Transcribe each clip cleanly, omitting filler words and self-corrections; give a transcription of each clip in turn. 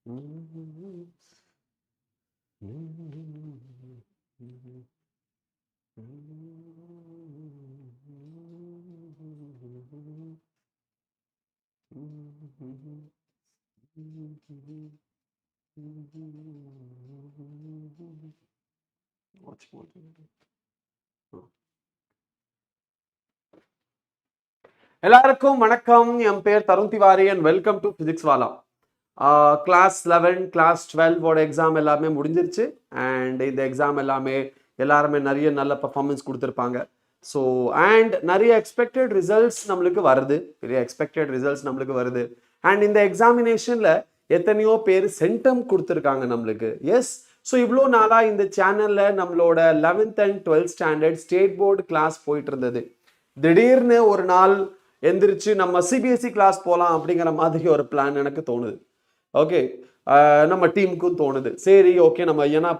எல்லாருக்கும் வணக்கம். என் பேர் Tarun Tiwari and welcome to physics Wallah. Class 11 class 12 exam எல்லாமே முடிஞ்சிருச்சு. அண்ட் இந்த எக்ஸாம் எல்லாருமே நிறைய நல்ல பர்ஃபார்மன்ஸ் கொடுத்துருப்பாங்க. ஸோ அண்ட் நிறைய எக்ஸ்பெக்டட் ரிசல்ட்ஸ் நம்மளுக்கு வருது. அண்ட் இந்த எக்ஸாமினேஷனில் எத்தனையோ பேர் சென்டம் கொடுத்துருக்காங்க நம்மளுக்கு. எஸ், ஸோ இவ்வளோ நாளாக இந்த சேனலில் நம்மளோட 11th and 12th standard state board class போயிட்டு இருந்தது. திடீர்னு ஒரு நாள் எந்திரிச்சு நம்ம சிபிஎஸ்சி கிளாஸ் போகலாம் அப்படிங்கிற மாதிரி ஒரு பிளான் எனக்கு தோணுது. ஓகே, நம்ம டீமுக்கும் தோணுது. சரி, ஓகே, நம்ம ஏன்னா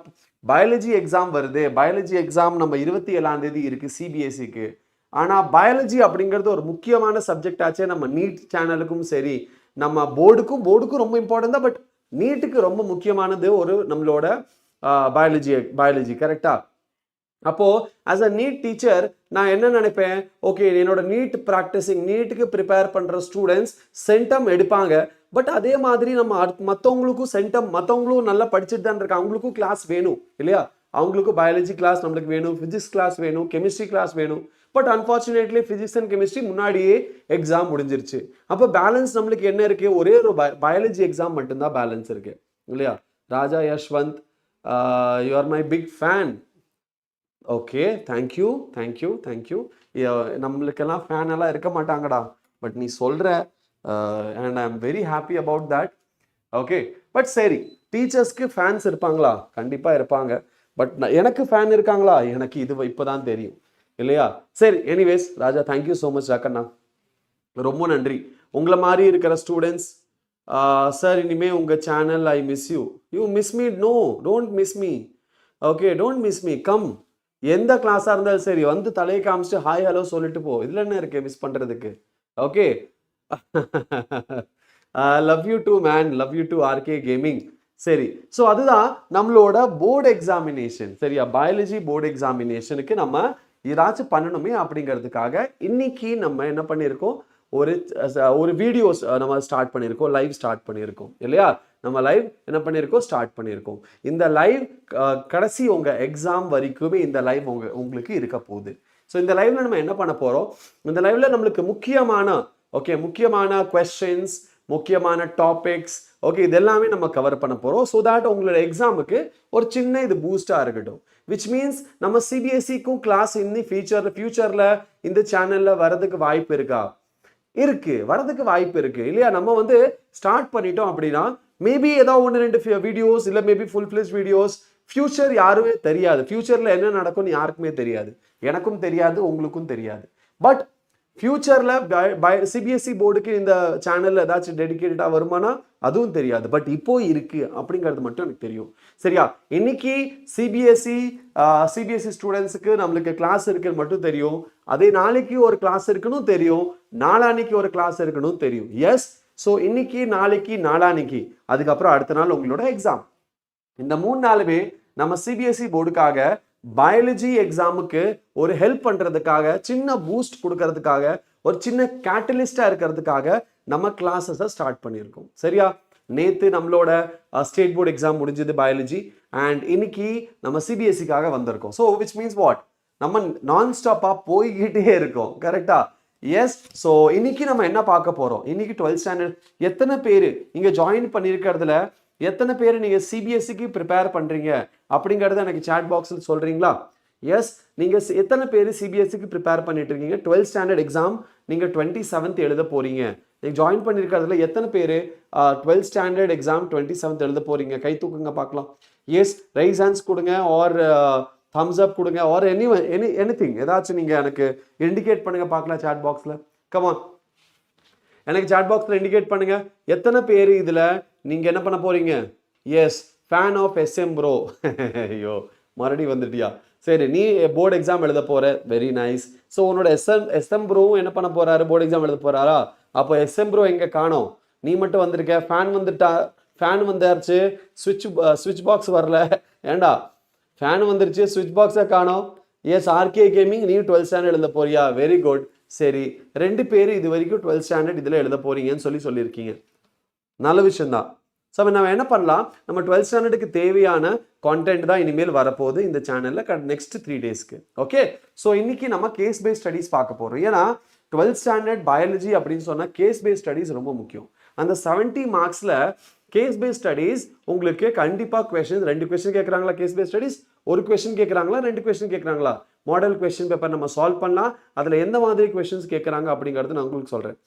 பயாலஜி எக்ஸாம் வருது. பயாலஜி எக்ஸாம் நம்ம 27ஆம் தேதி இருக்கு சிபிஎஸ்சிக்கு. ஆனால் பயாலஜி அப்படிங்கிறது ஒரு முக்கியமான சப்ஜெக்ட் ஆச்சே. நம்ம நீட் சேனலுக்கும் சரி, நம்ம போர்டுக்கும் ரொம்ப இம்பார்ட்டன்ட் தான். பட் நீட்டுக்கு ரொம்ப முக்கியமானது ஒரு நம்மளோட பயாலஜி கரெக்டா? அப்போ ஆஸ் அ நீட் டீச்சர் நான் என்ன நினைப்பேன், ஓகே, என்னோட நீட் ப்ராக்டிசிங் நீட்டுக்கு ப்ரிப்பேர் பண்ணுற ஸ்டூடெண்ட்ஸ் சென்டம் எடுப்பாங்க. பட் அதே மாதிரி நம்ம மற்றவங்களும் நல்லா படிச்சுட்டு தான் இருக்காங்க. அவங்களுக்கும் கிளாஸ் வேணும் இல்லையா? அவங்களுக்கும் பயாலஜி கிளாஸ் நம்மளுக்கு வேணும், ஃபிசிக்ஸ் கிளாஸ் வேணும், கெமிஸ்ட்ரி கிளாஸ் வேணும். But unfortunately physics and chemistry முன்னாடியே எக்ஸாம் முடிஞ்சிருச்சு. அப்போ பேலன்ஸ் நம்மளுக்கு என்ன இருக்கு? ஒரே ஒரு பயாலஜி எக்ஸாம் மட்டும்தான் பேலன்ஸ் இருக்கு இல்லையா? Raja Yashwant, you are my big fan. Okay, thank you. நம்மளுக்கெல்லாம் ஃபேன் எல்லாம் இருக்க மாட்டாங்கடா. பட் நீ சொல்கிற and I am very happy about that. Okay, but சரி, டீச்சர்ஸ்க்கு ஃபேன்ஸ் இருப்பாங்களா? கண்டிப்பாக இருப்பாங்க. பட் எனக்கு ஃபேன் இருக்காங்களா? எனக்கு இப்போ தான் தெரியும் இல்லையா? சரி, anyways Raja, thank you so much Rakkanna, ரொம்ப நன்றி. உங்களை மாதிரி இருக்கிற ஸ்டூடெண்ட்ஸ் சார், இனிமேல் உங்கள் channel I miss you. You miss me? No, don't miss me. Okay, don't miss me. Come, எந்த கிளாஸாக இருந்தாலும் சரி வந்து தலையை காமிச்சிட்டு ஹாய் ஹலோ சொல்லிட்டு போ. இதில் என்ன இருக்கு மிஸ் பண்ணுறதுக்கு? Okay, love you too man, love you too RK gaming. சரி, ஸோ அதுதான் நம்மளோட போர்டு எக்ஸாமினேஷன். சரியா? பயாலஜி போர்டு எக்ஸாமினேஷனுக்கு நம்ம ஏதாச்சும் பண்ணணுமே அப்படிங்கிறதுக்காக இன்னைக்கு நம்ம என்ன பண்ணியிருக்கோம், ஒரு வீடியோஸ் நம்ம ஸ்டார்ட் பண்ணியிருக்கோம், லைவ் ஸ்டார்ட் பண்ணியிருக்கோம் இல்லையா? நம்ம லைவ் என்ன பண்ணியிருக்கோம், ஸ்டார்ட் பண்ணியிருக்கோம். இந்த லைவ் கடைசி உங்கள் எக்ஸாம் வரைக்குமே இந்த லைவ் உங்களுக்கு இருக்க போகுது. ஸோ இந்த லைவ்ல நம்ம என்ன பண்ண போகிறோம், இந்த லைவ்ல நம்மளுக்கு முக்கியமான கொஸ்டின்ஸ், முக்கியமான டாபிக்ஸ், ஓகே, இது எல்லாமே நம்ம கவர் பண்ண போகிறோம். ஸோ தட் உங்களோட எக்ஸாமுக்கு ஒரு சின்ன இது பூஸ்டாக இருக்கட்டும். விச் மீன்ஸ் நம்ம சிபிஎஸ்சிக்கும் கிளாஸ் இன்னும் ஃபியூச்சரில் இந்த சேனலில் வரதுக்கு வாய்ப்பு இருக்கா? வரதுக்கு வாய்ப்பு இருக்கு இல்லையா? நம்ம வந்து ஸ்டார்ட் பண்ணிட்டோம் அப்படின்னா மேபி ஏதாவது 1-2 வீடியோஸ் இல்லை maybe full fledged videos. Future யாருமே தெரியாது. ஃபியூச்சரில் என்ன நடக்கும்னு யாருக்குமே தெரியாது. எனக்கும் தெரியாது, உங்களுக்கும் தெரியாது. பட் ஃபியூச்சரில் சிபிஎஸ்சி போர்டுக்கு இந்த சேனலில் ஏதாச்சும் டெடிக்கேட்டடாக வருமானா அதுவும் தெரியாது. பட் இப்போ இருக்கு அப்படிங்கிறது மட்டும் எனக்கு தெரியும். சரியா? இன்னைக்கு சிபிஎஸ்சி ஸ்டூடெண்ட்ஸுக்கு நம்மளுக்கு கிளாஸ் இருக்குன்னு மட்டும் தெரியும். அதே நாளைக்கு ஒரு கிளாஸ் இருக்குன்னு தெரியும், நாளான்னைக்கு ஒரு கிளாஸ் இருக்குன்னு தெரியும். எஸ், ஸோ இன்னைக்கு, நாளைக்கு, நாளான்னைக்கு, அதுக்கப்புறம் அடுத்த நாள் உங்களோட எக்ஸாம். இந்த 3 நாளுமே நம்ம சிபிஎஸ்சி போர்டுக்காக பயாலஜி எக்ஸாமுக்கு ஒரு ஹெல்ப் பண்றதுக்காக, சின்ன பூஸ்ட் கொடுக்கறதுக்காக, ஒரு சின்ன கேட்டலிஸ்டா இருக்கிறதுக்காக நம்ம கிளாஸஸை ஸ்டார்ட் பண்ணியிருக்கோம். சரியா? நேற்று நம்மளோட ஸ்டேட் போர்டு எக்ஸாம் முடிஞ்சது பயாலஜி. அண்ட் இன்னைக்கு நம்ம சிபிஎஸ்சிக்காக வந்திருக்கோம். ஸோ விச் மீன்ஸ் வாட், நம்ம நான் ஸ்டாப்பாக போய்கிட்டே இருக்கோம். கரெக்டா? எஸ், ஸோ இன்னைக்கு நம்ம என்ன பார்க்க போறோம், இன்னைக்கு 12th ஸ்டாண்டர்ட் எத்தனை பேர் இங்கே ஜாயின் பண்ணியிருக்கிறதுல எத்தனை பேர் நீங்கள் சிபிஎஸ்சிக்கு ப்ரிப்பேர் பண்ணுறீங்க அப்படிங்கிறத எனக்கு சாட் பாக்ஸில் சொல்கிறீங்களா? எஸ், நீங்கள் எத்தனை பேர் சிபிஎஸ்சிக்கு ப்ரிப்பேர் பண்ணிட்டு இருக்கீங்க? 12th ஸ்டாண்டர்ட் எக்ஸாம் நீங்கள் 27th எழுத போகிறீங்க. நீங்கள் ஜாயின் பண்ணியிருக்கிறதுல எத்தனை பேர் 12th ஸ்டாண்டர்ட் எக்ஸாம் 27th எழுத போகிறீங்க? கை தூக்குங்க பார்க்கலாம். எஸ், ரைஸ் ஹேண்ட்ஸ் கொடுங்க, ஆர் தம்ஸ் அப் கொடுங்க, ஆர் எனிதிங், ஏதாச்சும் நீங்கள் எனக்கு இண்டிகேட் பண்ணுங்க பார்க்கலாம் சாட் பாக்ஸில். கமான், எனக்கு சாட் பாக்ஸில் இண்டிகேட் பண்ணுங்க. எத்தனை பேர் இதில் நீங்கள் என்ன பண்ண போறீங்க? Yes, fan of SM bro. ஐயோ, மறுபடியும் வந்துட்டியா? சரி, நீ போர்டு எக்ஸாம் எழுத போற, வெரி நைஸ். ஸோ உன்னோட எஸ்எம் ப்ரோவும் என்ன பண்ண போறாரு? போர்டு எக்ஸாம் எழுத போறாரா? அப்போ எஸ்எம் ப்ரோ எங்க காணோம்? நீ மட்டும் வந்திருக்க. ஃபேன் வந்துட்டா, ஃபேன் வந்தாச்சு, ஸ்விட்ச் பாக்ஸ் வரல. ஏண்டா ஃபேன் வந்துருச்சு, ஸ்விட்ச் பாக்ஸை காணோம். எஸ் ஆர்கே கேமிங், நீ 12th ஸ்டாண்டர்ட் எழுத போறியா? Very good. சரி, 2 பேர் இது வரைக்கும் 12th ஸ்டாண்டர்ட் இதில் எழுத போறீங்கன்னு சொல்லியிருக்கீங்க. நல்ல விஷயம்தான். ஸோ நம்ம என்ன பண்ணலாம், நம்ம 12th ஸ்டாண்டர்டுக்கு தேவையான கான்டென்ட் தான் இனிமேல் வரப்போகுது இந்த சேனலில் நெக்ஸ்ட் 3 டேஸ்க்கு. ஓகே, ஸோ இன்னைக்கு நம்ம கேஸ் பேஸ்ட் ஸ்டடீஸ் பார்க்க போகிறோம். ஏன்னா 12th ஸ்டாண்டர்ட் பயாலஜி அப்படின்னு சொன்னால் கேஸ் பேஸ்ட் ஸ்டடீஸ் ரொம்ப முக்கியம். அந்த 70 மார்க்ஸில் கேஸ் பேஸ்ட் ஸ்டடீஸ் உங்களுக்கு கண்டிப்பாக கொஸ்டின் 2 கொஸ்டின் கேட்குறாங்களா? கேஸ் பேஸ்ட் ஸ்டடீஸ் 1 கொஸ்டின் கேட்குறாங்களா? 2 கொஸ்டின் கேட்குறாங்களா? மாடல் கொஸ்டின் பேப்பர் நம்ம சால்வ் பண்ணலாம். அதில் எந்த மாதிரி கொஸ்டின்ஸ் கேட்குறாங்க அப்படிங்கிறது நான் உங்களுக்கு சொல்கிறேன்.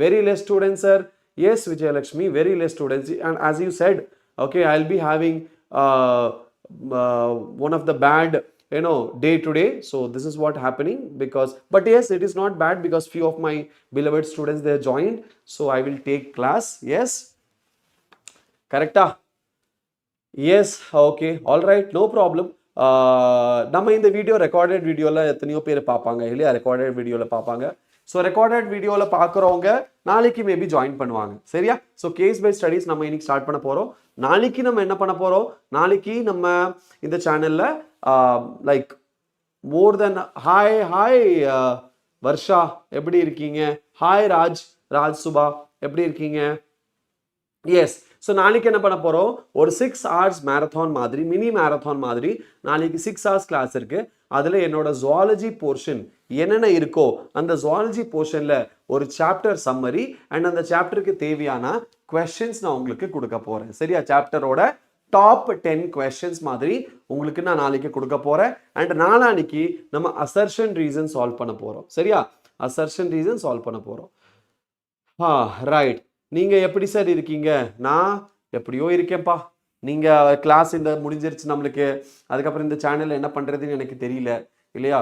Very less students sir. Yes, Vijayalakshmi, very less students. And as you said, okay, I'll be having one of the bad, day to day. So this is what happening because, but yes, it is not bad because few of my beloved students, they joined. So I will take class. Yes. Correct? Yes. Okay. All right. No problem. நம்ம இந்த video recorded வீடியோவில் எத்தனையோ பேர் பார்ப்பாங்க இல்லையா? Recorded வீடியோவில் பார்ப்பாங்க. So recorded வீடியோவில் பார்க்குறவங்க நாளைக்கு மேபி ஜாயின் பண்ணுவாங்க. சரியா? ஸோ கேஸ் பேஸ்ட் ஸ்டடீஸ் நம்ம இன்னைக்கு ஸ்டார்ட் பண்ண போகிறோம். நாளைக்கு நம்ம என்ன பண்ண போகிறோம், நாளைக்கு நம்ம இந்த சேனலில் லைக் மோர் தென் ஹாய் வர்ஷா எப்படி இருக்கீங்க? ஹாய் ராஜ் சுபா எப்படி இருக்கீங்க? எஸ். ஸோ நாளைக்கு என்ன பண்ண போகிறோம், ஒரு 6 hours மேரத்தான் மாதிரி, மினி மேரத்தான் மாதிரி நாளைக்கு 6 hours கிளாஸ் இருக்குது. அதில் என்னோட ஜுவாலஜி போர்ஷன் என்னென்ன இருக்கோ அந்த ஜுவாலஜி போர்ஷனில் ஒரு சாப்டர் சம்மரி அண்ட் அந்த சாப்டருக்கு தேவையான கொஸ்டின்ஸ் நான் உங்களுக்கு கொடுக்க போகிறேன். சரியா? சாப்டரோட டாப் 10 கொஸ்டின்ஸ் மாதிரி உங்களுக்கு நான் நாளைக்கு கொடுக்க போகிறேன். அண்ட் நாளைக்கு நம்ம அசர்ஷன் ரீசன் சால்வ் பண்ண போகிறோம். சரியா? அசர்ஷன் ரீசன் சால்வ் பண்ண போகிறோம். ரைட். நீங்கள் எப்படி சார் இருக்கீங்க? நான் எப்படியோ இருக்கேன்ப்பா. நீங்கள் கிளாஸ் இந்த முடிஞ்சிருச்சு நம்மளுக்கு, அதுக்கப்புறம் இந்த சேனலில் என்ன பண்ணுறதுன்னு எனக்கு தெரியல இல்லையா?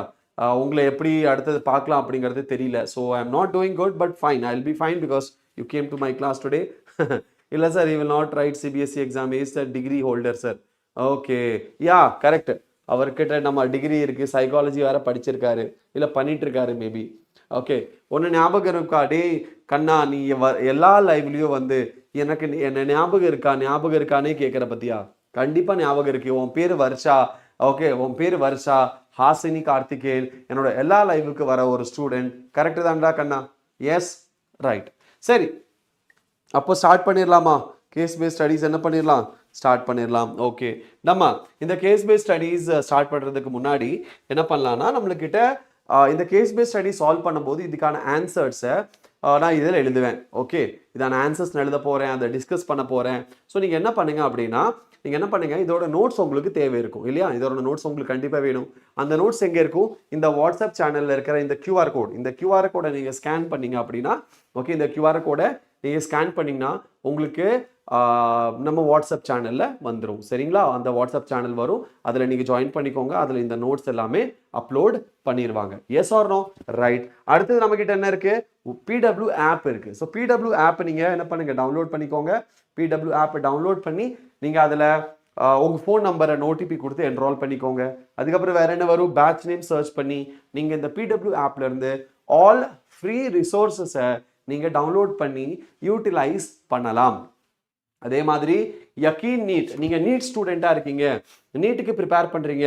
உங்களை எப்படி அடுத்தது பார்க்கலாம் அப்படிங்கிறது தெரியல. So I am not doing good, but fine, I will be fine because you came to my class today. இல்லை sir, you will not write CBSE exam, is the degree holder sir. Okay, yeah correct. அவர்கிட்ட நம்ம degree இருக்குது, psychology வேறு படிச்சிருக்காரு, இல்லை பண்ணிட்டு இருக்காரு maybe. Okay, ஒன்று ஞாபகம் இருக்கா? டே கண்ணா, நீ எல்லா லைவ்லையும் வந்து எனக்கு என்ன ஞாபகம் இருக்கானே கேட்குற பத்தியா? கண்டிப்பாக ஞாபகம் இருக்கு. உன் பேர் வர்ஷா. ஓகே, உன் பேர் வர்ஷா, ஹாசினி கார்த்திகேயன், என்னோட எல்லா லைவுக்கு வர ஒரு ஸ்டூடெண்ட். கரெக்டு தான்டா கண்ணா? S, right. சரி, அப்போ ஸ்டார்ட் பண்ணிடலாமா? கேஸ் பேஸ்ட் ஸ்டடீஸ் என்ன பண்ணிடலாம்? ஸ்டார்ட் பண்ணிடலாம். ஓகே, நம்ம இந்த கேஸ் பேஸ்ட் ஸ்டடீஸ் ஸ்டார்ட் பண்ணுறதுக்கு முன்னாடி என்ன பண்ணலாம்னா, நம்மளுக்கிட்ட இந்த கேஸ் பேஸ்ட் ஸ்டடி சால்வ் பண்ணும்போது இதுக்கான ஆன்சர்ஸை நான் இதில் எழுதுவேன். ஓகே, இதான ஆன்சர்ஸ் நான் எழுத போகிறேன், அதை டிஸ்கஸ் பண்ண போகிறேன். ஸோ நீங்கள் என்ன பண்ணுங்க அப்படின்னா, நீங்கள் என்ன பண்ணுங்கள், இதோட நோட்ஸ் உங்களுக்கு தேவை இருக்கும் இல்லையா? இதோட நோட்ஸ் உங்களுக்கு கண்டிப்பாக வேணும். அந்த நோட்ஸ் எங்கே இருக்கும்? இந்த வாட்ஸ்அப் சேனலில் இருக்கிற இந்த QR கோட், இந்த QR கோடை நீங்கள் ஸ்கேன் பண்ணீங்க அப்படின்னா, ஓகே, இந்த QR கோடை நீங்கள் ஸ்கேன் பண்ணிங்கன்னா உங்களுக்கு நம்ம வாட்ஸ்அப் சேனலில் வந்துடும். சரிங்களா? அந்த வாட்ஸ்அப் சேனல் வரும், அதில் நீங்கள் ஜாயின் பண்ணிக்கோங்க. அதில் இந்த நோட்ஸ் எல்லாமே அப்லோட் பண்ணிடுவாங்க. Yes or no? ரைட். அடுத்தது நம்மக்கிட்ட என்ன இருக்குது? PW ஆப் இருக்குது. ஸோ PW ஆப் நீங்கள் என்ன பண்ணுங்கள், டவுன்லோட் பண்ணிக்கோங்க. PW ஆப்பை டவுன்லோட் பண்ணி நீங்கள் அதில் உங்கள் ஃபோன் நம்பரை OTP கொடுத்து என்ரோல் பண்ணிக்கோங்க. அதுக்கப்புறம் வேறு என்ன வரும்? பேட்ச் நேம் சர்ச் பண்ணி நீங்கள் இந்த PW ஆப்லேருந்து ஆல் ஃப்ரீ ரிசோர்ஸஸை நீங்கள் டவுன்லோட் பண்ணி யூட்டிலைஸ் பண்ணலாம். அதே மாதிரி யக்கீன் நீட், நீங்கள் நீட் ஸ்டூடெண்ட்டாக இருக்கீங்க, நீட்டுக்கு ப்ரிப்பேர் பண்ணுறீங்க.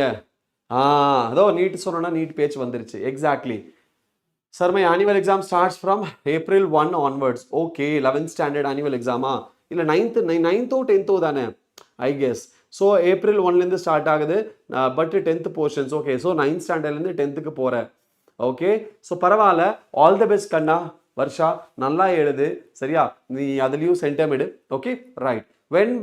அதோ நீட் சொன்னோன்னா நீட் பேச்சு வந்துருச்சு. Exactly sir, my annual exam starts from April 1 onwards. Okay, 11th standard annual எக்ஸாமா? இல்லை 9th 10th தானே ஐ கெஸ். ஸோ April 1லேருந்து ஸ்டார்ட் ஆகுது, but 10th portions. Okay, so 9th ஸ்டாண்டர்ட்லேருந்து 10th போகிறேன். ஓகே, ஸோ பரவாயில்ல, ஆல் த பெஸ்ட் கண்ணா. வர்ஷா, நல்லா எழுது. சரியா? நீ அதுலேயும் சென்டமிடு. Okay, right. When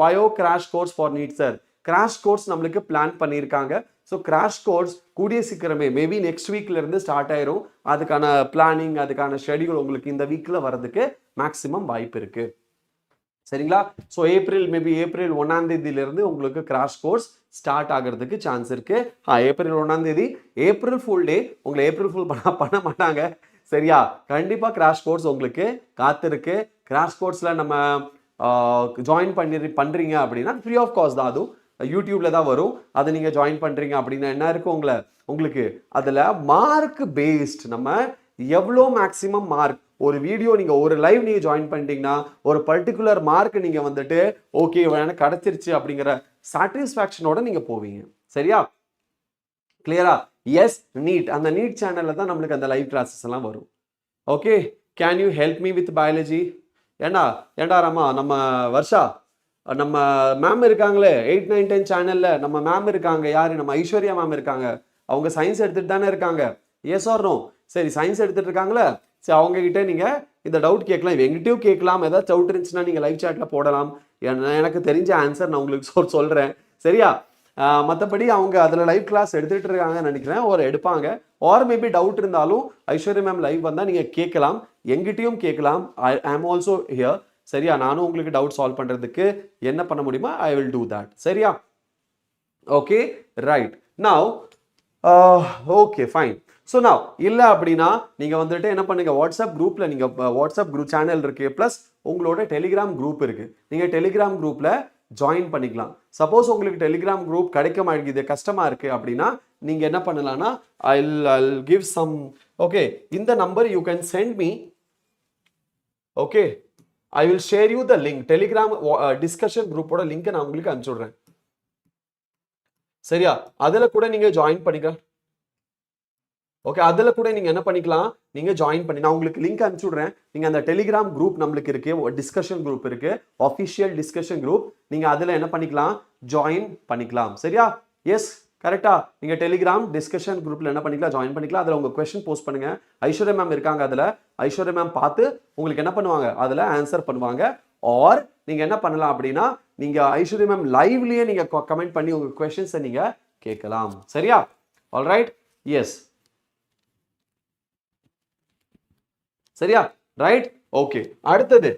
bio crash course for NEET sir? Crash course நம்மளுக்கு பிளான் பண்ணியிருக்காங்க. ஸோ கிராஷ் கோர்ஸ் கூடிய சீக்கிரமே மேபி நெக்ஸ்ட் வீக்லேருந்து ஸ்டார்ட் ஆயிரும். அதுக்கான பிளானிங், அதுக்கான ஷெடியூல் உங்களுக்கு இந்த வீக்கில் வரதுக்கு மேக்ஸிமம் வாய்ப்பு இருக்குது. சரிங்களா? ஸோ மேபி April 1ஆம் தேதியிலிருந்து உங்களுக்கு கிராஷ் கோர்ஸ் ஸ்டார்ட் ஆகிறதுக்கு சான்ஸ் இருக்கு. April 1ஆம் தேதி ஏப்ரல் ஃபுல் டே. உங்களை ஏப்ரல் ஃபுல் பண்ண மாட்டாங்க. சரியா? கண்டிப்பாக கிராஷ் கோர்ஸ் உங்களுக்கு காத்திருக்கு. கிராஷ் கோர்ஸில் நம்ம ஜாயின் பண்ணுறீங்க அப்படின்னா ஃப்ரீ ஆஃப் காஸ்ட் தான். அதுவும் யூடியூப்பில் தான் வரும். அதை நீங்கள் ஜாயின் பண்ணுறீங்க அப்படின்னா என்ன இருக்கும் உங்களுக்கு அதில் மார்க் பேஸ்ட், நம்ம எவ்வளோ மேக்ஸிமம் மார்க் ஒரு வீடியோ நீங்கள் ஒரு லைவ் நீங்கள் ஜாயின் பண்ணிட்டீங்கன்னா ஒரு பர்டிகுலர் மார்க் நீங்கள் வந்துட்டு ஓகே எனக்கு கிடைச்சிருச்சு அப்படிங்கிற சாட்டிஸ்ஃபேக்ஷனோட நீங்கள் போவீங்க. சரியா? கிளியரா? எஸ் நீட், அந்த நீட் சேனலில் தான் நம்மளுக்கு அந்த லைவ் கிளாஸஸ் எல்லாம் வரும். Okay, can you help me with biology? ஏண்டா ராமா, நம்ம வர்ஷா நம்ம மேம் இருக்காங்களே 8, 9, 10 சேனல்ல நம்ம மேம் இருக்காங்க. யாரு? நம்ம ஐஸ்வர்யா மேம் இருக்காங்க. அவங்க சயின்ஸ் எடுத்துட்டு தானே இருக்காங்க. Yes or no? சரி, சயின்ஸ் எடுத்துட்டு இருக்காங்களே, சரி அவங்க கிட்ட நீங்க இந்த டவுட் கேட்கலாம், எங்கிட்டயும் கேட்கலாம். ஏதாவது டவுட் இருந்துச்சுன்னா நீங்க லைவ் சாட்ல போடலாம். எனக்கு தெரிஞ்ச ஆன்சர் நான் உங்களுக்கு சொல்றேன். சரியா? மற்றபடி அவங்க அதில் லைவ் கிளாஸ் எடுத்துகிட்டு இருக்காங்கன்னு நினைக்கிறேன், ஒரு எடுப்பாங்க. ஆர் மேபி டவுட் இருந்தாலும் ஐஸ்வர்யா மேம் லைவ் வந்தால் நீங்கள் கேட்கலாம், எங்கிட்டையும் கேட்கலாம். ஐ ஆம் ஆல்சோ ஹியர். சரியா? நானும் உங்களுக்கு டவுட் சால்வ் பண்ணுறதுக்கு என்ன பண்ண முடியுமா, ஐ வில் டூ தட். சரியா? Okay, right. Now okay fine. So now இல்லை அப்படின்னா நீங்கள் வந்துட்டு என்ன பண்ணுங்க, வாட்ஸ்அப் குரூப்பில் நீங்கள் வாட்ஸ்அப் குரூப் சேனல் இருக்குது, ப்ளஸ் உங்களோட டெலிகிராம் குரூப் இருக்குது. நீங்கள் டெலிகிராம் குரூப்பில் ஜாயின் பண்ணிக்கலாம். சப்போஸ் உங்களுக்கு டெலிகிராம் குரூப் கிடைக்க மாட்டேங்குது, கஷ்டமாக இருக்குது அப்படின்னா நீங்கள் என்ன பண்ணலாம்னா I'll give some, ஓகே, இந்த number you can send me. Okay, I will share you the link. Telegram discussion குரூப்போட லிங்க் நான் உங்களுக்கு அனுப்பிச்சு விடுறேன். சரியா? அதில் கூட நீங்கள் ஜாயின் பண்ணிக்கலாம். ஓகே, அதில் கூட நீங்கள் என்ன பண்ணிக்கலாம், நீங்கள் ஜாயின் பண்ணி நான் உங்களுக்கு லிங்க் அனுப்பிச்சு விட்றேன். நீங்கள் அந்த டெலிகிராம் குரூப் நம்மளுக்கு இருக்குது, டிஸ்கஷன் குரூப் இருக்குது, ஆஃபிஷியல் டிஸ்கஷன் குரூப். நீங்கள் அதில் என்ன பண்ணிக்கலாம், ஜாயின் பண்ணிக்கலாம். சரியா? எஸ், கரெக்டாக. நீங்கள் டெலிகிராம் டிஸ்கஷன் குரூப்பில் என்ன பண்ணிக்கலாம், ஜாயின் பண்ணிக்கலாம். அதில் உங்கள் கொஸ்டின் போஸ்ட் பண்ணுங்கள். ஐஸ்வர்யா மேம் இருக்காங்க, அதில் ஐஸ்வர்யா மேம் பார்த்து உங்களுக்கு என்ன பண்ணுவாங்க, அதில் ஆன்சர் பண்ணுவாங்க. ஆர் நீங்கள் என்ன பண்ணலாம் அப்படின்னா, நீங்கள் ஐஸ்வர்யா மேம் லைவ்லேயே நீங்கள் கமெண்ட் பண்ணி உங்கள் கொஸ்டின்ஸை நீங்கள் கேட்கலாம். சரியா? Alright, yes. சரியா? Right, okay. அடுத்தது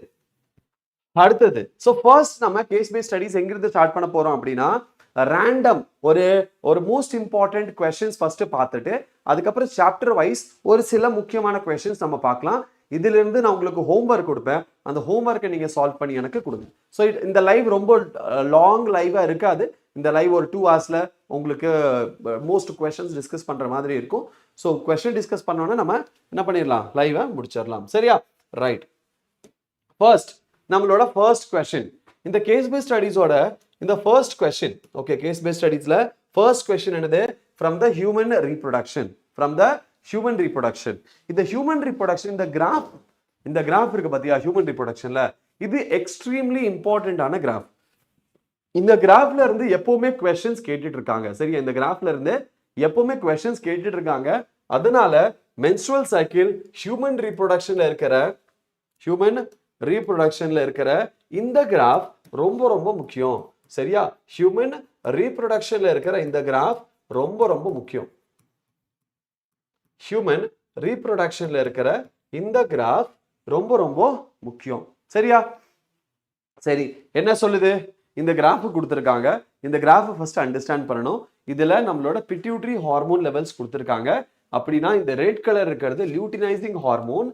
ஸோ ஃபர்ஸ்ட் நம்ம கேஸ் பேஸ்ட் ஸ்டடீஸ் எங்கிருந்து ஸ்டார்ட் பண்ண போறோம் அப்படின்னா, ரேண்டம் ஒரு மோஸ்ட் இம்பார்ட்டன்ட் கொஸ்டின்ஸ் ஃபர்ஸ்ட் பார்த்துட்டு அதுக்கப்புறம் சாப்டர் வைஸ் ஒரு சில முக்கியமான கொஸ்டின்ஸ் நம்ம பார்க்கலாம். இதுல இருந்து நான் உங்களுக்கு ஹோம்ஒர்க் கொடுப்பேன், அந்த ஹோம்ஒர்க்கை நீங்க சால்வ் பண்ணி எனக்கு கொடுங்க. ஸோ இந்த லைவ் ரொம்ப லாங் லைவா இருக்காது. இந்த லைவ் ஒரு 2 hours உங்களுக்கு மோஸ்ட் கொஸ்டின்ஸ் டிஸ்கஸ் பண்ற மாதிரி இருக்கும். ஸோ கொஸ்டின் டிஸ்கஸ் பண்ணோன்னா நம்ம என்ன பண்ணிடலாம், லைவை முடிச்சிடலாம். சரியா? ரைட். ஃபர்ஸ்ட் நம்மளோட ஃபர்ஸ்ட் கொஸ்டின், இந்த கேஸ் பேஸ்ட் ஸ்டடீஸோட இந்த first question. Okay, case based ஸ்டடீஸ்ல ஃபர்ஸ்ட் கொஸ்டின் என்னது, ஃப்ரம் த ஹியூமன் ரீப்ரொடக்ஷன். இந்த ஹியூமன் ரீப்ரொடக்ஷன், இந்த கிராஃப் இருக்கு பாத்தியா, ஹியூமன் ரீப்ரொடக்ஷன்ல இது எக்ஸ்ட்ரீம்லி இம்பார்ட்டன்டான கிராஃப். இந்த கிராஃப்ல இருந்து எப்பவுமே கொஸ்டின்ஸ் கேட்டுட்டு இருக்காங்க. சரியா? இந்த கிராஃப்ல இருந்து எப்பவுமே கொஸ்டின்ஸ் கேட்டுட்டு இருக்காங்க. அதனால மென்ஸ்ட்ருவல் சைக்கிள் ஹியூமன் ரீப்ரொடக்ஷன்ல இருக்கிற இந்த கிராஃப் ரொம்ப ரொம்ப முக்கியம். சரியா? ஹியூமன் ரீப்ரொடக்ஷன்ல இருக்கிற இந்த கிராஃப் ரொம்ப ரொம்ப முக்கியம். ஹியூமன் ரீப்ரொடக்ஷன்ல இருக்கிற இந்த கிராஃப் ரொம்ப ரொம்ப முக்கியம். சரியா? சரி, என்ன சொல்லுது, இந்த கிராஃப் கொடுத்துருக்காங்க. இந்த கிராஃப் ஃபர்ஸ்ட் அண்டர்ஸ்டாண்ட் பண்ணணும். இதுல நம்மளோட பிட்யூட்டரி ஹார்மோன் லெவல்ஸ் கொடுத்துருக்காங்க. அப்படின்னா இந்த ரெட் கலர் இருக்கிறது லியூட்டினைசிங் ஹார்மோன்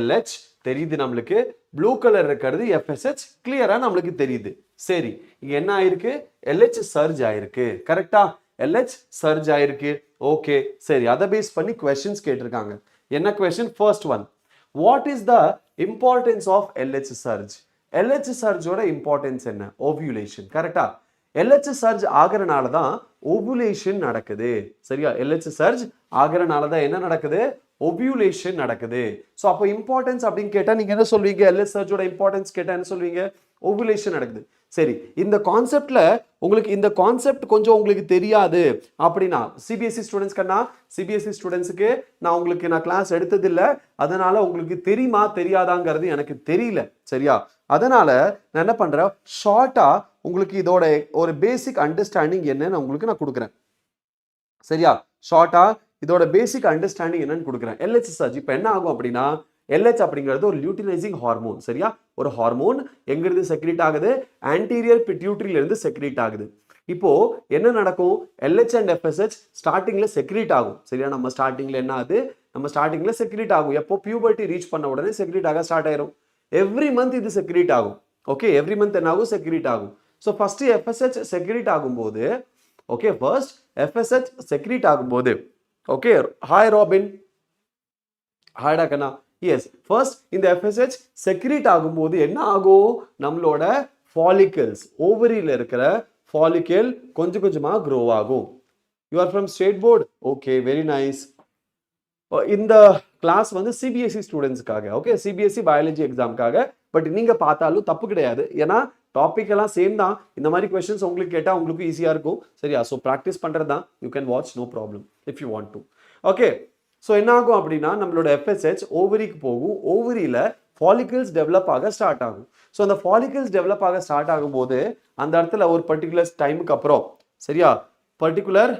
LH தெரியுது நம்மளுக்கு, ப்ளூ கலர் இருக்கிறது FSH கிளியரா நம்மளுக்கு தெரியுது. சரி, இங்க என்ன ஆயிருக்கு, LH சர்ஜ் ஆயிருக்கு. கரெக்டா? LH சர்ஜ் ஆயிருக்கு. ஓகே, சரி, அதை பேஸ் பண்ணி கொஸ்டின்ஸ் கேட்டிருக்காங்க. என்ன question? First one, what is the importance of LH surge? LH சர்ஜோட இம்பார்ட்டன்ஸ் என்ன? ஓவியூலேஷன். கரெக்டா? LH சர்ஜ் ஆகிறனால தான் ஓவுலேஷன் நடக்குது. சரியா? LH சர்ஜ் ஆகிறனால தான் என்ன நடக்குது, ஓவியூலேஷன் நடக்குது. ஸோ அப்போ இம்பார்ட்டன்ஸ் அப்படின்னு கேட்டா நீங்க என்ன சொல்வீங்க, LH சர்ஜோட இம்பார்ட்டன்ஸ் கேட்டா என்ன சொல்வீங்க, ஓவுலேஷன் நடக்குது. சரி, இந்த கான்செப்ட்ல உங்களுக்கு இந்த கான்செப்ட் கொஞ்சம் உங்களுக்கு தெரியாது அப்படின்னா, சிபிஎஸ்சி ஸ்டூடெண்ட்ஸுக்கு நான் கிளாஸ் எடுத்தது இல்லை, அதனால உங்களுக்கு தெரியுமா தெரியாதாங்கிறது எனக்கு தெரியல. சரியா? அதனால நான் என்ன பண்றேன், ஷார்ட்டா உங்களுக்கு இதோட ஒரு பேசிக் அண்டர்ஸ்டாண்டிங் என்னன்னு உங்களுக்கு நான் கொடுக்குறேன். சரியா? ஷார்ட்டா இதோட பேசிக் அண்டர்ஸ்டாண்டிங் என்னன்னு கொடுக்குறேன். LH சர்ஜ் இப்போ என்ன ஆகும் அப்படின்னா, LH அப்படிங்கிறது ஒரு லியூட்டினைசிங் ஹார்மோன். சரியா? ஒரு ஹார்மோன் எங்கிருந்து செக்ரீட் ஆகுது, ஆன்டீரியர் பிட்யூட்டரியில இருந்து செக்ரீட் ஆகுது. இப்போ என்ன நடக்கும், LH அண்ட் FSH ஸ்டார்டிங்ல செக்ரீட் ஆகும். சரியா? நம்ம ஸ்டார்டிங்ல என்ன ஆகுது, நம்ம ஸ்டார்டிங்ல செக்ரீட் ஆகும். எப்போ பியூபர்ட்டி ரீச் பண்ண உடனே செக்ரீட் ஆக ஸ்டார்ட் ஆயிரும். எவ்ரி மந்த் இது செக்ரீட் ஆகும். ஓகே, எவ்ரி மந்த் என்ன ஆகும், செக்ரீட் ஆகும். ஸோ ஃபர்ஸ்ட் FSH செக்ரீட் ஆகும்போது, ஓகே, ஃபர்ஸ்ட் FSH செக்ரீட் ஆகும்போது, ஓகே, ஹாய் ராபின், ஹாய்டா கண்ணா, எஸ் ஃபர்ஸ்ட் இந்த FSH செக்ரீட் ஆகும்போது என்ன ஆகும், நம்மளோட ஃபாலிகல்ஸ் ஓவரியில் இருக்கிற ஃபாலிக்கல் கொஞ்சம் கொஞ்சமாக க்ரோ ஆகும். You are from state board, okay very nice. இந்த கிளாஸ் வந்து சிபிஎஸ்சி ஸ்டூடெண்ட்ஸ்க்காக, ஓகே சிபிஎஸ்சி பயாலஜி எக்ஸாமுக்காக. பட் நீங்க பார்த்தாலும் தப்பு கிடையாது, ஏன்னா டாபிக் எல்லாம் சேம் தான். இந்த மாதிரி கொஸ்டின்ஸ் உங்களுக்கு கேட்டால் உங்களுக்கு ஈஸியாக இருக்கும். சரியா? ஸோ ப்ராக்டிஸ் பண்ணுறது தான். You can watch, no problem if you want to. Okay, so என்ன ஆகும் அப்படின்னா நம்மளோட FSH ஓவரிக்கு போகும். ஓவரியில் ஃபாலிகல்ஸ் டெவலப் ஆக ஸ்டார்ட் ஆகும். ஸோ அந்த ஃபாலிகல்ஸ் டெவலப் ஆக ஸ்டார்ட் ஆகும்போது அந்த இடத்துல ஒரு பர்டிகுலர் டைமுக்கு அப்புறம், சரியா, பர்டிகுலர்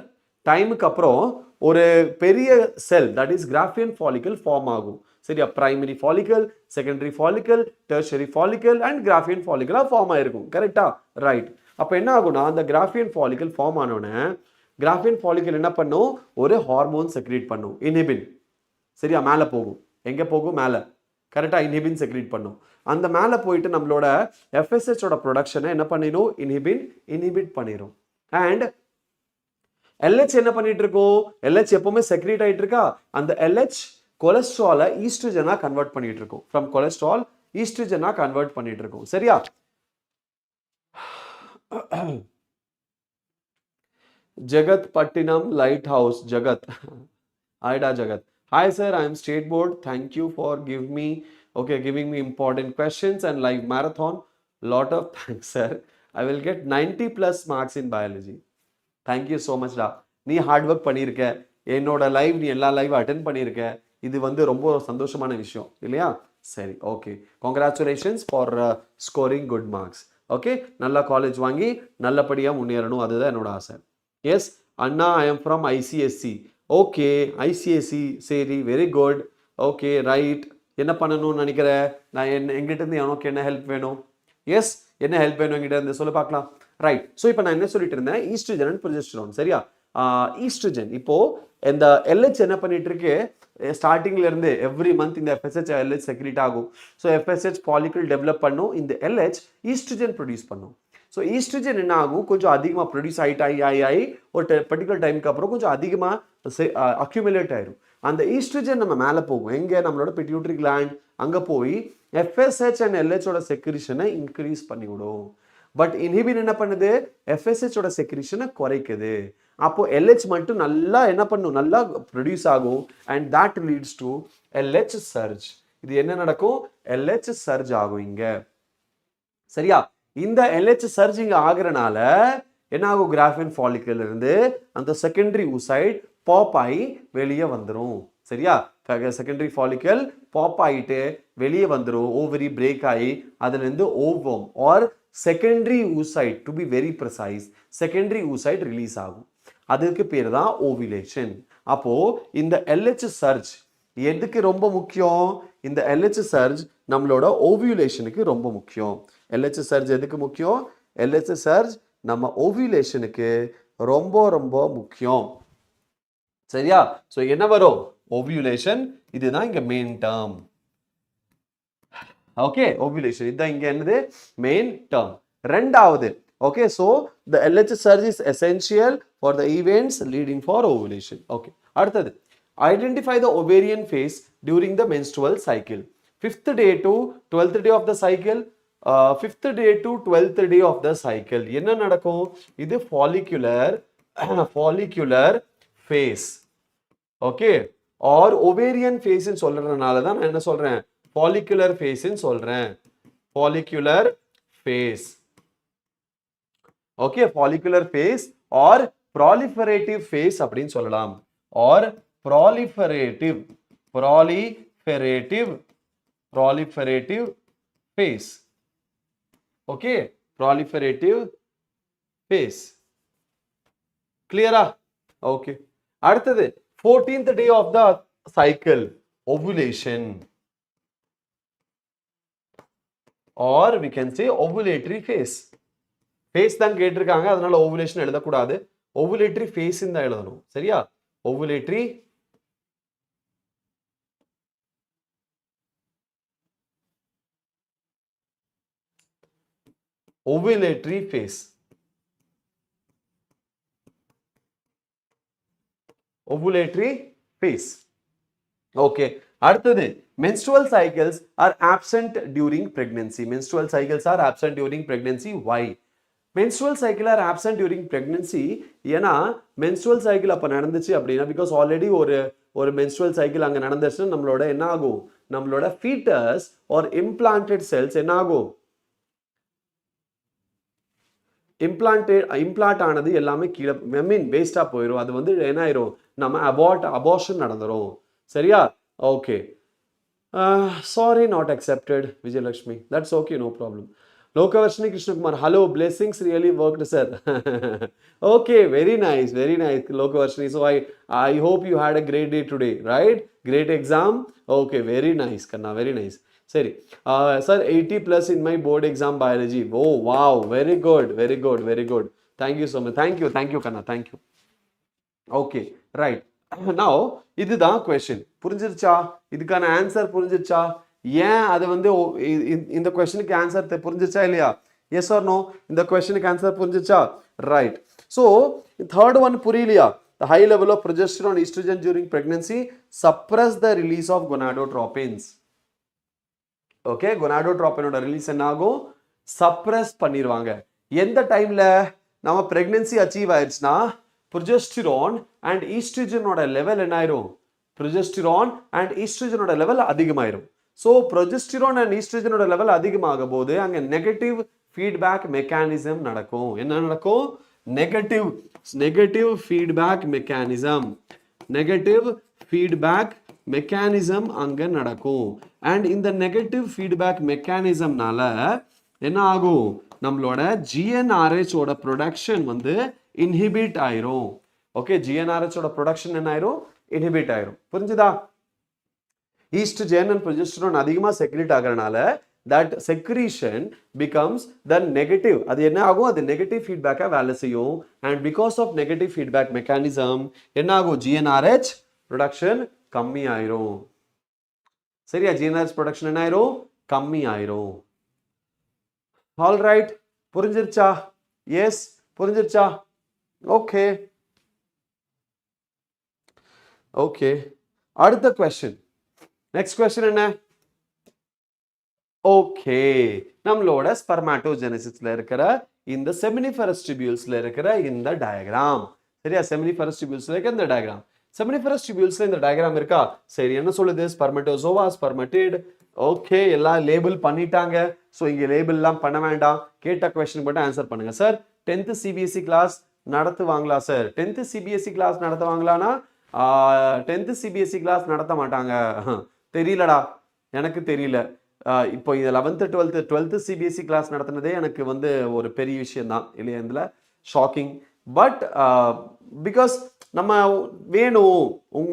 டைமுக்கு அப்புறம் ஒரு பெரிய cell, that is Graafian follicle form ஆகும். சரியா? Primary follicle, secondary follicle, tertiary follicle and Graafian ஃபாலிக்கலா ஃபார்ம் ஆயிருக்கும். கரெக்டா? ரைட். அப்போ என்ன ஆகும்னா அந்த கிராஃபியன் ஃபாலிக்கல் ஃபார்ம் ஆனோடனே கிராஃபியன் ஃபாலிக்கல் என்ன பண்ணும், ஒரு ஹார்மோன் செக்ரீட் பண்ணும், இன்ஹிபின். சரியா? மேலே போகும். எங்கே போகும்? மேலே. கரெக்டாக இன்ஹிபின் செக்ரீட் பண்ணும். அந்த மேலே போயிட்டு நம்மளோட FSHோட ப்ரொடக்ஷனை என்ன பண்ணிடும், இன்ஹிபிட் பண்ணிடும். அண்ட் LH என்ன பண்ணிட்டு இருக்கோம், LH எப்பவுமே செக்ரீட் ஆயிட்டு இருக்கா. அந்த LH கொலஸ்ட்ராலை ஈஸ்ட்ரோஜனா கன்வெர்ட் பண்ணிட்டு இருக்கும். ஃப்ரம் கொலஸ்ட்ரால் ஈஸ்ட்ரோஜனா கன்வெர்ட் பண்ணிட்டு இருக்கும். சரியா? ஜகத் பட்டினம் லைட் ஹவுஸ். ஜகத், ஐடா Jagat. Hi sir, I am state board. Thank you for giving me important questions and live marathon. Lot of thanks sir. I will get 90 plus marks in biology. Thank you so much டா. நீ hard work பண்ணியிருக்க, என்னோட live நீ எல்லா live attend பண்ணியிருக்க. இது வந்து ரொம்ப சந்தோஷமான விஷயம் இல்லையா? சரி, okay, congratulations for scoring good marks. Okay, நல்ல காலேஜ் வாங்கி நல்லபடியாக முன்னேறணும், அதுதான் என்னோட ஆசை. எஸ் அண்ணா, I am from ICSE. Okay, ICSE, சரி, வெரி குட். Okay right. என்ன பண்ணணும்னு நினைக்கிற? நான் எங்கிட்ட இருந்து எனக்கு என்ன ஹெல்ப் வேணும்? எஸ், என்ன ஹெல்ப் வேணும் என்கிட்ட இருந்து சொல்ல பார்க்கலாம். ரைட். ஸோ இப்போ நான் என்ன சொல்லிட்டு இருந்தேன், ஈஸ்ட்ரோஜன் அண்ட் ப்ரொஜெஸ்டரோன். சரியா? ஈஸ்ட்ரோஜன் இப்போ இந்த LH என்ன பண்ணிட்டு இருக்கு, ஸ்டார்டிங்ல இருந்து எவ்ரி மந்த் இந்த FSH LH செக்ரீட் ஆகும். ஸோ FSH ஃபாலிக்கல் டெவலப் பண்ணும், இந்த LH ஈஸ்ட்ரோஜன் ப்ரொடியூஸ் பண்ணும். ஸோ ஈஸ்ட்ரோஜன் என்ன ஆகும், கொஞ்சம் அதிகமாக ப்ரொடியூஸ் ஆகி ஒரு பர்டிகுலர் டைமுக்கு அப்புறம் கொஞ்சம் அதிகமாக அக்யூமுலேட் ஆயிரும். அந்த ஈஸ்ட்ரோஜன் நம்ம மேலே போகும், எங்கே, நம்மளோட பிட்யூட்டரி கிளாண்ட். அங்கே போய் FSH அண்ட் LHோட செக்ரீஷனை இன்க்ரீஸ் பண்ணிவிடும். பட் இன்ஹிபின் என்ன பண்ணுது, FSHோட செக்ரீஷனை குறைக்குது. அப்போ LH மட்டும் நல்லா என்ன பண்ணும், நல்லா ப்ரொடியூஸ் ஆகும். And that leads to LH surge. இது என்ன நடக்கும், LH சர்ஜ் ஆகும் இங்க. சரியா? இந்த LH சர்ஜ் இங்க ஆகுறனால என்ன ஆகும், கிராஃபியன் ஃபாலிக்கல் இருந்து அந்த செகண்டரி ஊசைட் பாப் ஆகி வெளியே வந்துடும். சரியா? செகண்டரி ஃபாலிக்கல் பாப் ஆகிட்டு வெளியே வந்துடும், ஓவரி பிரேக் ஆகி அதுலேருந்து ovum or secondary oocyte, to be very precise, secondary oocyte release ஆகும். அதுக்கு பேர் தான் ஓவிலேஷன். அப்போ இந்த LH சர்ஜ் எதுக்கு ரொம்ப முக்கியம், இந்த LH சர்ஜ் நம்மளோட ஓவியுலேஷனுக்கு ரொம்ப முக்கியம். LH சர்ஜ் எதுக்கு முக்கியம், LH சர்ஜ் நம்ம ஓவியுலேஷனுக்கு ரொம்ப ரொம்ப முக்கியம். சரியா? ஸோ என்ன வரும், ஓவியுலேஷன். இதுதான் இங்க மெயின் டேர்ம். ஓகே, ஓவியுலேஷன் இதுதான் இங்க என்னது, மெயின் டேர்ம். ரெண்டாவது, okay, so the LH surge is essential for the events leading for ovulation. Okay, அடுத்தது, identify the ovarian phase during the menstrual cycle. 5th day to 12th day of the cycle. 5th day to 12th day of the cycle என்ன நடக்கும், இது follicular phase. Okay, or ovarian phase ன்னு சொல்றதுனால தான் நான் என்ன சொல்றேன், follicular phase ன்னு சொல்றேன். follicular phase. Okay, follicular phase or proliferative phase அப்படின்னு சொல்லலாம். or proliferative phase. Okay, proliferative phase. கிளியரா? ஓகே, அடுத்தது 14th day of the cycle, ovulation, or we can say ovulatory phase. phase தான் கேட்டிருக்காங்க, அதனால ovulation எழுதக்கூடாது, ovulatory phase தான் எழுதணும். சரியா? ovulatory phase. ovulatory phase. Okay, அடுத்தது menstrual cycles are absent during pregnancy. Menstrual cycles are absent during pregnancy. Why? menstrual cycle are absent during pregnancy ஏன்னா menstrual cycle அப்ப நடந்துச்சு அப்படின்னா because already ஒரு menstrual cycle அங்க நடந்துச்சுன்னா நம்மளோட என்ன ஆகும், நம்மளோட fetus or implanted cells என்ன ஆகும், இம்ப்ளான்ட் ஆனது எல்லாமே கீழே வேஸ்டா போயிடும். அது வந்து என்ன ஆயிரும், நம்ம அபார்ஷன் நடந்துரும். சரியா? Okay. Sorry, not accepted, Vijayalakshmi. That's okay, no problem. Lokavarshini Krishnakumar, hello, blessings really worked, sir. Okay, very nice, Lokavarshini. So I hope you had a great day today, right? Great exam. Okay, very nice, Kanna, very nice. Sorry, sir, 80 plus in my board exam biology. Oh, wow, very good. Thank you so much. Thank you, Kanna, thank you. Okay, right. Now, இதுதான் question. புரிஞ்சிருச்சா? இதுக்கான answer புரிஞ்சிருச்சா? ஏன் அது வந்து இந்த கொஸ்டினுக்கு answer புரிஞ்சிருச்சா இல்லையா? Yes or no? இந்த கொஸ்டினுக்கு ஆன்சர் புரிஞ்சிருச்சா? ரைட். ஸோ தேர்ட் ஒன் புரியலையா? The high level of progesterone estrogen during pregnancy suppress the release of gonadotropins. Okay, gonadotropinோட ரிலீஸ் என்ன ஆகும்? சப்ரஸ் பண்ணிடுவாங்க. எந்த டைம்ல நம்ம பிரெக்னன்சி அச்சீவ் ஆயிடுச்சுன்னா progesterone and estrogenோட லெவல் என்ன ஆயிரும்? progesterone and estrogenோட லெவல் அதிகமாயிரும். ஸோ progesterone and estrogenோட லெவல் அதிகமாகும் போது அங்கே நெகட்டிவ் ஃபீட்பேக் மெக்கானிசம் நடக்கும். என்ன நடக்கும்? நெகட்டிவ் ஃபீட்பேக் மெக்கானிசம் அங்கே நடக்கும். அண்ட் இந்த நெகட்டிவ் ஃபீட்பேக் மெக்கானிசம்னால என்ன ஆகும்? நம்மளோட ஜிஎன்ஆர்ஹெச்சோட ப்ரொடக்ஷன் வந்து இன்ஹிபிட் ஆயிரும். ஓகே, ஜிஎன்ஆர்ஹெச்சோட ப்ரொடக்ஷன் என்ன ஆயிரும்? இன்ஹிபிட் ஆயிரும். புரிஞ்சுதா? ஈஸ்ட்ரோஜன் அண்ட் ப்ரொஜெஸ்டரோன் அதிகமாக secrete ஆகிறனால that secretion becomes the negative. அது என்ன ஆகும்? அது நெகட்டிவ் ஃபீட்பேக்காக வேலை செய்யும். And because of negative feedback mechanism என்ன ஆகும்? ஜிஎன்ஆர்ஹெச் ப்ரொடக்ஷன் கம்மி ஆயிரும். சரியா? ஜிஎன்ஆர்ஹெச் ப்ரொடக்ஷன் என்ன ஆயிரும்? கம்மி ஆயிரும். ஆல் ரைட், புரிஞ்சிருச்சா? எஸ், புரிஞ்சிருச்சா? ஓகே. ஓகே, அடுத்த கொஸ்டின். நெக்ஸ்ட் கொஸ்டின் என்ன? ஓகே, நம்மளோட ஸ்பெர்மாட்டோஜெனசிஸ்ல இருக்கிற இந்த செமினிஃபரஸ் டிபியூல்ஸ்ல இருக்கிற இந்த டயக்ராம். சரியா? செமினிஃபரஸ் டிபியூல்ஸ்ல இருக்கிற இந்த டயக்ராம். செமினிஃபரஸ் டிபியூல்ஸ்ல இந்த டயக்ராம் இருக்கா? சரி, என்ன சொல்லுது? Spermatozoa, spermatid. ஓகே, எல்லாம் லேபிள் பண்ணிட்டாங்க. ஸோ இங்கே லேபிள்லாம் பண்ண வேண்டாம். கேட்ட கொஸ்டின் மட்டும் ஆன்சர் பண்ணுங்க. சார் 10th CBSE கிளாஸ் நடத்துவாங்களா? சார் 10th CBSE கிளாஸ் நடத்துவாங்களான்னா 10th CBSE கிளாஸ் நடத்த மாட்டாங்க. தெரியலடா, எனக்கு தெரியல. இப்போ இது 11th 12th CBSE கிளாஸ் நடத்தினதே எனக்கு வந்து ஒரு பெரிய விஷயம் தான் இல்லையா? இதில் ஷாக்கிங். பட் பிகாஸ் நம்ம வேணும்,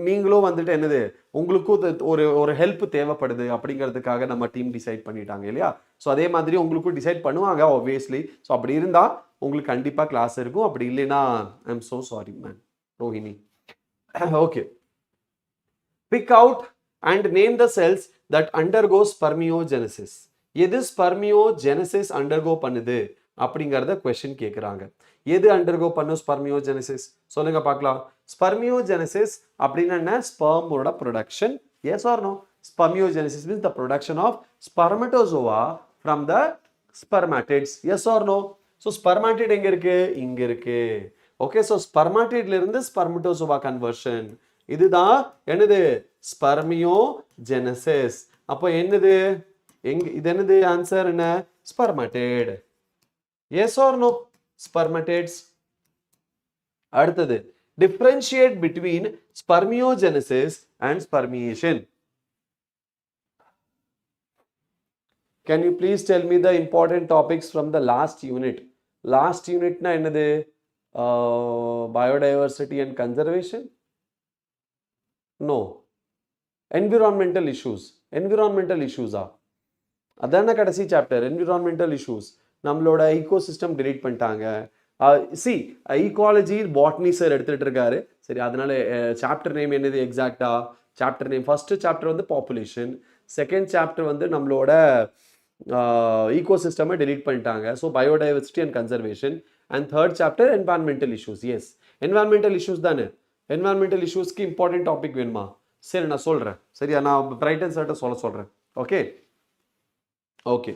நீங்களும் வந்துட்டு என்னது, உங்களுக்கும் ஒரு ஹெல்ப் தேவைப்படுது அப்படிங்கிறதுக்காக நம்ம டீம் டிசைட் பண்ணிட்டாங்க இல்லையா? ஸோ அதே மாதிரி உங்களுக்கும் டிசைட் பண்ணுவாங்க ஆப்வியஸ்லி. ஸோ அப்படி இருந்தால் உங்களுக்கு கண்டிப்பாக கிளாஸ் இருக்கும். அப்படி இல்லைன்னா I am so sorry man, Rohini. Okay, big out and name the cells that undergo spermiogenesis. எது spermiogenesis undergo பண்ணுது அப்படிங்கறத क्वेश्चन கேக்குறாங்க. எது undergo பண்ணும் spermiogenesis? சொல்லுங்க பார்க்கலாம். spermiogenesis அப்படின்னா என்ன? spermோட production. Yes or no? spermiogenesis means the production of spermatozoa from the spermatids. Yes or no? so spermatid எங்க இருக்கு? இங்க இருக்கு. okay, so spermatidல இருந்து spermatozoa conversion. இதுதான் என்னது? ஸ்பெர்மியோஜெனசிஸ். அப்போ என்னது? இது என்னது? ஆன்சர் என்ன? Spermatid. Yes or no? Spermatids. அடுத்தது, differentiate between spermiogenesis and spermiation. Can you please tell me the important topics from the last unit? Last யூனிட்னா என்னது? Biodiversity and conservation? No. Environmental issues அதான கடைசி சாப்டர். environmental issues. நம்மளோட ecosystem delete பண்ணிட்டாங்க. See ecology botany sir எடுத்துட்டு இருக்காரு. சரி, அதனால சாப்டர் நேம் என்னது எக்ஸாக்டா? சாப்டர் நேம் ஃபர்ஸ்ட் சாப்டர் வந்து பாப்புலேஷன், செகண்ட் சாப்டர் வந்து நம்மளோட ஈகோசிஸ்டமை டிலீட் பண்ணிட்டாங்க. So biodiversity and conservation. And third chapter environmental issues. Yes, environmental issues தானே? என்வாயன்மெண்டல் இஷ்யூஸ்க்கு இம்பார்ட்டன்ட் டாபிக் வேணுமா? சரி நான் சொல்றேன். சரியா, நான் பிரைட்டன் சர்ட்ட சொல்றேன். Okay okay.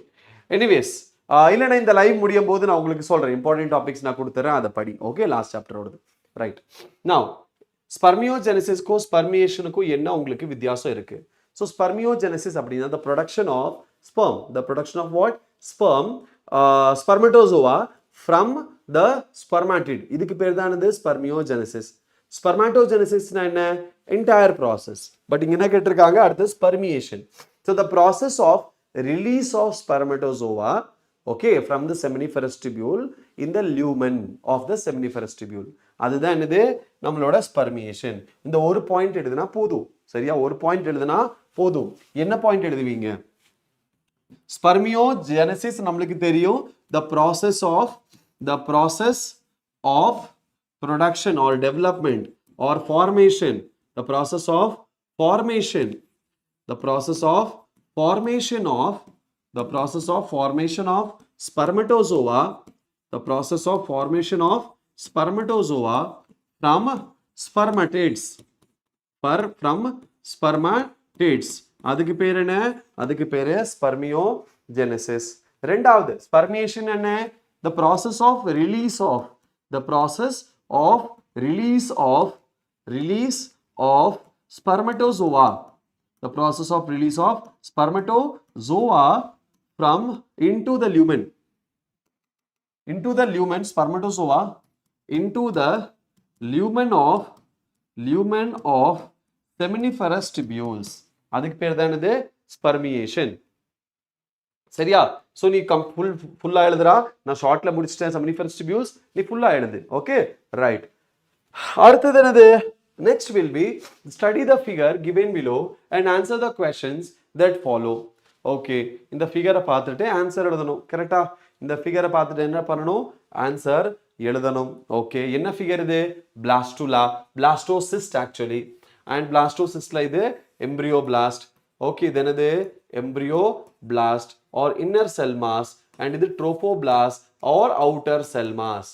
எனிவேஸ் இல்லைன்னா இந்த லைவ் முடியும் போது நான் உங்களுக்கு சொல்றேன், இம்பார்ட்டன்ட் டாபிக்ஸ் நான் கொடுத்துறேன், அதை படி. ஓகே, லாஸ்ட் சாப்டரோடது. ரைட். நவ் ஸ்பர்மியோஜெனசிஸ்க்கும் ஸ்பர்மியேஷனுக்கும் என்ன உங்களுக்கு வித்தியாசம் இருக்கு? ஸோ ஸ்பர்மியோஜெனசிஸ் அப்படின்னா the production of sperm, the production of what? Sperm, spermatozoa from the spermatid. இதுக்கு பேர் தான் இது ஸ்பர்மியோஜெனசிஸ். ஸ்பர்மாட்டோஜெனசிஸ்னா என்ன? Entire process. பட் இங்க என்ன கேட்டிருக்காங்க? அடுத்து spermiation. So the process of release of spermatozoa, okay, from the seminiferous tubule in the lumen of the seminiferous tubule. அதுதான் என்னது? நம்மளோட ஸ்பர்மியேஷன். இந்த ஒரு பாயிண்ட் எழுதுனா போதும். சரியா, ஒரு பாயிண்ட் எழுதுனா போதும். என்ன பாயிண்ட் எழுதுவீங்க? ஸ்பர்மியோஜெனசிஸ் நம்மளுக்கு தெரியும், the process of production or development or formation, the process of formation of spermatozoa, the process of formation of spermatozoa from spermatids, from spermatids. அதுக்கு பேர் என்ன? அதுக்கு பேரு ஸ்பர்மியோஜெனசிஸ். ரெண்டாவது ஸ்பர்மியேஷன் என்ன? the process of release of spermatozoa, the process of release of spermatozoa from into the lumen, spermatozoa into the lumen of seminiferous tubules. அதுக்கு பேர் தான் என்னது? ஸ்பர்மியேஷன். சரியா? சோ நீ ஃபுல்லா எழுதுறா, நான் ஷார்ட்ல முடிச்சிட்டேன் seminiferous tubules, நீ ஃபுல்லா எழுது. Okay right. அடுத்தது என்னது? Next will be study the figure given below and answer the questions that follow. Okay, இந்த ஃபிகரை பார்த்துட்டு ஆன்சர் எழுதணும். கரெக்டா? இந்த ஃபிகரை பார்த்துட்டு என்ன பண்ணணும்? ஆன்சர் எழுதணும். ஓகே, என்ன ஃபிகர் இது? Blastula, blastocyst actually. அண்ட் பிளாஸ்டோசிஸ்ட்ல இது எம்ப்ரியோ பிளாஸ்ட். ஓகே, இது என்னது? Embryo blast or inner cell mass, and இது trophoblast or outer cell mass.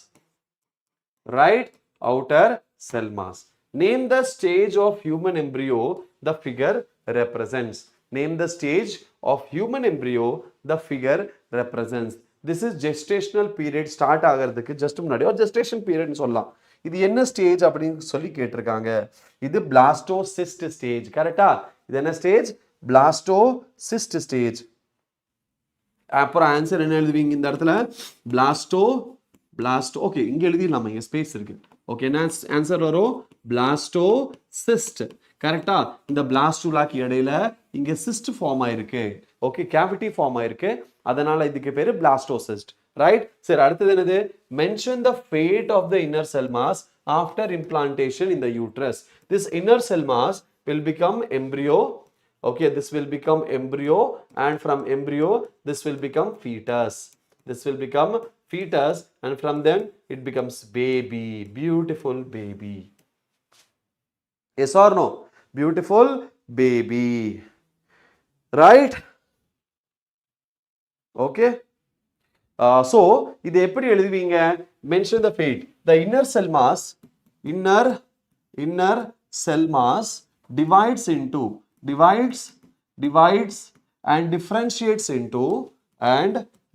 Right? Outer cell mass. Name the stage of human embryo the figure represents. Name the stage of human embryo the figure represents. This is gestational period start ஆகிறதுக்கு just முன்னாடி ஒரு gestation period னு சொல்லலாம். இது என்ன stage அப்படின்னு சொல்லி கேட்டிருக்காங்க. இது பிளாஸ்டோசிஸ்ட் ஸ்டேஜ். கரெக்டா? இது என்ன ஸ்டேஜ்? Blastocyst stage. அப்புறம் ஆன்சர் என்ன எழுதுவீங்க இந்த இடத்துல? பிளாஸ்டோ. ஓகே, இங்க எழுதிடலாமா? இங்க ஸ்பேஸ் இருக்கு. ஓகே, என்ன ஆன்சர் வரும்? பிளாஸ்டோசிஸ்ட். கரெக்டா? இந்த பிளாஸ்டுலாக்கு இடையில இங்க சிஸ்ட் ஃபார்ம் ஆயிருக்கு. ஓகே, கேவிட்டி ஃபார்ம் ஆயிருக்கு, அதனால இதுக்கு பேரு பிளாஸ்டோசிஸ்ட். ரைட்? சரி, அடுத்தது என்னது? Mention the fate of the inner cell mass after implantation in the uterus. This inner cell mass will become embryo. Okay, this will become embryo, and from embryo this will become fetus. And from then it becomes baby, beautiful baby. Yes or no? Beautiful baby. Right? Okay. So இது எப்படி எழுதுவீங்க? Mention the fate. The inner cell mass divides and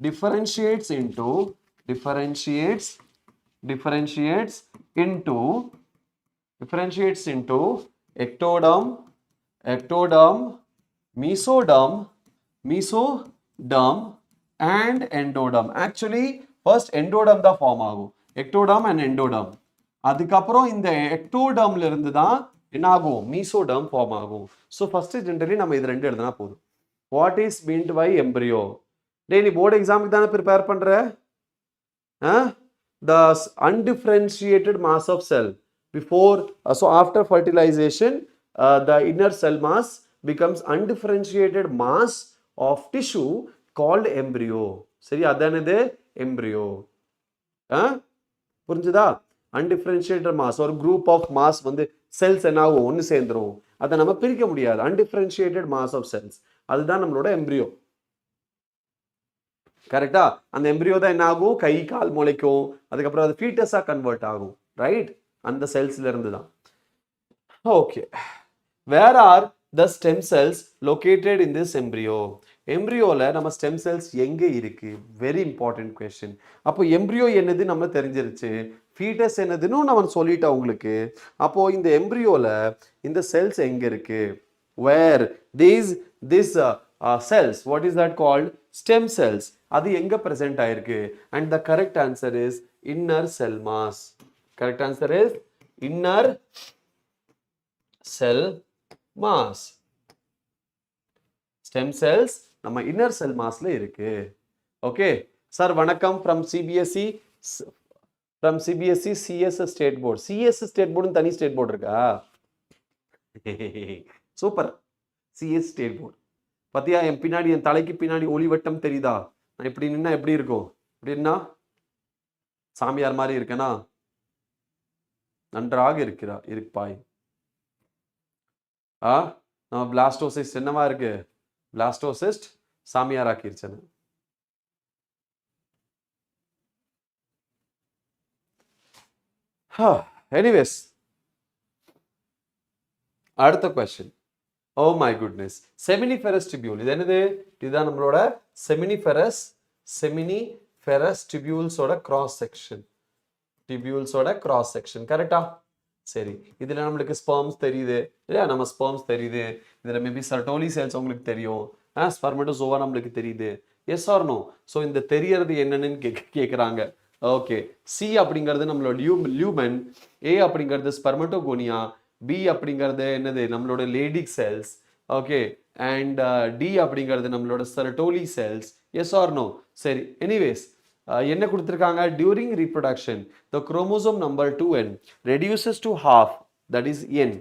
differentiates into ectoderm, mesoderm and endoderm. Actually first endoderm தான் form ஆகும். ectoderm and endoderm. அதுக்கப்புறம் இந்த ectodermல இருந்து தான் என்ன ஆகும்? மீசோடர்ம் ஃபார்ம் ஆகும். ஸோ ஃபர்ஸ்ட் ஜென்ரலி நம்ம இது ரெண்டு எழுதுனா போதும். What is meant by embryo? டே, நீ போர்டு எக்ஸாமுக்கு தானே ப்ரிப்பேர் பண்ற? The undifferentiated mass of cell before, so after fertilization the inner cell mass becomes undifferentiated mass of tissue called embryo. சரி, அதானது எம்ப்ரியோ. புரிஞ்சுதா? அன்டிஃபரன்ஷியேட்டட் மாஸ், ஒரு குரூப் ஆஃப் மாஸ் வந்து செல்ஸ் என்ன ஆகும்? ஒன்று சேர்ந்துரும். அதை நம்ம பிரிக்க முடியாது. அன்டிஃபரன்ஷியேட்டட் மாஸ் ஆஃப் செல்ஸ், அதுதான் நம்மளோட எம்ப்ரியோ. கரெக்டா? அந்த எம்ப்ரியோ தான் என்ன ஆகும்? கை கால் முளைக்கும், அதுக்கப்புறம் அது ஃபீட்டஸா கன்வெர்ட் ஆகும். ரைட்? அந்த செல்ஸ்ல இருந்து தான். Okay, Where are the stem cells located in this embryo? எம்ப்ரியோல நம்ம ஸ்டெம் செல்ஸ் எங்க இருக்கு? Very important question. அப்போ எம்ப்ரியோ என்னது நம்ம தெரிஞ்சிருச்சு, ஃபீட்டஸ் என்னதுன்னு நான் சொல்லிட்டேன் உங்களுக்கு. அப்போ இந்த எம்ப்ரியோல இந்த செல்ஸ் எங்க இருக்கு? Where this cells, what is that called? Stem cells. அது எங்க present ஆயிருக்கு? And the correct answer is inner cell mass. Correct answer is inner cell mass. Stem cells நம்ம inner cell massல இருக்கு. Okay. Sir, வணக்கம் from CBSE CS State Board. CS State Board தனி state board இருக்கா? Super. CS State Board. பத்தியா என் பின்னாடி, என் தலைக்கு பின்னாடி ஒளிவட்டம் தெரியுதா? நான் இப்படி நின்னா எப்படி இருக்கும்? இப்படின்னா சாமியார் மாதிரி இருக்கேனா? நன்றாக இருப்பாய். நம்ம பிளாஸ்டோசிஸ்ட் என்னவா இருக்கு? பிளாஸ்டோசிஸ்ட் சாமியார் ஆக்கிருச்சேன்னு. எனிவேஸ், அடுத்த question. Oh my goodness. Seminiferous tubule இது என்னது? இதுதான் நம்மளோட செமினிஃபெரஸ் டிபியூல்ஸோட கிராஸ் செக்ஷன். டிபியூல்ஸோட கிராஸ் செக்ஷன் கரெக்டா? சரி, இதுல நம்மளுக்கு ஸ்பெர்ம்ஸ் தெரியுது இல்லையா? நம்ம ஸ்பெர்ம்ஸ் தெரியுது. இதுல மேபி சர்டோலி செல்ஸ் உங்களுக்கு தெரியும், ஸ்பெர்மட்டோசோவா நம்மளுக்கு தெரியுது. S or no? ஸோ இந்த தெரியறது என்னன்னு கேட்குறாங்க. ஓகே, சி அப்படிங்கிறது நம்மளோட லியூமன், ஏ அப்படிங்கிறது ஸ்பெர்மட்டோகோனியா, பி அப்படிங்கிறது என்னது? நம்மளோட Leydig cells. Okay, and D அப்படிங்கிறது நம்மளோட Sertoli cells. Yes or no? சரி, எனிவேஸ் என்ன கொடுத்துருக்காங்க? During reproduction the chromosome number 2n reduces to half, that is n,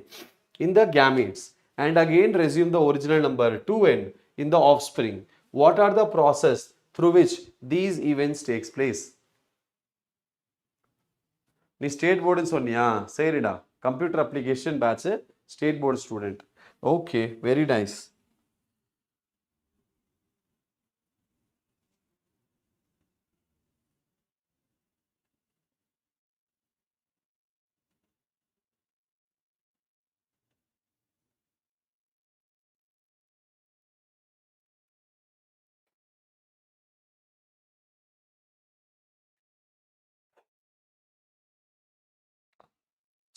in the gametes and again resume the original number 2n in the offspring. What are the process through which these events takes place? நீ state போர்டுன்னு சொன்னியா? சரிடா, computer application batch state board student. Okay, very nice.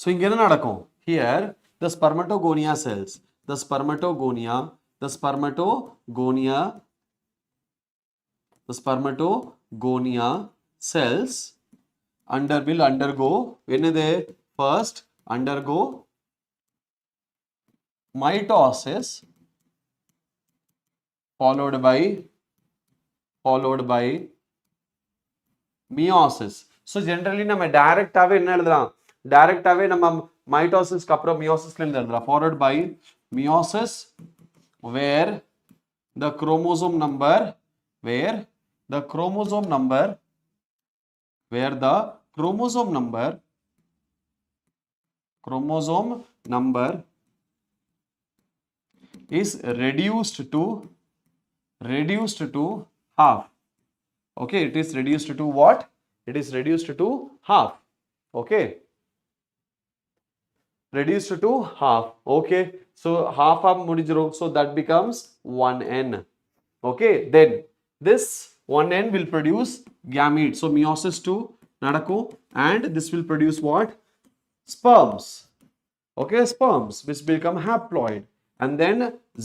So இங்க என்ன நடக்கும்? Here the spermatogonia cells, the spermatogonia cells will undergo என்னது? First undergo mitosis followed by meiosis. So generally நம்ம டைரக்டாவே என்ன எழுதலாம்? டைரக்டாவே நம்ம மைட்டோசிஸ்க்கு அப்புறம் மியோசிஸ்ல இருந்து எழுதலாம். Followed by meiosis where the chromosome number is reduced to half. Okay, it is reduced to what? It is reduced to half. Okay, reduced to half. Okay, so half of mudijiro, so that becomes 1n. Okay, then this 1n will produce gametes. So meiosis 2 nadaku, and this will produce what? Sperms. Okay, sperms which become haploid, and then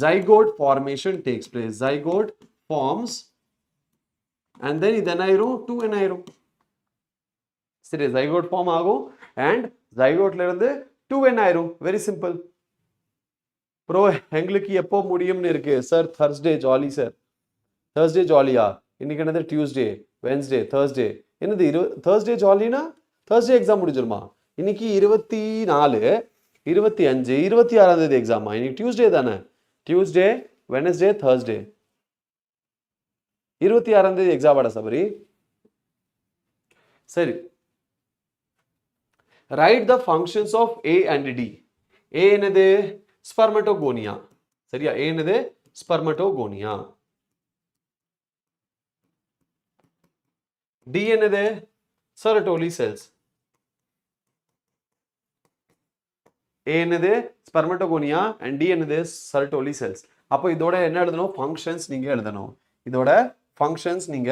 zygote formation takes place. Zygote forms, and then idanairu 2n airu. சரி, zygote form ஆகும் and ஜைகோட்ல இருந்து 2n ஆயிரும். Very simple. Bro எங்களுக்கு எப்போ முடியும்னு இருக்கு sir? Thursday jolly sir. Thursday ஜாலியா? இன்னைக்கு என்னது? Tuesday, Wednesday, Thursday. என்னது தேர்ஸ்டே ஜாலினா? தேர்ஸ்டே எக்ஸாம் முடிஞ்சிருமா? இன்னைக்கு 24, 25, 26ஆம் தேதி எக்ஸாமா? இன்னைக்கு டியூஸ்டே தானே? டியூஸ்டே, வெனஸ்டே, தேர்ஸ்டே, 26ஆம் தேதி எக்ஸாம் ஆடா சபரி? சரி, write the functions of A and D. A என்னது? ஸ்பெர்மட்டோகோனியா. சரியா? A என்னது? ஸ்பெர்மட்டோகோனியா. D என்னது? சர்டோலி செல்ஸ். A என்னது ஸ்பெர்மட்டோகோனியா and D என்னது சர்டோலி செல்ஸ். அப்போ இதோட என்ன எழுதணும்? ஃபங்க்ஷன்ஸ் நீங்க எழுதணும். இதோட ஃபங்க்ஷன்ஸ் நீங்க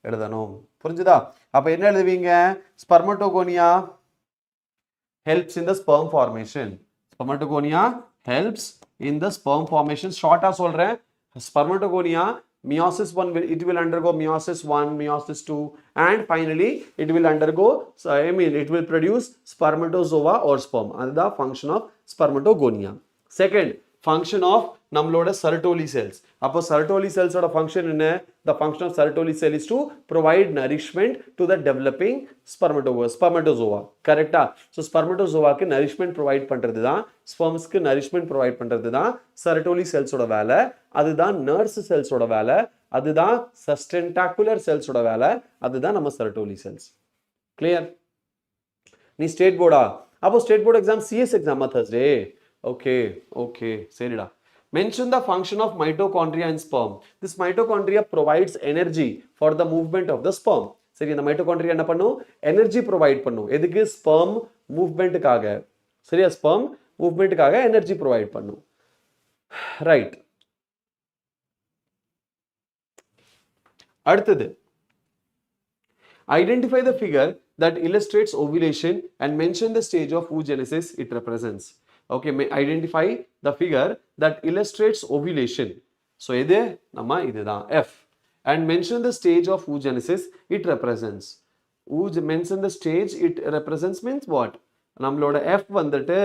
எழுதணும். புரிஞ்சுதா? அப்ப என்ன எழுதுவீங்க? Spermatogonia helps in the sperm formation. Spermatogonia helps in the sperm formation. Short ஆ சொல்றேன். Spermatogonia meiosis 1 it will undergo meiosis 1, meiosis 2 and finally it will undergo it will produce spermatozoa or sperm. அதுதான் function of spermatogonia. Second function of நம்மளோட Sertoli cells. அப்போ Sertoli cells ஓட function என்ன? The function of Sertoli cell is to provide nourishment to the developing spermatozoa. கரெக்டா? So spermatozoaக்கு nourishment provide பண்றது தான், spermsக்கு nourishment provide பண்றது தான் Sertoli cells ஓட வேலை. அதுதான் nurse cells ஓட வேலை. அதுதான் sustentacular cells ஓட வேலை. அதுதான் நம்ம Sertoli cells. Clear? நீ ஸ்டேட் போர்டா? அப்போ state board exam CS எக்ஸாமா Thursday? Okay, சரிடா. Mention the function of mitochondria in sperm. This mitochondria provides energy for the movement of the sperm. சரி, இந்த mitochondria என்ன பண்ணும்? Energy provide பண்ணும். எதுக்கு? Sperm movementக்காக. சரியா? Sperm movementக்காக energy provide பண்ணும். Right. அடுத்தது. Identify the figure that illustrates ovulation and mention the stage of oogenesis it represents. Okay, identify the figure that illustrates ovulation. So இது நம்ம இதுதான் F. And mention the stage of oogenesis it represents. Mention the stage it represents means what? நம்மளோட F வந்துட்டு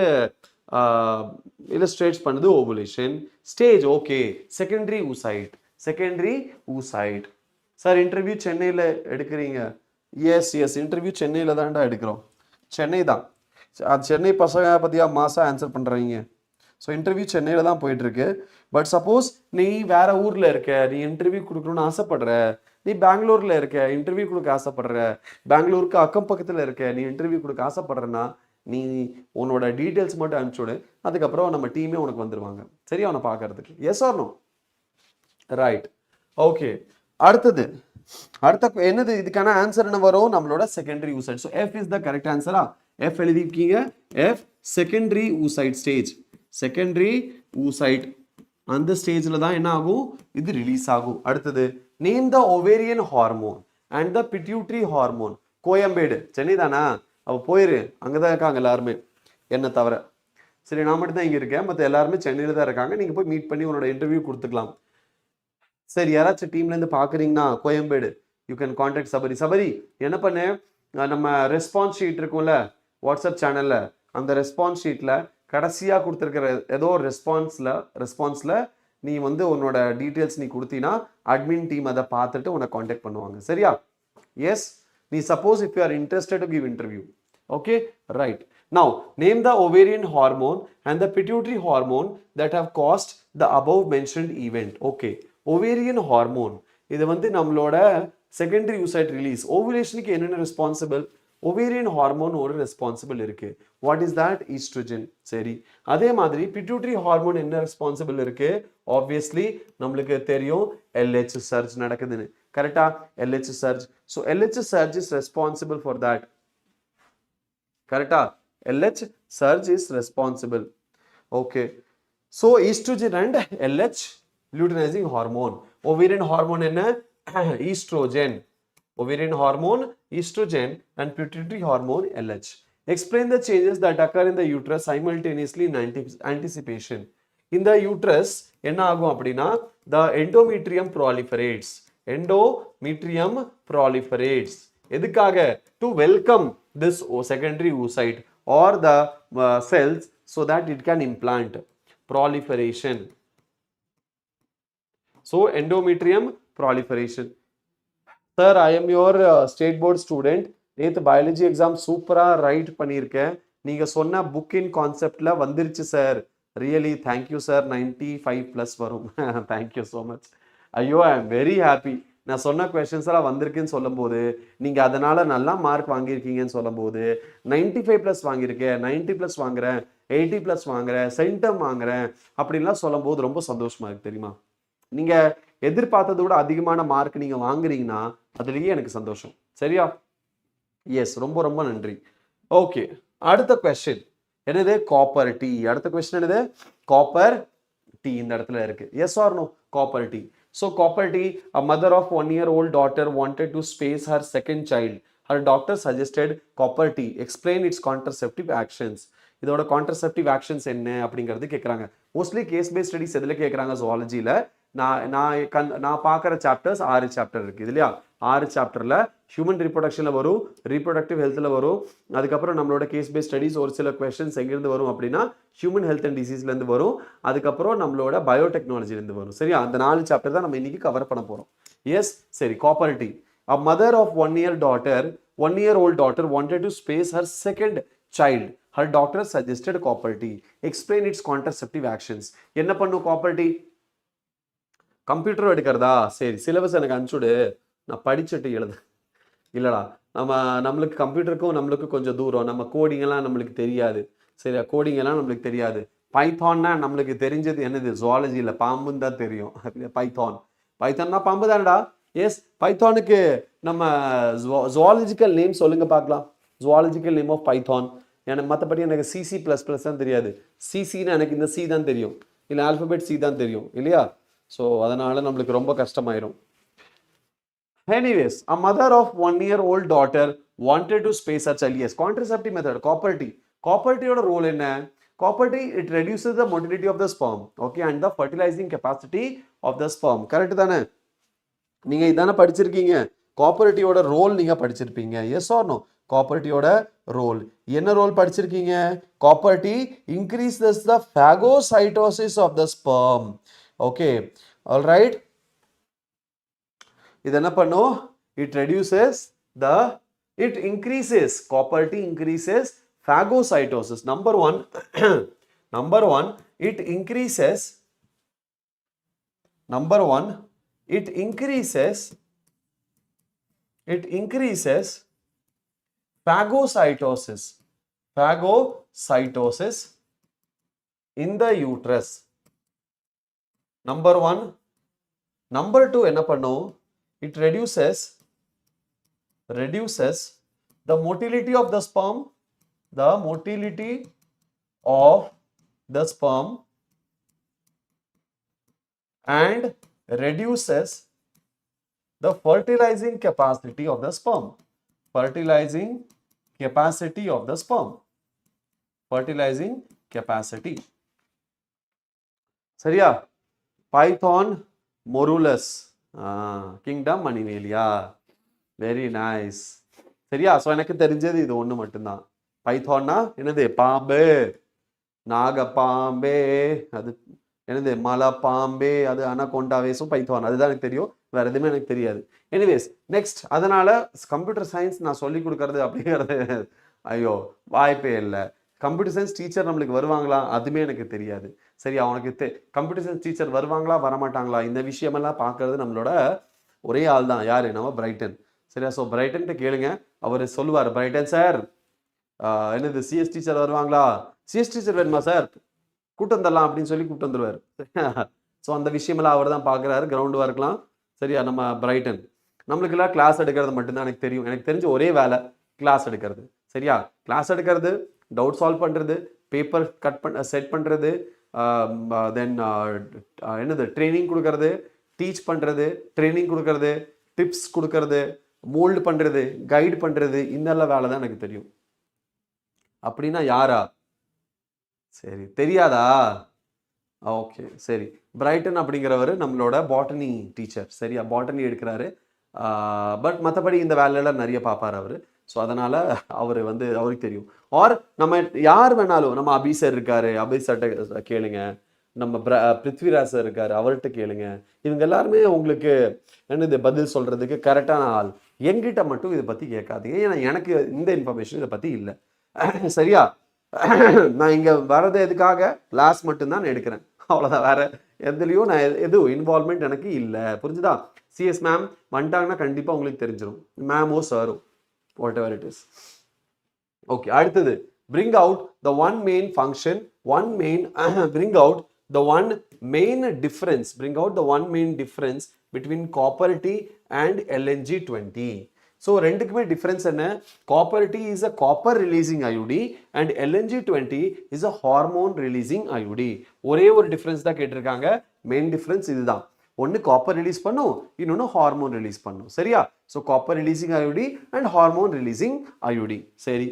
illustrates பண்ணுது ovulation. Stage okay, secondary oocyte. Sir, interview சென்னையில எடுக்கிறீங்க? Yes, interview சென்னையில தான்டா எடுக்கிறோம். சென்னை தான். அது சென்னை பசங்க பற்றியா மாசாக ஆன்சர் பண்ணுறீங்க. ஸோ இன்டர்வியூ சென்னையில் தான் போயிட்டுருக்கு. பட் சப்போஸ் நீ வேறு ஊரில் இருக்க, நீ இன்டர்வியூ கொடுக்கணும்னு ஆசைப்படுற, நீ பெங்களூரில் இருக்க, இன்டர்வியூ கொடுக்க ஆசைப்படுற, பெங்களூருக்கு அக்கம் பக்கத்தில் இருக்க, நீ இன்டர்வியூ கொடுக்க ஆசைப்படுறன்னா நீ உன்னோட டீட்டெயில்ஸ் மட்டும் அனுப்பிச்சுடு. அதுக்கப்புறம் நம்ம டீமே உனக்கு வந்துடுவாங்க. சரியா? அவனை பார்க்கறதுக்கு. Yes or no? Right. Okay, அடுத்தது என்னது? இதுக்கான ஆன்சர் என்ன வரும்? நம்மளோட secondary oocyte. So F is the correct ஆன்சரா? F எழுதிருக்கீங்க. F secondary oocyte stage. Secondary oocyte அந்த ஸ்டேஜ்ல தான் என்ன ஆகும்? இது ரிலீஸ் ஆகும். அடுத்தது name the ovarian hormone and the pituitary hormone. Koyambedu Chennai தானா? அவ போயிரு, அங்கதான் இருக்காங்க எல்லாருமே என்ன தவிர. சரி, நான் மட்டும் தான் இங்க இருக்கேன், மற்ற எல்லாருமே சென்னையில தான் இருக்காங்க. நீங்க போய் மீட் பண்ணி உன்னோட இன்டர்வியூ கொடுத்துக்கலாம். சரி, யாராச்சும் டீம்ல இருந்து பாக்குறீங்கன்னா Koyambedu you can contact Sabari. என்ன பண்ணு, நம்ம ரெஸ்பான்ஸ் ஷீட் இருக்கும்ல வாட்ஸ்அப் சேனல்ல, அந்த ரெஸ்பான்ஸ் ஷீட்ல கடைசியா கொடுத்துருக்கிற ஏதோ ஒரு ரெஸ்பான்ஸ்ல நீ வந்து உன்னோட டீட்டெயில்ஸ் நீ கொடுத்தீங்கன்னா அட்மின் டீம் அதை பார்த்துட்டு உன்னை கான்டாக்ட் பண்ணுவாங்க. சரியா? எஸ். நீ suppose if you are interested to give interview. Okay, right. Now name the ovarian hormone and the pituitary hormone that have caused the above mentioned event. Okay, ovarian hormone இது வந்து நம்மளோட secondary oocyte release. ஓவுலேஷனுக்கு என்னென்ன responsible? ovarian hormone ஒரு responsible இருக்கு. What is that? Estrogen. சரி, அதே மாதிரி பிட்யூட்டரி ஹார்மோன் என்ன ரெஸ்பான்சிபிள் இருக்கு? ஆப்வியஸ்லி நம்மளுக்கு தெரியும் LH சர்ஜ் நடக்குதுன்னு. கரெக்டா? LH surge. So LH surge is responsible for that. கரெக்டா? LH surge is responsible. Okay. So estrogen and LH luteinizing hormone. Ovarian hormone enna? Estrogen. Ovarian hormone estrogen and pituitary hormone LH. Explain the changes that occur in the uterus simultaneously in anticipation. In the uterus enna agum appadina? The endometrium proliferates. Endometrium proliferates. எதுக்காக? To welcome this secondary oocyte or the cells so that it can implant. Proliferation. So endometrium proliferation. Sir, I am your state board student. நேத்து biology exam சூப்பரா right பண்ணியிருக்கேன். நீங்க சொன்ன book இன் கான்செப்ட்ல வந்துருச்சு sir. Really thank you sir. 95+ வரும். Thank you so much. ஐயோ, ஐ am very happy. நான் சொன்ன கொஸ்டின்ஸ் எல்லாம் வந்திருக்குன்னு சொல்லும் போது, நீங்க அதனால நல்லா மார்க் வாங்கியிருக்கீங்கன்னு சொல்லும் போது, 95+ வாங்கியிருக்கேன், 90+ வாங்குறேன், 80+ வாங்குறேன், சென்டம் வாங்குறேன் அப்படின்லாம் சொல்லும் போது ரொம்ப சந்தோஷமா இருக்கு தெரியுமா? நீங்க எதிர்பார்த்ததை விட அதிகமான மார்க் நீங்க வாங்குறீங்கன்னா அதுலயே எனக்கு சந்தோஷம். சரியா? எஸ், ரொம்ப ரொம்ப நன்றி. ஓகே, அடுத்த கொஸ்டின். என்னது காப்பர் டி. அடுத்த கொஸ்டின் என்னது காப்பர் டி இந்த இடத்துல இருக்கு. Yes or no copper T. So copper tea, a mother of 1-year-old daughter wanted to space her second child. Her doctor suggested copper tea. Explain its contraceptive actions. இதோட contraceptive actions என்ன அப்படிங்கிறது கேட்குறாங்க. Mostly case paste studies எதில் கேட்குறாங்க ஜுவாலஜியில். நான் பார்க்குற chapters 6 chapter இருக்குது இல்லையா. 6 சாப்டரில் ஹியூமன் ரீப்ரொடக்ஷனில் வரும், ரீப்ரொடக்டிவ் ஹெல்த்தில் வரும், அதுக்கப்புறம் நம்மளோட கேஸ் பேஸ்ட் ஸ்டடிஸ் ஒரு சில கொஸ்டின்ஸ் எங்கேருந்து வரும் அப்படின்னா ஹியூமன் ஹெல்த் அண்ட் டிசீஸ்லேருந்து வரும், அதுக்கப்புறம் நம்மளோட பயோடெக்னாலஜிலேருந்து வரும். சரியா, அந்த 4 சாப்டர் தான் நம்ம இன்னைக்கு கவர் பண்ண போகிறோம். எஸ் சரி. Copper T. A mother of 1-year-old daughter wanted to space her second child. Her doctor suggested copper tea. Explain its contraceptive actions. என்ன பண்ணும் காப்பர் டி? கம்ப்யூட்டரும் எடுக்கிறதா? சரி, சிலபஸ் எனக்கு அனுப்பிச்சுடு, நான் படிச்சுட்டு எழுது. இல்லைடா, நம்மளுக்கு கம்ப்யூட்டருக்கும் நம்மளுக்கு கொஞ்சம் தூரம், நம்ம கோடிங்கெல்லாம் நம்மளுக்கு தெரியாது. சரியா, கோடிங்கெல்லாம் நம்மளுக்கு தெரியாது. பைத்தான்னா நம்மளுக்கு தெரிஞ்சது என்னது, ஜுவாலஜியில் பாம்புன்னு தான் தெரியும். பைத்தான்னா பாம்பு தானடா. எஸ், பைத்தானுக்கு நம்ம ஜுவாலஜிக்கல் நேம் சொல்லுங்க பார்க்கலாம். Zoological name of python. எனக்கு மற்றபடி எனக்கு CC++ தான் தெரியாது. சிசின்னு எனக்கு இந்த சி தான் தெரியும், இல்லை ஆல்ஃபபெட் சி தான் தெரியும் இல்லையா. ஸோ அதனால நம்மளுக்கு ரொம்ப கஷ்டமாயிரும். Anyways, a mother of 1-year-old daughter wanted to space her child. Yes, contraceptive method, copper tea. Copper tea oda role enna? Copper tea, it reduces the motility of the sperm, okay, and the fertilizing capacity of the sperm. Correct தானே? நீங்க இதானே படிச்சிருக்கீங்க. Copper டீயோட role நீங்க படிச்சிருப்பீங்க. Yes or no? Copper டீயோட role என்ன role படிச்சிருக்கீங்க? Copper T increases the phagocytosis of the sperm. Okay, all right. இது என்ன பண்ணும்? It increases, copper tea increases phagocytosis. Number one, it increases phagocytosis in the uterus. Number one. Number two, என்ன பண்ணும்? It reduces the motility of the sperm, and reduces the fertilizing capacity of the sperm. Fertilizing capacity. சரியா? Python molurus, kingdom மணிவேலியா. Very nice. சரியா? So எனக்கு தெரிஞ்சது இது ஒன்று மட்டும்தான். பைத்தான்னா என்னது? பாம்பு, நாகப்பாம்பே, அது என்னது? மலை பாம்பே, அது அனகொண்டாவே. ஸோ பைத்தான் அதுதான் எனக்கு தெரியும், வேற எதுவுமே எனக்கு தெரியாது. Anyways, next. அதனால கம்ப்யூட்டர் சயின்ஸ் நான் சொல்லி கொடுக்கறது அப்படிங்கிறது ஐயோ வாய்ப்பே இல்லை. கம்ப்யூட்டர் சயின்ஸ் டீச்சர் நம்மளுக்கு வருவாங்களா? அதுவுமே எனக்கு தெரியாது. சரியா, அவனுக்கு கம்ப்யூட்டர் சயின்ஸ் டீச்சர் வருவாங்களா வரமாட்டாங்களா இந்த விஷயமெல்லாம் பார்க்கறது நம்மளோட ஒரே ஆள் தான். யாரு? நம்ம பிரைட்டன். சரியா, ஸோ பிரைட்டன்ட்டு கேளுங்க, அவர் சொல்லுவார். பிரைட்டன் சார் என்னது சிஎஸ் டீச்சர் வருவாங்களா? சிஎஸ் டீச்சர் வேணுமா சார்? கூட்டம் வந்துடலாம் அப்படின்னு சொல்லி கூப்பிட்டு வந்துடுவார். ஸோ அந்த விஷயமெல்லாம் அவர் தான் பார்க்குறாரு, கிரவுண்டு ஒர்க்லாம். சரியா, நம்ம பிரைட்டன். நம்மளுக்கெல்லாம் கிளாஸ் எடுக்கிறது மட்டும்தான் எனக்கு தெரியும். எனக்கு தெரிஞ்ச ஒரே வேலை கிளாஸ் எடுக்கிறது. சரியா, கிளாஸ் எடுக்கிறது, டவுட் சால்வ் பண்ணுறது, பேப்பர் செட் பண்ணுறது, தென் என்னது ட்ரைனிங் கொடுக்கறது, டீச் பண்ணுறது, ட்ரைனிங் கொடுக்கறது, டிப்ஸ் கொடுக்கறது, மோல்டு பண்ணுறது, கைடு பண்ணுறது, இந்த வேலை தான் எனக்கு தெரியும். அப்படின்னா யாரா? சரி, தெரியாதா? ஓகே, சரி. பிரைட்டன் அப்படிங்கிறவர் நம்மளோட பாட்டனி டீச்சர். சரியா, பாட்டனி எடுக்கிறாரு. பட் மற்றபடி இந்த வேலையெல்லாம் நிறைய பார்ப்பார் அவர். ஸோ அதனால் அவருக்கு தெரியும். ஆர் நம்ம யார் வேணாலும், நம்ம அபி சார் இருக்காரு, அபி சார்கிட்ட கேளுங்க, நம்ம பிருத்விராஜ் சார் இருக்காரு, அவர்கிட்ட கேளுங்க. இவங்க எல்லாருமே உங்களுக்கு என்னது பதில் சொல்கிறதுக்கு கரெக்டான ஆள். என்கிட்ட மட்டும் இதை பற்றி கேட்காதீங்க, ஏன்னா எனக்கு இந்த இன்ஃபர்மேஷன் இதை பற்றி இல்லை. சரியா, நான் இங்கே வர்றது எதுக்காக? கிளாஸ் மட்டும்தான் நான் எடுக்கிறேன், அவ்வளோதான். வேற எதுலேயும் நான் எதுவும் இன்வால்மெண்ட் எனக்கு இல்லை. புரிஞ்சுதா? சிஎஸ் மேம் வந்துட்டாங்கன்னா கண்டிப்பாக உங்களுக்கு தெரிஞ்சிடும், மேமோ சாரோ, whatever it is. Okay, அடுத்தது bring out the one main function, bring out the one main difference between copper T and LNG20. So ரெண்டுக்குமே டிஃப்ரென்ஸ் என்ன? Copper T is a copper releasing IUD and LNG-20 is a hormone releasing IUD. ஒரே ஒரு difference தான் கேட்டிருக்காங்க. Main difference இதுதான். ஒன்று copper release பண்ணும், இன்னொன்று ஹார்மோன் ரிலீஸ் பண்ணும். சரியா? So copper releasing IUD and hormone releasing IUD. சரி,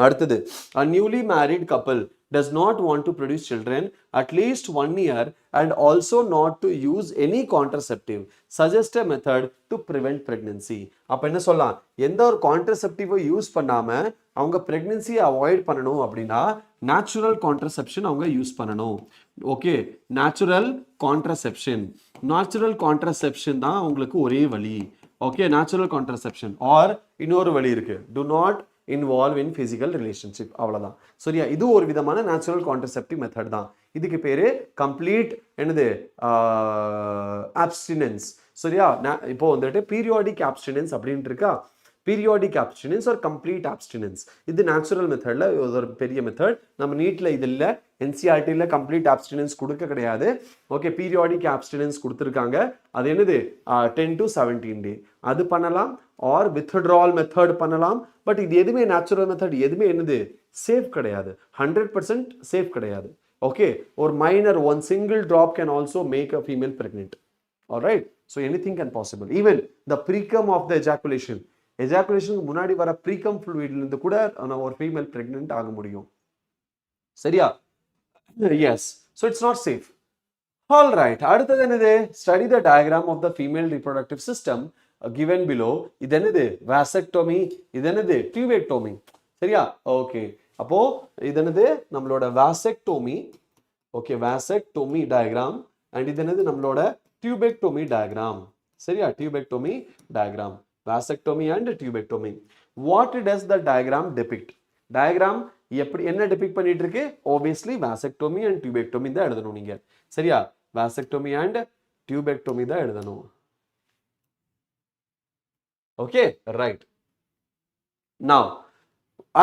அடுத்தது, a newly married couple does not want to produce children at least 1 year and also not to use any contraceptive. Suggest a method to prevent pregnancy. அப்ப என்ன சொல்லலாம்? எந்த ஒரு கான்ட்ரசெப்டிவை use பண்ணாம அவங்க பிரெக்னன்சியை avoid பண்ணணும் அப்படின்னா நேச்சுரல் கான்ட்ரசெப்ஷன் அவங்க யூஸ் பண்ணணும். Okay, natural contraception. Natural contraception தான் உங்களுக்கு ஒரே வழி. Okay, natural contraception. ஆர் இன்னொரு வழி இருக்கு, do not involve in physical relationship. அவ்வளவுதான். சரியா? இது ஒரு விதமான நேச்சுரல் கான்ட்ரசெப்டிவ் மெத்தட் தான். இதுக்கு பேரு கம்ப்ளீட் என்னது அப்ஸ்டினன்ஸ். சரியா? இப்போ வந்துட்டு பீரியாடிக் அப்ஸ்டினன்ஸ் அப்படின்ட்டு இருக்கா. பீரியாடிக் அப்ஸ்டினன்ஸ் ஒரு கம்ப்ளீட் அப்ஸ்டினன்ஸ். இது நேச்சுரல் மெத்தட்ல ஒரு பெரிய மெத்தட். நம்ம நீட்ல இது இல்லை, NCERT கம்ப்ளீட் அப்ஸ்டினன்ஸ் கொடுக்க கிடையாது. ஓகே, பீரியாடிக் அப்ஸ்டினன்ஸ் கொடுத்துருக்காங்க. அது என்னது 10 to 17 டே. அது பண்ணலாம். ஆர் வித்ட்ரால் மெத்தட் பண்ணலாம். பட் இது எதுவுமே நேச்சுரல் மெத்தட் எதுவுமே என்னது சேஃப் கிடையாது. 100% சேஃப் கிடையாது. ஓகே, ஒரு minor one single drop can also make a female pregnant. Alright, so anything can possible. Even the precum of the ejaculation, எஜாகுலேஷனுக்கு முன்னாடி வர ப்ரீகம் ஃப்ளூயிட்ல இருந்து கூட ஒரு ஃபீமேல் பிரெக்னென்ட் ஆக முடியும். சரியா? Yes, so it's not safe. All right, அடுத்தது என்னது? Study the diagram of the female reproductive system given below. இது என்னது? வாசெக்டோமி. இது என்னது? டியூபெக்டோமி. சரியா? ஓகே, அப்போ இது என்னது? நம்மளோட வாசெக்டோமி. Okay, வாசெக்டோமி diagram. அண்ட் இது என்னது? நம்மளோட டியூபெக்டோமி டயக்ராம். சரியா? டியூபெக்டோமி diagram, வாசெக்டோமி and டியூபெக்டோமி. What does the diagram depict? Diagram எப்படி என்ன டெபிக்ட் பண்ணிட்டு இருக்கு? ஆப்வியஸ்லி வாசெக்டோமி அண்ட் டியூபெக்டோமி தான் எழுதணும் நீங்க. சரியா? வாசெக்டோமி அண்ட் டியூபெக்டோமி தான் எழுதணும். Okay, right. Now,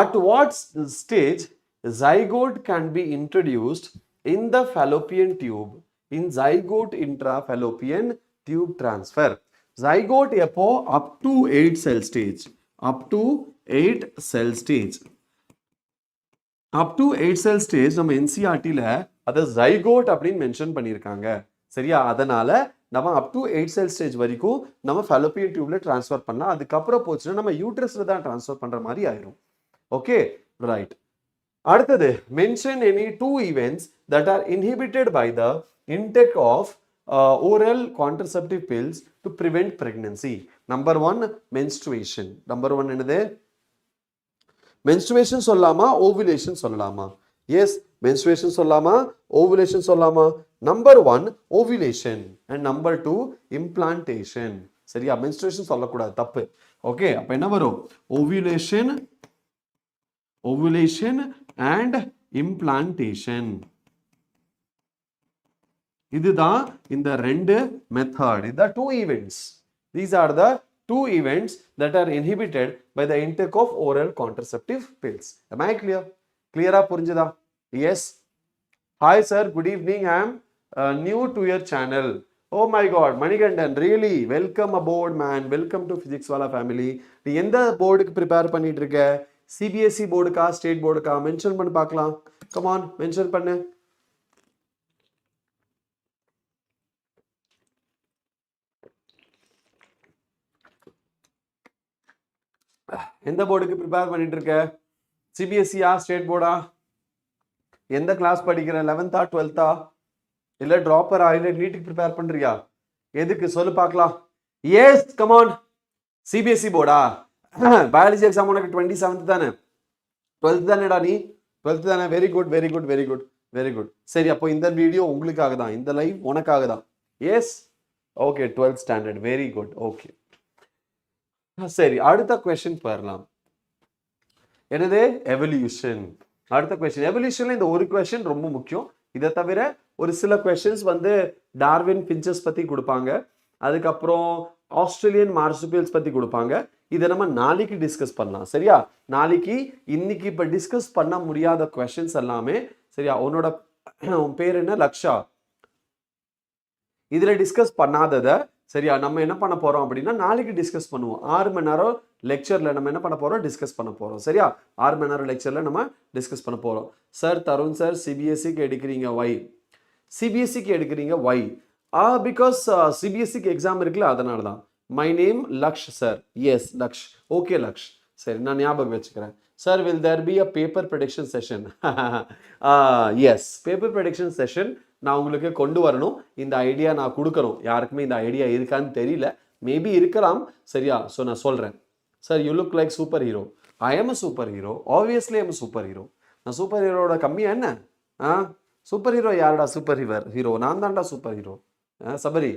at what stage zygote can be introduced in the fallopian tube in zygote intrafallopian tube transfer? Zygote எப்போ? Up to 8 cell stage. Up to 8 cell stage. Up to 8 cell stage நம்ம NCERT-ல அதை zygote அப்படின்னு mention பண்ணியிருக்காங்க. சரியா? அதனால நம்ம up to 8 sell stage வரைக்கும் நம்ம fallopian டியூப்ல டிரான்ஸ்ஃபர் பண்ணலாம். அதுக்கப்புறம் போச்சுன்னா நம்ம யூட்ரஸ்ல தான் டிரான்ஸ்ஃபர் பண்ற மாதிரி ஆயிரும். Okay, right. அடுத்தது, mention any 2 events that are inhibited by the intake of oral contraceptive pills to prevent pregnancy. Number 1, menstruation. Number 1 என்னது? menstruation சொல்லலாமா, ovulation சொல்லலாமா? Yes, menstruation சொல்லலாமா, ovulation சொல்லலாமா? Number 1, ovulation and number 2, implantation. சரியா? menstruation சொல்லக்கூடாது, தப்பு. Okay, அப்ப என்ன வரும்? ovulation and implantation. இதுதான் இந்த ரெண்டு மெத்தட். இந்த 2 events. These are the 2 events that are inhibited by the intake of oral contraceptive pills. Am I clear? Clear-ஆ புரிஞ்சுதா? Yes. Hi sir, good evening. I am new to your channel. Oh my god, Manigandan, really welcome aboard man. Welcome to Physics Wala family. நீ எந்த போர்டுக்கு prepare பண்ணிட்டு இருக்க? CBSE போர்டுக்கா, state போர்டுக்கா? Mention பண்ணி பார்க்கலாம். கம் ஆன், மென்ஷன் பண்ணு. எந்த போர்டுக்கு ப்ரிப்பேர் பண்ணிட்டு இருக்க? CBSE-ஆ, ஸ்டேட் போர்டா? எந்த கிளாஸ் படிக்கிற? 11th-ஆ 12th-ஆ? இல்ல டிராப்பரா? இல்ல நீட்டுக்கு ப்ரிப்பேர் பண்றியா? எதுக்கு சொல்லு பார்க்கலாம். Yes, come on. CBSE போர்டா? பயாலஜி எக்ஸாம் உனக்கு 27th தானே? 12th தானேடா நீ? 12th தானே? Very good, very good, very good, very good. சரி, அப்போ இந்த வீடியோ உங்களுக்காக தான், இந்த லைவ் உனக்காக தான். Yes, okay, 12th standard, very good. Okay, சரி, அடுத்த கொஸ்டின் வரலாம். என்னது? எவல்யூஷன். அடுத்த கொஸ்டின். எவல்யூஷன்ல இந்த ஒரு கொஸ்டின் ரொம்ப முக்கியம். இதை தவிர ஒரு சில கொஸ்டின்ஸ் வந்து டார்வின் ஃபின்ச்சஸ் பத்தி கொடுப்பாங்க. அதுக்கப்புறம் ஆஸ்திரேலியன் மார்சுபியல்ஸ் பத்தி கொடுப்பாங்க. இதை நம்ம நாளைக்கு டிஸ்கஸ் பண்ணலாம். சரியா? நாளைக்கு, இன்னைக்கு இப்ப டிஸ்கஸ் பண்ண முடியாத கொஸ்டின்ஸ் எல்லாமே. சரியா? உன் பேர் என்ன? லக்ஷா. இதுல டிஸ்கஸ் பண்ணாததை சரியா? நம்ம என்ன பண்ண போறோம் அப்படின்னா நாளைக்கு டிஸ்கஸ் பண்ணுவோம். 6 மணி நேரம் லெக்சர்ல நம்ம என்ன பண்ண போறோம்? டிஸ்கஸ் பண்ண போறோம். சரியா? 6 மணி நேரம் லெக்சர்ல நம்ம டிஸ்கஸ் பண்ண போறோம். சார் தருண் சார் சிபிஎஸ்சிக்கு எடுக்கிறீங்க வை? சிபிஎஸ்சிக்கு எடுக்கிறீங்க வை? பிகாஸ் சிபிஎஸ்சிக்கு எக்ஸாம் இருக்குல்ல, அதனால தான். My name Laksh sir. Yes Laksh. Okay Laksh. சரி, நான் ஞாபகம் வச்சுக்கிறேன். Sir will there be a paper prediction session? Yes, paper prediction session நான் உங்களுக்கு கொண்டு வரணும். இந்த ஐடியா நான் கொடுக்கணும். யாருக்குமே இந்த ஐடியா இருக்கான்னு தெரியல, மேபி இருக்கலாம். சரியா? ஸோ நான் சொல்கிறேன். Sir you look like super hero. I am a super hero. Obviously I am super hero. நான் சூப்பர் ஹீரோட கம்மியா என்ன? சூப்பர் ஹீரோ யாருடா? சூப்பர் ஹீரோ நான் தான்டா super hero. Sabari.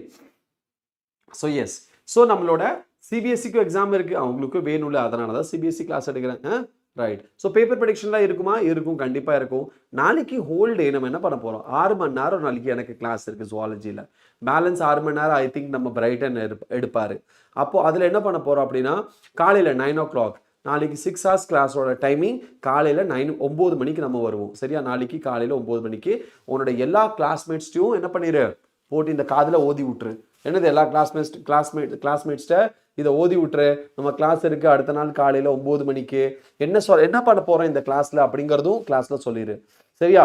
So yes, so நம்மளோட சிபிஎஸ்சிக்கு எக்ஸாம் இருக்குது, அவங்களுக்கு வேணும்ல, அதனால தான் சிபிஎஸ்சி கிளாஸ் எடுக்கிறேன். ரைட். ஸோ பேப்பர் ப்ரெடிக்ஷன்லாம் இருக்குமா? இருக்கும், கண்டிப்பாக இருக்கும். நாளைக்கு ஹோல் டே நம்ம என்ன பண்ண போகிறோம்? 6 மணி நேரம் நாளைக்கு எனக்கு கிளாஸ் இருக்குது ஜுவாலஜியில். பேலன்ஸ் 6 மணி நேரம் ஐ திங்க் நம்ம பிரைட்டன் எடுப்பார். அப்போது அதில் என்ன பண்ண போகிறோம் அப்படின்னா, காலையில் 9 o'clock நாளைக்கு 6 hours கிளாஸோட டைமிங். காலையில் 9 மணிக்கு நம்ம வருவோம். சரியா? நாளைக்கு காலையில் 9 மணிக்கு உன்னோட எல்லா கிளாஸ்மேட்ஸ்டையும் என்ன பண்ணிடு, போட்டு இந்த காதில் ஓதி விட்டுரு. என்னது, எல்லா கிளாஸ்மேட்ஸ்கிட்ட இதை ஓதி விட்டுரு. நம்ம கிளாஸ் இருக்குது அடுத்த நாள் காலையில் 9 மணிக்கு. என்ன பண்ண போகிறோம் இந்த கிளாஸில் அப்படிங்கிறதும் கிளாஸில் சொல்லிடு. சரியா?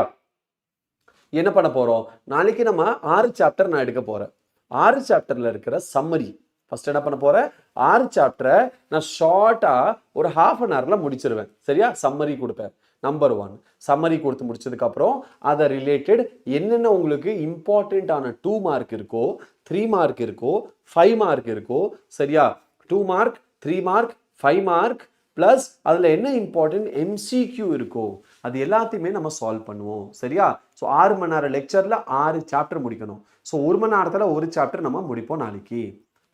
என்ன பண்ண போகிறோம் நாளைக்கு? நம்ம 6 சாப்டர் நான் எடுக்க போகிறேன். 6 சாப்டரில் இருக்கிற சம்மரி ஃபர்ஸ்ட் என்ன பண்ண போகிறேன்? 6 சாப்டரை நான் ஷார்ட்டாக ஒரு ½ an hourல முடிச்சிருவேன். சரியா? சம்மரி கொடுப்பேன். நம்பர் 1 சம்மரி கொடுத்து முடிச்சதுக்கப்புறம் அதை ரிலேட்டட் என்னென்ன உங்களுக்கு இம்பார்ட்டண்ட்டான 2 மார்க் இருக்கோ, 3 மார்க் இருக்கோ, 5 மார்க் இருக்கோ. சரியா? 2 மார்க், 3 மார்க், 5 மார்க் ப்ளஸ் அதில் என்ன இம்பார்ட்டன்ட் எம்சிக்யூ இருக்கோ அது எல்லாத்தையுமே நம்ம சால்வ் பண்ணுவோம். சரியா? ஸோ 6 மணி நேரம் லெக்சரில் 6 சாப்டர் முடிக்கணும். ஸோ 1 மணி நேரத்தில் 1 சாப்டர் நம்ம முடிப்போம் நாளைக்கு.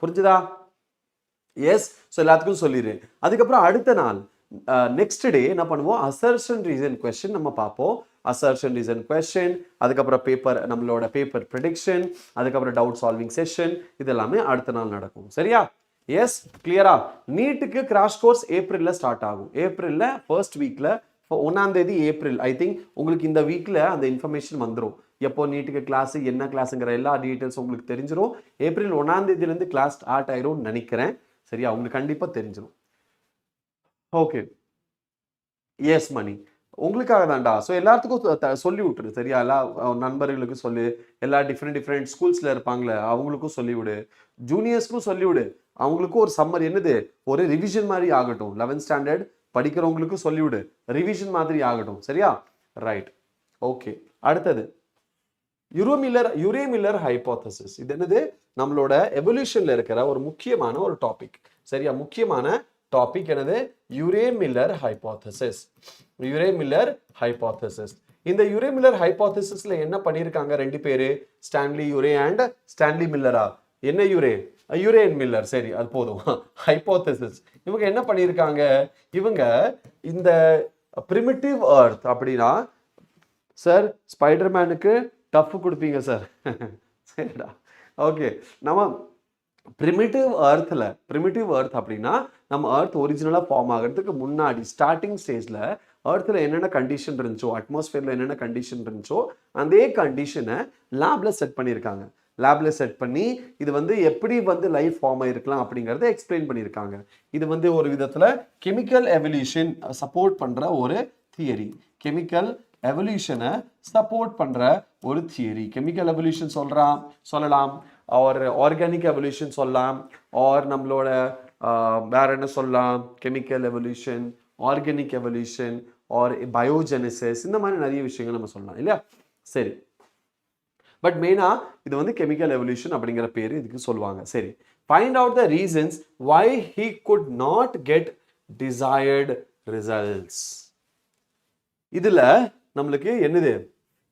புரிஞ்சுதா? எஸ். ஸோ எல்லாத்துக்கும் சொல்லிடு. அதுக்கப்புறம் அடுத்த நாள் நெக்ஸ்ட் டே என்ன பண்ணுவோம்? அசர்ஷன் ரீசன் கொஸ்டின் நம்ம பார்ப்போம். அசர்ஷன் ரீசன் கொஸ்டின், அதுக்கப்புறம் நம்மளோட பேப்பர் ப்ரெடிக்ஷன், அதுக்கப்புறம் டவுட் சால்விங் செஷன், இதெல்லாமே அடுத்த நாள் நடக்கும். சரியா? எஸ், கிளியரா? நீட்டுக்கு கிராஷ் கோர்ஸ் ஏப்ரலில் ஸ்டார்ட் ஆகும். ஏப்ரலில் ஃபர்ஸ்ட் வீக்கில் 1ஆம் தேதி ஏப்ரல் ஐ திங்க் உங்களுக்கு இந்த வீக்கில் அந்த இன்ஃபர்மேஷன் வந்துடும். எப்போ நீட்டுக்கு கிளாஸ், என்ன கிளாஸுங்கிற எல்லா டீட்டெயில்ஸ் உங்களுக்கு தெரிஞ்சிடும். ஏப்ரல் 1ஆம் தேதியிலேருந்து கிளாஸ் ஸ்டார்ட் ஆயிரும் நினைக்கிறேன். சரியா? உங்களுக்கு கண்டிப்பாக தெரிஞ்சிடும். ஓகே. எஸ் மணி, உங்களுக்காக தான்டா. ஸோ எல்லாத்துக்கும் சொல்லி விட்டுரு. சரியா? எல்லா நண்பர்களுக்கு சொல்லு. எல்லா டிஃப்ரெண்ட் ஸ்கூல்ஸில் இருப்பாங்களே அவங்களுக்கும் சொல்லிவிடு. ஜூனியர்ஸ்க்கும் சொல்லிவிடு. அவங்களுக்கும் ஒரு சம்மர் என்னது, ஒரு ரிவிஷன் மாதிரி ஆகட்டும். 11th ஸ்டாண்டர்ட் படிக்கிறவங்களுக்கும் சொல்லிவிடு, ரிவிஷன் மாதிரி ஆகட்டும். சரியா? ரைட். ஓகே. அடுத்தது யூரேமில்லர் ஹைபோதசிஸ். இது என்னது? நம்மளோட எவல்யூஷன்ல இருக்கிற ஒரு முக்கியமான ஒரு டாபிக். சரியா? முக்கியமான டாபிக் என்னது? Urey Miller hypothesis. Urey Miller hypothesis. இந்த யூரேமில்லர் ஹைபோதசிஸ்ல என்ன பண்ணியிருக்காங்க 2 பேரு? ஸ்டான்லி யூரே அண்ட் ஸ்டான்லி மில்லரா? என்ன யூரே? யூரேன் மில்லர். சரி, அது போதும். ஹைபோதசிஸ். இவங்க என்ன பண்ணியிருக்காங்க? இவங்க இந்த பிரிமிட்டிவ் எர்த் அப்படின்னா, சார் ஸ்பைடர்மேனுக்கு டஃப் கொடுப்பீங்க சார். சரிடா. ஓகே. நம்ம பிரிமிட்டிவ் எர்த் அப்படின்னா நம்ம எர்த் ஒரிஜினலாக ஃபார்ம் ஆகிறதுக்கு முன்னாடி ஸ்டார்டிங் ஸ்டேஜில் எர்த்தில் என்னென்ன கண்டிஷன் இருந்துச்சோ, அட்மாஸ்ஃபியரில் என்னென்ன கண்டிஷன் இருந்துச்சோ அதே கண்டிஷனை லேபில் செட் பண்ணியிருக்காங்க. லேபில் செட் பண்ணி இது எப்படி லைஃப் ஃபார்ம் ஆகிருக்கலாம் அப்படிங்கிறத எக்ஸ்பிளைன் பண்ணியிருக்காங்க. இது ஒரு விதத்தில் கெமிக்கல் எவல்யூஷன் சப்போர்ட் பண்ணுற ஒரு தியரி. கெமிக்கல் எவல்யூஷனை சப்போர்ட் பண்ணுற ஒரு தியரி. கெமிக்கல் எவல்யூஷன் சொல்லலாம், ஆர் ஆர்கானிக் எவல்யூஷன் சொல்லலாம், ஆர் நம்மளோட வேற என்ன சொல்லலாம்? Chemical evolution, organic evolution, or biogenesis, இந்த மாதிரி நிறைய விஷயங்கள் நம்ம சொல்லலாம் இல்லையா? சரி, பட் மெயினா இது கெமிக்கல் எவல்யூஷன் அப்படிங்கிற பேர் இதுக்கு சொல்லுவாங்க. சரி, find out the reasons why he could not get desired results. இதுல நம்மளுக்கு என்னது?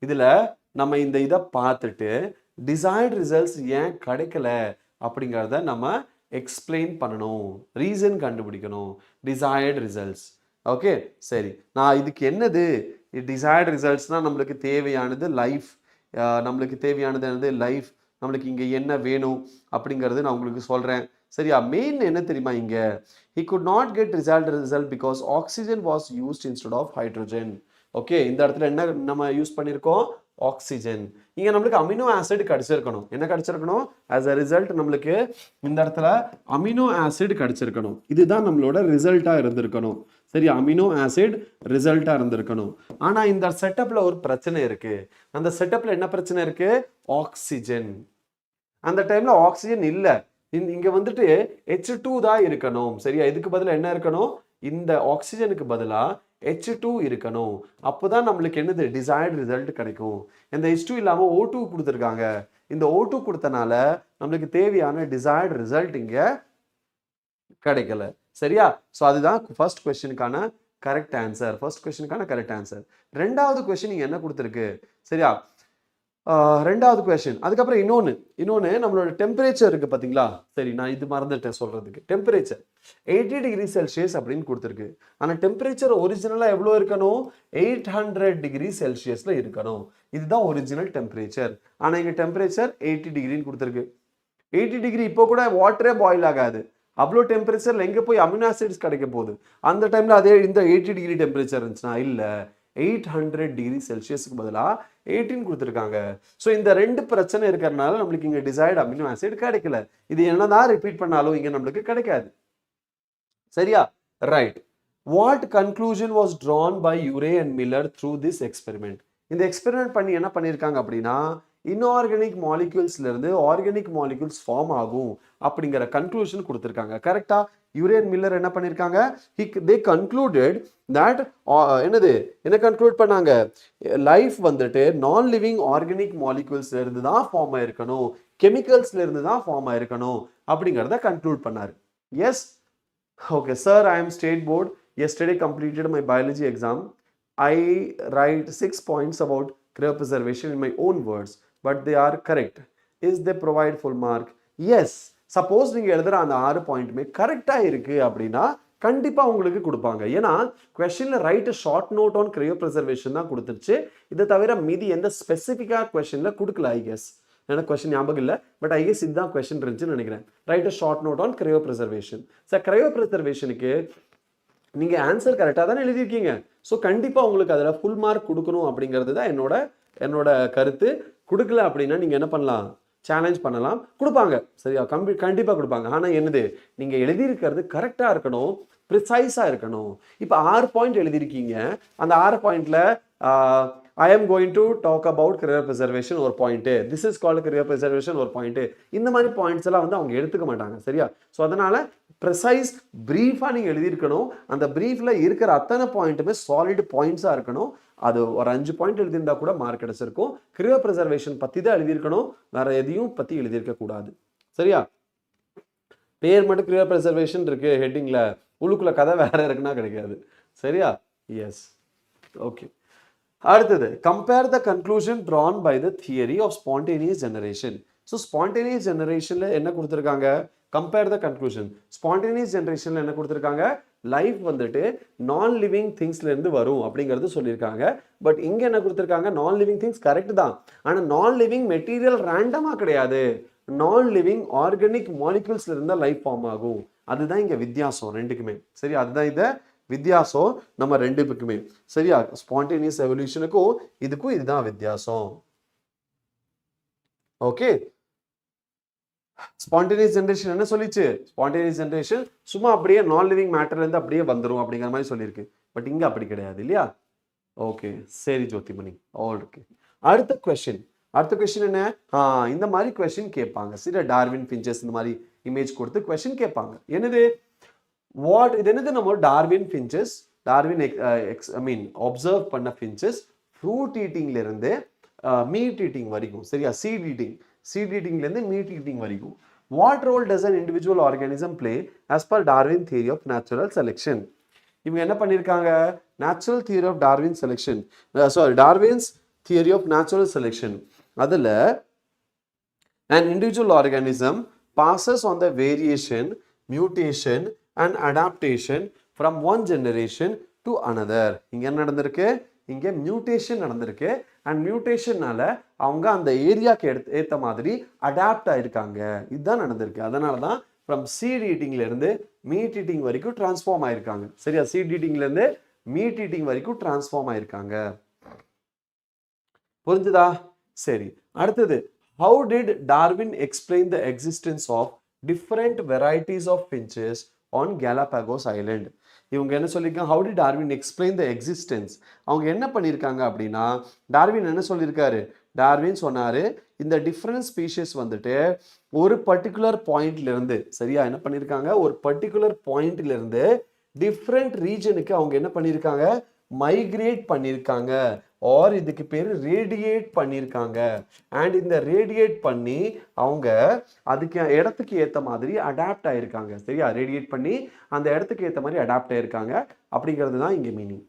இதுல நம்ம இந்த இதை பார்த்துட்டு டிசைர்டு ரிசல்ட்ஸ் ஏன் கிடைக்கல அப்படிங்கிறத நம்ம எக்ஸ்பிளைன் பண்ணணும், ரீசன் கண்டுபிடிக்கணும். Desired results. ஓகே, சரி. நான் இதுக்கு என்னது டிசைர்டு ரிசல்ட்ஸ்னால் நம்மளுக்கு தேவையானது லைஃப். நம்மளுக்கு தேவையானது என்னது? லைஃப். நம்மளுக்கு இங்கே என்ன வேணும் அப்படிங்கிறது நான் உங்களுக்கு சொல்கிறேன். சரியா? மெயின் என்ன தெரியுமா? இங்கே he could not get result because oxygen was used instead of hydrogen. Okay, இந்த இடத்துல என்ன நம்ம யூஸ் பண்ணியிருக்கோம்? ஆக்சிஜன். இங்க நம்மளுக்கு அமினோ ஆசிட் கிடைச்சிருக்கணும். என்ன கிடைச்சிருக்கணும்? as a result நம்மளுக்கு இந்த இடத்துல அமினோ ஆசிட் கிடைச்சிருக்கணும். இதுதான் நம்மளோட ரிசல்ட்டா இருந்திருக்கணும். சரி, அமினோ ஆசிட் ரிசல்ட்டா இருந்திருக்கணும். ஆனா இந்த செட்டப்ல ஒரு பிரச்சனை இருக்கு. அந்த செட்டப்ல என்ன பிரச்சனை இருக்கு? ஆக்சிஜன். அந்த டைம்ல ஆக்சிஜன் இல்ல. இங்க வந்துட்டு H2 தான் இருக்கணும். சரியா, இதுக்கு பதிலா என்ன இருக்கணும்? இந்த ஆக்சிஜனுக்கு பதிலா H2 இருக்கணும். அப்போதான் நம்மளுக்கு என்னது டிசைர்ட் ரிசல்ட் கிடைக்கும். இந்த H2 இல்லாம O2 கொடுத்துருக்காங்க. இந்த O2 கொடுத்தனால நம்மளுக்கு தேவையான டிசைர்ட் ரிசல்ட் இங்க கிடைக்கல. சரியா? ஸோ அதுதான் ஃபர்ஸ்ட் கொஸ்டினுக்கான கரெக்ட் ஆன்சர். ஃபர்ஸ்ட் கொஸ்டினுக்கான கரெக்ட் ஆன்சர். ரெண்டாவது கொஸ்டின் இங்க என்ன கொடுத்துருக்கு? சரியா, ரெண்டாவது கொஸ்டின். அதுக்கப்புறம் இன்னொன்று நம்மளோட டெம்பரேச்சர் இருக்கு பார்த்தீங்களா? சரி, நான் இது மறந்துட்டேன் சொல்றதுக்கு. டெம்பரேச்சர் 80 டிகிரி செல்சியஸ் அப்படின்னு கொடுத்துருக்கு. ஆனால் டெம்பரேச்சர் ஒரிஜினலாக எவ்வளோ இருக்கணும்? 800 டிகிரி செல்சியஸ்ல இருக்கணும். இதுதான் ஒரிஜினல் டெம்பரேச்சர். ஆனால் இங்கே டெம்பரேச்சர் 80 டிகிரின்னு கொடுத்துருக்கு. 80 டிகிரி இப்போ கூட வாட்டரே பாயில் ஆகாது. அவ்வளோ டெம்பரேச்சர்ல எங்கே போய் அமினோ ஆசிட்ஸ் கிடைக்க போகுது? அந்த டைம்ல அதே இந்த 80 டிகிரி டெம்பரேச்சர் இருந்துச்சுன்னா இல்லை, 800 டிகிரி செல்சியஸ்க்கு பதிலாக 18 கொடுத்துருக்காங்க. ஸோ இந்த ரெண்டு பிரச்சனை இருக்கிறதுனால நம்மளுக்கு இங்கே டிசைர்ட் அமினோ ஆசிட் கிடைக்கல. இது என்னதான் ரிப்பீட் பண்ணாலும் இங்கே நம்மளுக்கு கிடைக்காது. சரியா? Right. What conclusion was drawn by you're and Miller through this experiment? இந்த எக்ஸ்பெரிமெண்ட் பண்ணி என்ன பண்ணியிருக்காங்க அப்படின்னா, இன்ஆர்கானிக் மாலிக்யூல்ஸ்ல இருந்து ஆர்கானிக் மாலிக்யூல்ஸ் ஃபார்ம் ஆகும் அப்படிங்கிற கன்க்ளூஷன் கொடுத்துருக்காங்க. கரெக்டா? யூரே அண்ட் மில்லர் என்ன பண்ணியிருக்காங்க? they concluded that என்ன கன்க்ளூட் பண்ணாங்க? லைஃப் வந்துட்டு நான் லிவிங் ஆர்கானிக் மாலிக்யூல்ஸ்ல இருந்து தான் ஃபார்ம் ஆயிருக்கணும், கெமிக்கல்ஸ்ல இருந்து தான் ஃபார்ம் ஆயிருக்கணும் அப்படிங்கிறத கன்க்ளூட் பண்ணாரு. S. Okay, sir, I am state board. Yesterday completed my biology exam. I write 6 points about cryopreservation in my own words, but they are correct. Is they provide full mark? Yes. Suppose நீங்க எழுதுற அந்த 6 பாயிண்ட்மே கரெக்டா இருக்கு அப்படின்னா கண்டிப்பா உங்களுக்கு கொடுப்பாங்க. ஏன்னா கொஸ்டின்ல write short note on cryopreservation தான் கொடுத்துருச்சு. இதை தவிர மீதி எந்த ஸ்பெசிஃபிக்கா கொஸ்டின்ல கொடுக்கல. ஐ கெஸ் எனக்கு கொஸ்டின் ஞாபகம் இல்லை, பட் ஐ கெஸ் இதுதான் கொஸ்டின் இருந்துச்சுன்னு நினைக்கிறேன். Write a short note on cryopreservation. Sir, கிரையோபிரிசர்வேஷனுக்கு நீங்க ஆன்சர் கரெக்டாக தானே எழுதியிருக்கீங்க. ஸோ கண்டிப்பா உங்களுக்கு அதில் ஃபுல் மார்க் கொடுக்கணும் அப்படிங்கிறது தான் என்னோட கருத்து. கொடுக்கல அப்படின்னா நீங்க என்ன பண்ணலாம்? சேலஞ்ச் பண்ணலாம், கொடுப்பாங்க. சரியா? கண்டிப்பா கொடுப்பாங்க. ஆனால் என்னது, நீங்க எழுதியிருக்கிறது கரெக்டாக இருக்கணும், ப்ரிசைஸாக இருக்கணும். இப்போ 6 பாயிண்ட் எழுதியிருக்கீங்க. அந்த 6 பாயிண்ட்ல I am going to talk about career preservation ஒரு point, this is called career preservation ஒரு பாயிண்ட். இந்த மாதிரி பாயிண்ட்ஸ் எல்லாம் வந்து அவங்க எடுத்துக்க மாட்டாங்க. சரியா? ஸோ அதனால ப்ரிசைஸ் பிரீஃபாக நீங்கள் எழுதியிருக்கணும். அந்த பிரீஃப்ல இருக்கிற அத்தனை பாயிண்ட்டுமே சாலிட் பாயிண்ட்ஸாக இருக்கணும். அது ஒரு 5 பாயிண்ட் எழுதியிருந்தா கூட மார்க் கிடைச்சிருக்கும். career preservation பற்றி தான் எழுதியிருக்கணும், வேற எதையும் பற்றி எழுதியிருக்க கூடாது. சரியா? பேர் மட்டும் career preservation இருக்கு ஹெட்டிங்ல, உள்ளுக்குள்ள கதை வேற இருக்குன்னா கிடைக்காது. சரியா? எஸ். ஓகே. அடுத்தது, compare the conclusion drawn by the theory of spontaneous generation. So spontaneous ஜெனரேஷன்ல என்ன கொடுத்துருக்காங்க? Compare the conclusion. ஸ்பான்டேனியஸ் ஜெனரேஷன்ல என்ன கொடுத்துருக்காங்க? லைஃப் வந்துட்டு நான் லிவிங் திங்ஸ்ல இருந்து வரும் அப்படிங்கிறது சொல்லியிருக்காங்க. பட் இங்க என்ன கொடுத்துருக்காங்க? நான் லிவிங் திங்ஸ் கரெக்ட் தான், ஆனால் நான் லிவிங் மெட்டீரியல் ரேண்டமா கிடையாது, நான் லிவிங் ஆர்கானிக் மாலிக்யூல்ஸ்ல இருந்தா லைஃப் ஃபார்ம் ஆகும். அதுதான் இங்க வித்தியாசம் ரெண்டுக்குமே. சரி, அதுதான் இதை வித்தியாசம் நம்ம ரெண்டு பேருக்குமே. சரியா? ஸ்பான்டேனியஸ் எவல்யூஷனுக்கும் இதுக்கும் இதுதான் வித்தியாசம். ஓகே. ஸ்பான்டேனியஸ் ஜெனரேஷன் என்ன சொல்லிச்சு? ஸ்பான்டேனியஸ் ஜெனரேஷன் சும்மா அப்படியே நான் லிவிங் மேட்டர்ல இருந்து அப்படியே வந்துடும் அப்படிங்கிற மாதிரி சொல்லியிருக்கு. பட் இங்க அப்படி கிடையாது இல்லையா? ஓகே, சரி ஜோதிமணி. ஓகே. அடுத்த கொஸ்டின் என்ன? இந்த மாதிரி கொஸ்டின் கேட்பாங்க. சரி, டார்வின் ஃபின்ச்சஸ் இந்த மாதிரி இமேஜ் கொடுத்து கொஸ்டின் கேட்பாங்க. என்னது? இது என்னது? நம்ம டார்வின் ஃபின்ச்சஸ், அப்சர்வ் பண்ண ஃபின்ச்சஸ் ஃப்ரூட் ஈட்டிங்ல இருந்து மீட் ஈட்டிங் வரைக்கும். சரியா? சீட் ஈட்டிங்ல இருந்து மீட் ஈட்டிங் வரைக்கும். What role does an individual organism play as per Darwin theory of natural selection? இவங்க என்ன பண்ணிருக்காங்க? natural theory of Darwin selection, Darwin's theory of natural selection. அதுல an individual organism passes on the variation, mutation and adaptation from one generation to another. இங்க என்ன நடந்திருக்கு? இங்க mutation நடந்திருக்கு. And மியூட்டேஷனால அவங்க அந்த ஏரியாக்கு ஏற்ற மாதிரி அடாப்ட் ஆயிருக்காங்க. இதுதான் நடந்திருக்கு. அதனால தான் ஃப்ரம் சீட் ஈட்டிங்ல இருந்து மீட் ஈட்டிங் வரைக்கும் டிரான்ஸ்ஃபார்ம் ஆயிருக்காங்க. சரியா? சீட் ஈட்டிங்ல இருந்து மீட் ஈட்டிங் வரைக்கும் டிரான்ஸ்ஃபார்ம் ஆயிருக்காங்க. புரிஞ்சுதா? சரி, அடுத்தது how did Darwin explain the existence of different varieties of finches on Galapagos Island? இவங்க என்ன சொல்லியிருக்காங்க, how did Darwin explain the existence? அவங்க என்ன பண்ணியிருக்காங்க அப்படின்னா, டார்வின் என்ன சொல்லியிருக்காரு, டார்வின் சொன்னாரு இந்த டிஃப்ரெண்ட் ஸ்பீஷிஸ் வந்துட்டு ஒரு பர்டிகுலர் பாயிண்ட்ல இருந்து, சரியா, என்ன பண்ணியிருக்காங்க, ஒரு பர்டிகுலர் பாயிண்ட்ல இருந்து டிஃப்ரெண்ட் ரீஜனுக்கு அவங்க என்ன பண்ணியிருக்காங்க, மைக்ரேட் பண்ணியிருக்காங்க. ஆர் இதுக்கு பேர் ரேடியேட் பண்ணியிருக்காங்க. அண்ட் இந்த ரேடியேட் பண்ணி அவங்க அதுக்கு இடத்துக்கு ஏற்ற மாதிரி அடாப்ட் ஆயிருக்காங்க. சரியா, ரேடியேட் பண்ணி அந்த இடத்துக்கு ஏற்ற மாதிரி அடாப்ட் ஆயிருக்காங்க அப்படிங்கிறது தான் இங்கே மீனிங்.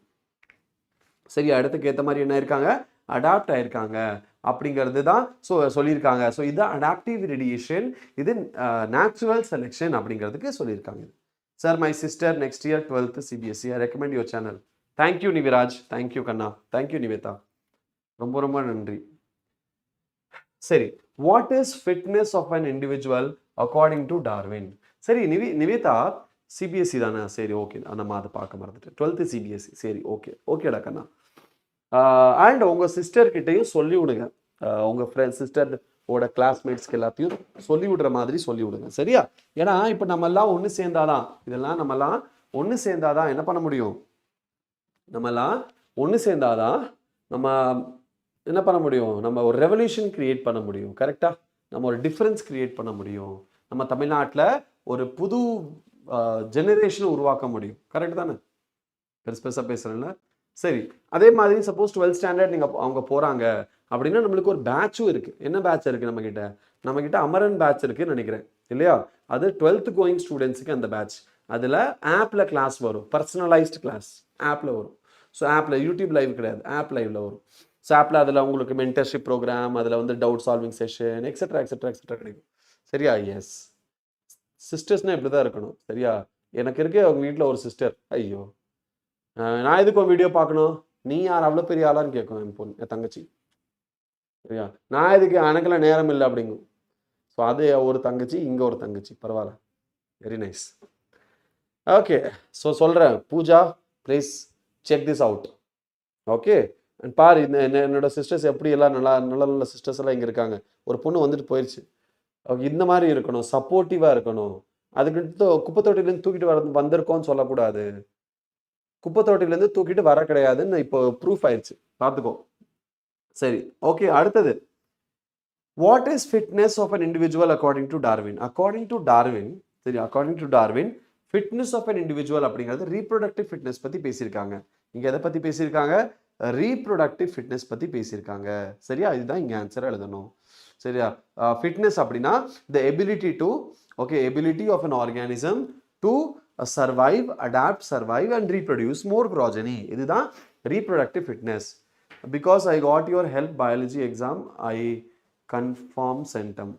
சரியா, இடத்துக்கு ஏற்ற மாதிரி என்ன இருக்காங்க, அடாப்ட் ஆயிருக்காங்க அப்படிங்கிறது தான் சொல்லியிருக்காங்க. ஸோ இது அடாப்டிவ் ரேடியேஷன், இது நேச்சுரல் செலெக்ஷன் அப்படிங்கிறதுக்கு சொல்லியிருக்காங்க. Sir, my sister next year 12th CBSE, I recommend your channel. Thank you Niviraj, thank you கண்ணா, தேங்க்யூ நிவேதா, ரொம்ப ரொம்ப நன்றி. சரி, what is fitness of an individual according to Darwin? சரி நிவேதா, CBSE தானே, சரி ஓகே, நம்ம அதை பார்க்க மறந்துட்டு 12th CBSE, சரி ஓகே ஓகேடா கண்ணா. அண்ட் உங்கள் சிஸ்டர்கிட்டையும் சொல்லி விடுங்க, உங்கள் ஃப்ரெண்ட் சிஸ்டரோட கிளாஸ்மேட்ஸ்க்கு எல்லாத்தையும் சொல்லி விடுற மாதிரி சொல்லி விடுங்க, சரியா? ஏன்னா இப்போ நம்மெல்லாம் ஒன்று சேர்ந்தாதான், இதெல்லாம் நம்மெல்லாம் ஒன்று சேர்ந்தாதான் என்ன பண்ண முடியும், நம்மெல்லாம் ஒன்று சேர்ந்தாதான் நம்ம என்ன பண்ண முடியும், நம்ம ஒரு ரெவல்யூஷன் கிரியேட் பண்ண முடியும். கரெக்டா, நம்ம ஒரு டிஃப்ரென்ஸ் கிரியேட் பண்ண முடியும், நம்ம தமிழ்நாட்டில் ஒரு புது ஜெனரேஷன் உருவாக்க முடியும். கரெக்ட் தானே, பெருசாக பேசுகிறேன்ல. சரி, அதே மாதிரி சப்போஸ் 12th ஸ்டாண்டர்ட் நீங்கள் அவங்க போகிறாங்க அப்படின்னா நம்மளுக்கு ஒரு பேட்சும் இருக்குது. என்ன பேட்ச் இருக்குது நம்மக்கிட்ட அமரன் பேட்ச் இருக்குன்னு நினைக்கிறேன் இல்லையா? அது 12th கோயிங் ஸ்டூடெண்ட்ஸுக்கு அந்த பேட்ச். அதில் ஆப்பில் கிளாஸ் வரும், பர்சனலைஸ்டு கிளாஸ் ஆப்பில் வரும். ஸோ ஆப்பில், யூடியூப் லைவ் கிடையாது, ஆப் லைவில் வரும். ஸோ ஆப்பில் அதில் உங்களுக்கு மென்டர்ஷிப் ப்ரோக்ராம், அதில் வந்து doubt solving session, etcetera etcetera etcetera கிடைக்கும். சரியா? எஸ், சிஸ்டர்ஸ்னால் இப்படி தான் இருக்கணும். சரியா, எனக்கு இருக்கு அவங்க வீட்டில் ஒரு சிஸ்டர், ஐயோ நான் எதுக்கு வீடியோ பார்க்கணும், நீ யார் அவ்வளோ பெரிய ஆளான்னு கேட்கும் என் பொண்ணு, என் தங்கச்சி. சரியா, நான் எதுக்கு, எனக்கெல்லாம் நேரம் இல்லை அப்படிங்கும். ஸோ அது ஒரு தங்கச்சி, இங்கே ஒரு தங்கச்சி, பரவாயில்ல, வெரி நைஸ். ஓகே, ஸோ சொல்கிறேன், Pooja please check this out. Okay, and பாரு என்னோட சிஸ்டர்ஸ் எப்படி எல்லாம் நல்ல நல்ல சிஸ்டர்ஸ் எல்லாம் இங்கே இருக்காங்க. ஒரு பொண்ணு வந்துட்டு போயிடுச்சு. இந்த மாதிரி இருக்கணும், சப்போர்ட்டிவாக இருக்கணும். அதுக்கு குப்பை தொட்டிலேருந்து தூக்கிட்டு வந்திருக்கோன்னு சொல்லக்கூடாது. குப்பை தொட்டிலேருந்து தூக்கிட்டு வர கிடையாதுன்னு இப்போ ப்ரூஃப் ஆயிடுச்சு, பார்த்துக்கோ. சரி, ஓகே, அடுத்தது what is fitness of an individual according to Darwin? According to Darwin, சரி, according to Darwin fitness of an individual அப்படிங்கிறது ரீப்ரொடக்டிவ் ஃபிட்னஸ் பற்றி பேசியிருக்காங்க. இங்கே எதை பற்றி பேசியிருக்காங்க, ரீப்ரொடக்டிவ் ஃபிட்னஸ் பற்றி பேசியிருக்காங்க. சரியா, இதுதான் இங்கே ஆன்சர் எழுதணும். சரியா, ஃபிட்னஸ் அப்படின்னா the ability to, okay, ability of an organism to survive, adapt, survive and reproduce more progeny. இதுதான் reproductive fitness. Because I got your health biology exam, I confirm centum.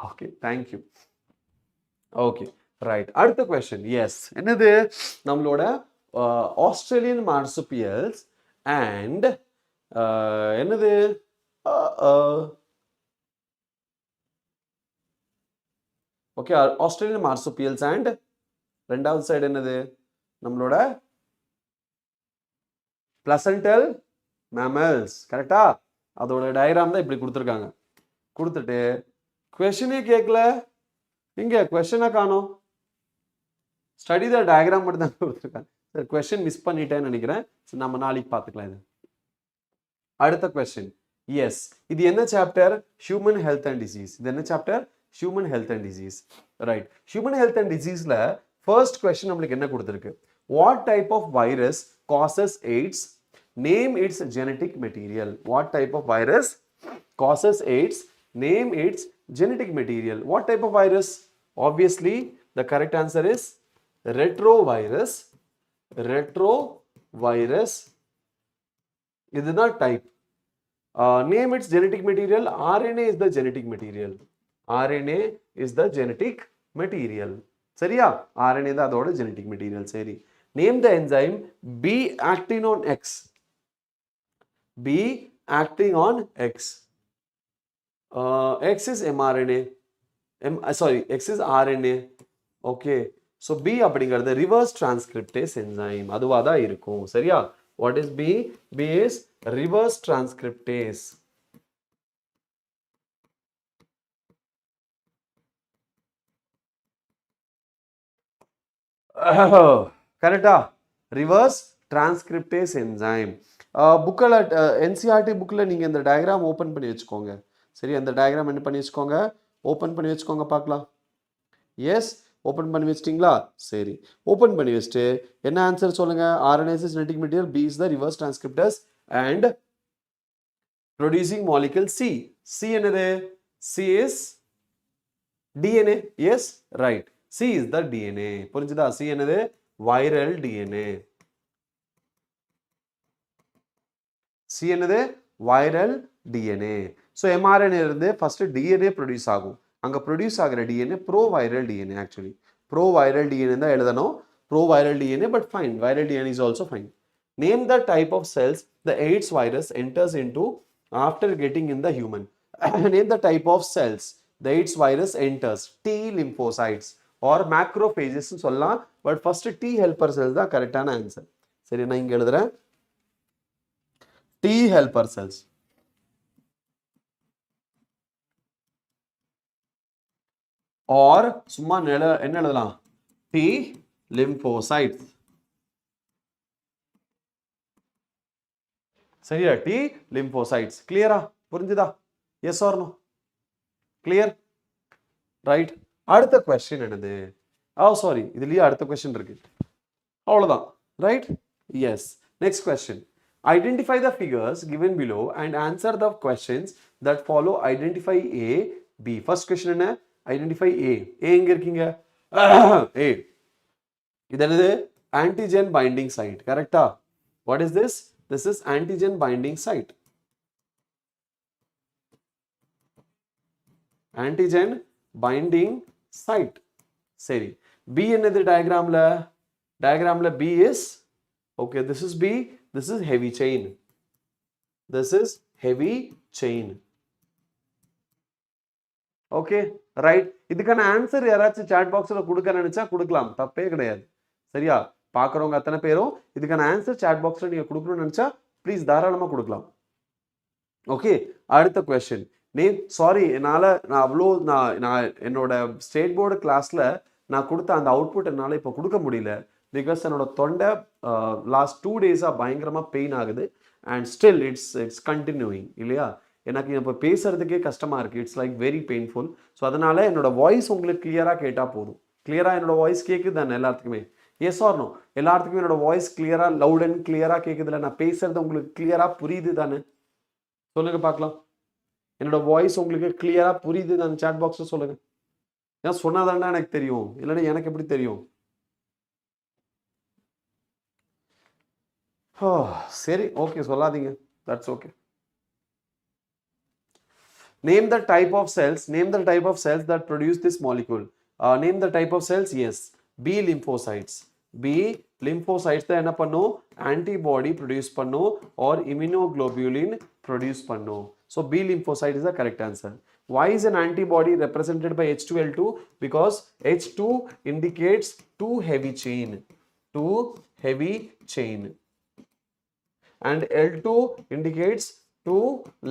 Okay, thank you. Okay, right, அடுத்த question. Yes, என்னது, நம்மளோட Australian marsupials and என்னது okay, Australian marsupials and ரெண்டாவது side என்னது, நம்மளோட placental mammals. கரெக்டா, அதோட டயக்ராம் தான் இப்படி கொடுத்துருக்காங்க. கொடுத்துட்டு கொஸ்டினே கேட்கல, இங்கே கொஸ்டினை காணோம், ஸ்டடி த டயக்ராம் மட்டும் தான் கொடுத்துருக்காங்க. சரி, கொஸ்டின் மிஸ் பண்ணிட்டேன்னு நினைக்கிறேன். சரி, நம்ம நாளைக்கு பார்த்துக்கலாம். இது அடுத்த கொஸ்டின். எஸ், இது என்ன chapter, human health and disease. இது என்ன chapter, human health and disease. Right, human health and டிசீஸ்ல ஃபர்ஸ்ட் கொஸ்டின் நம்மளுக்கு என்ன கொடுத்துருக்கு, what type of virus causes AIDS, name its genetic material. What type of virus causes AIDS, name its genetic material. What type of virus? Obviously the correct answer is retrovirus. Retrovirus, இதுதான் type. Name its genetic material. RNA is the genetic material. RNA is the genetic material. சரியா, RNA தான் அதோட genetic material. சரி, name the enzyme B acting on X. B acting on X. X is mRNA. X is RNA. Okay, so B அப்படிங்கிறது reverse transcriptase enzyme அதுவாக தான் இருக்கும் சரியா. What is B? B is reverse transcriptase. கரெக்டா? Reverse transcriptase enzyme. புக்கில் NCERT புக்கில் நீங்கள் இந்த டயக்ராம் ஓப்பன் பண்ணி வச்சுக்கோங்க சரி. அந்த டயக்ராம் என்ன பண்ணி வச்சுக்கோங்க, ஓப்பன் பண்ணி வச்சுக்கோங்க பார்க்கலாம். எஸ், ஓப்பன் பண்ணி வச்சிட்டிங்களா? சரி, ஓப்பன் பண்ணி வச்சுட்டு என்ன ஆன்சர் சொல்லுங்க. RNA is genetic material, B is the reverse transcriptase and producing molecule C. C என்னது? C is DNA. Yes, right. C is the DNA. புரிஞ்சுதா? C என்னது? viral DNA. C என்னது? viral DNA. So mRNA இருந்து first DNA produce ஆகும். அங்க produce ஆகிற DNA pro-viral DNA actually. Pro-viral DNA தான் எழுதணும். Pro-viral DNA but fine. Viral DNA is also fine. Name the type of cells the AIDS virus enters into after getting in the human. Name the type of cells the AIDS virus enters. T lymphocytes or macrophages சொல்லலாம். But first T helper cells தான் கரெக்டான answer. சரி, நான் இங்க எழுதுறேன். T helper cells. or சும்மா என்ன எழுதலாம்? T lymphocytes. சரியா? T lymphocytes. கிளியரா? புரிஞ்சுதா? yes or no? clear? right. அடுத்த question என்னது? சாரி, இதுலயே அடுத்த question இருக்கு. அவ்வளவுதான். right? yes. next question. Identify the figures given below and answer the questions that follow. Identify A, B. First question என்ன? Identify A. A எங்க இருக்கீங்க? A. இது என்னது? Antigen binding site. கரெக்டா? What is this? This is antigen binding site. Antigen binding site. சரி. B என்னது diagramல? Diagramல B is, okay, this is B. This is heavy chain. This is heavy chain. Okay, right. இதுக்கான answer யாராச்சும் chat boxல கொடுக்க நினைச்சா கொடுக்கலாம், தப்பே கிடையாது. சரியா? பார்க்கறவங்க அத்தனை பேரும் இதுக்கான ஆன்சர் chat boxல நீங்க கொடுக்கணும்னு நினைச்சா ப்ளீஸ் தாராளமா கொடுக்கலாம். ஓகே, அடுத்த क्वेश्चन. சாரி, நான் என்னோட ஸ்டேட் போர்டு கிளாஸ்ல நான் கொடுத்த அந்த அவுட்புட் என்னால இப்போ கொடுக்க முடியல. பிகாஸ் என்னோட தொண்டை லாஸ்ட் 2 டேஸாக பயங்கரமாக பெயின் ஆகுது. அண்ட் ஸ்டில் இட்ஸ் கண்டினியூயிங் இல்லையா? எனக்கு இப்போ பேசுறதுக்கே கஷ்டமாக இருக்குது. It's like very painful. So அதனால என்னோட வாய்ஸ் உங்களுக்கு கிளியராக கேட்டால் போதும். கிளியராக என்னோட வாய்ஸ் கேட்குது தானே எல்லாத்துக்குமே? Yes or no? எல்லாத்துக்குமே என்னோட வாய்ஸ் கிளியராக லவுட் அண்ட் கிளியராக கேட்குதுல? நான் பேசுறது உங்களுக்கு கிளியராக புரியுது தானே? சொல்லுங்க பார்க்கலாம். என்னோட வாய்ஸ் உங்களுக்கு கிளியராக புரியுது தானே? சாட் பாக்ஸில் சொல்லுங்க. ஏன் சொன்னாதாண்டா எனக்கு தெரியும், இல்லைன்னா எனக்கு எப்படி தெரியும்? சரி, ஓகே, சொல்லாதீங்க. That's okay. Name the type of cells. Name the type of cells that produce this molecule. Name the type of cells. Yes. B lymphocytes. B lymphocytes தான் என்ன பண்ணும்? Antibody produce பண்ணும் or immunoglobulin produce பண்ணும். So B lymphocyte is the correct answer. Why is an antibody represented by H2L2? Because H2 indicates too heavy chain. Too heavy chain. And L2 indicates too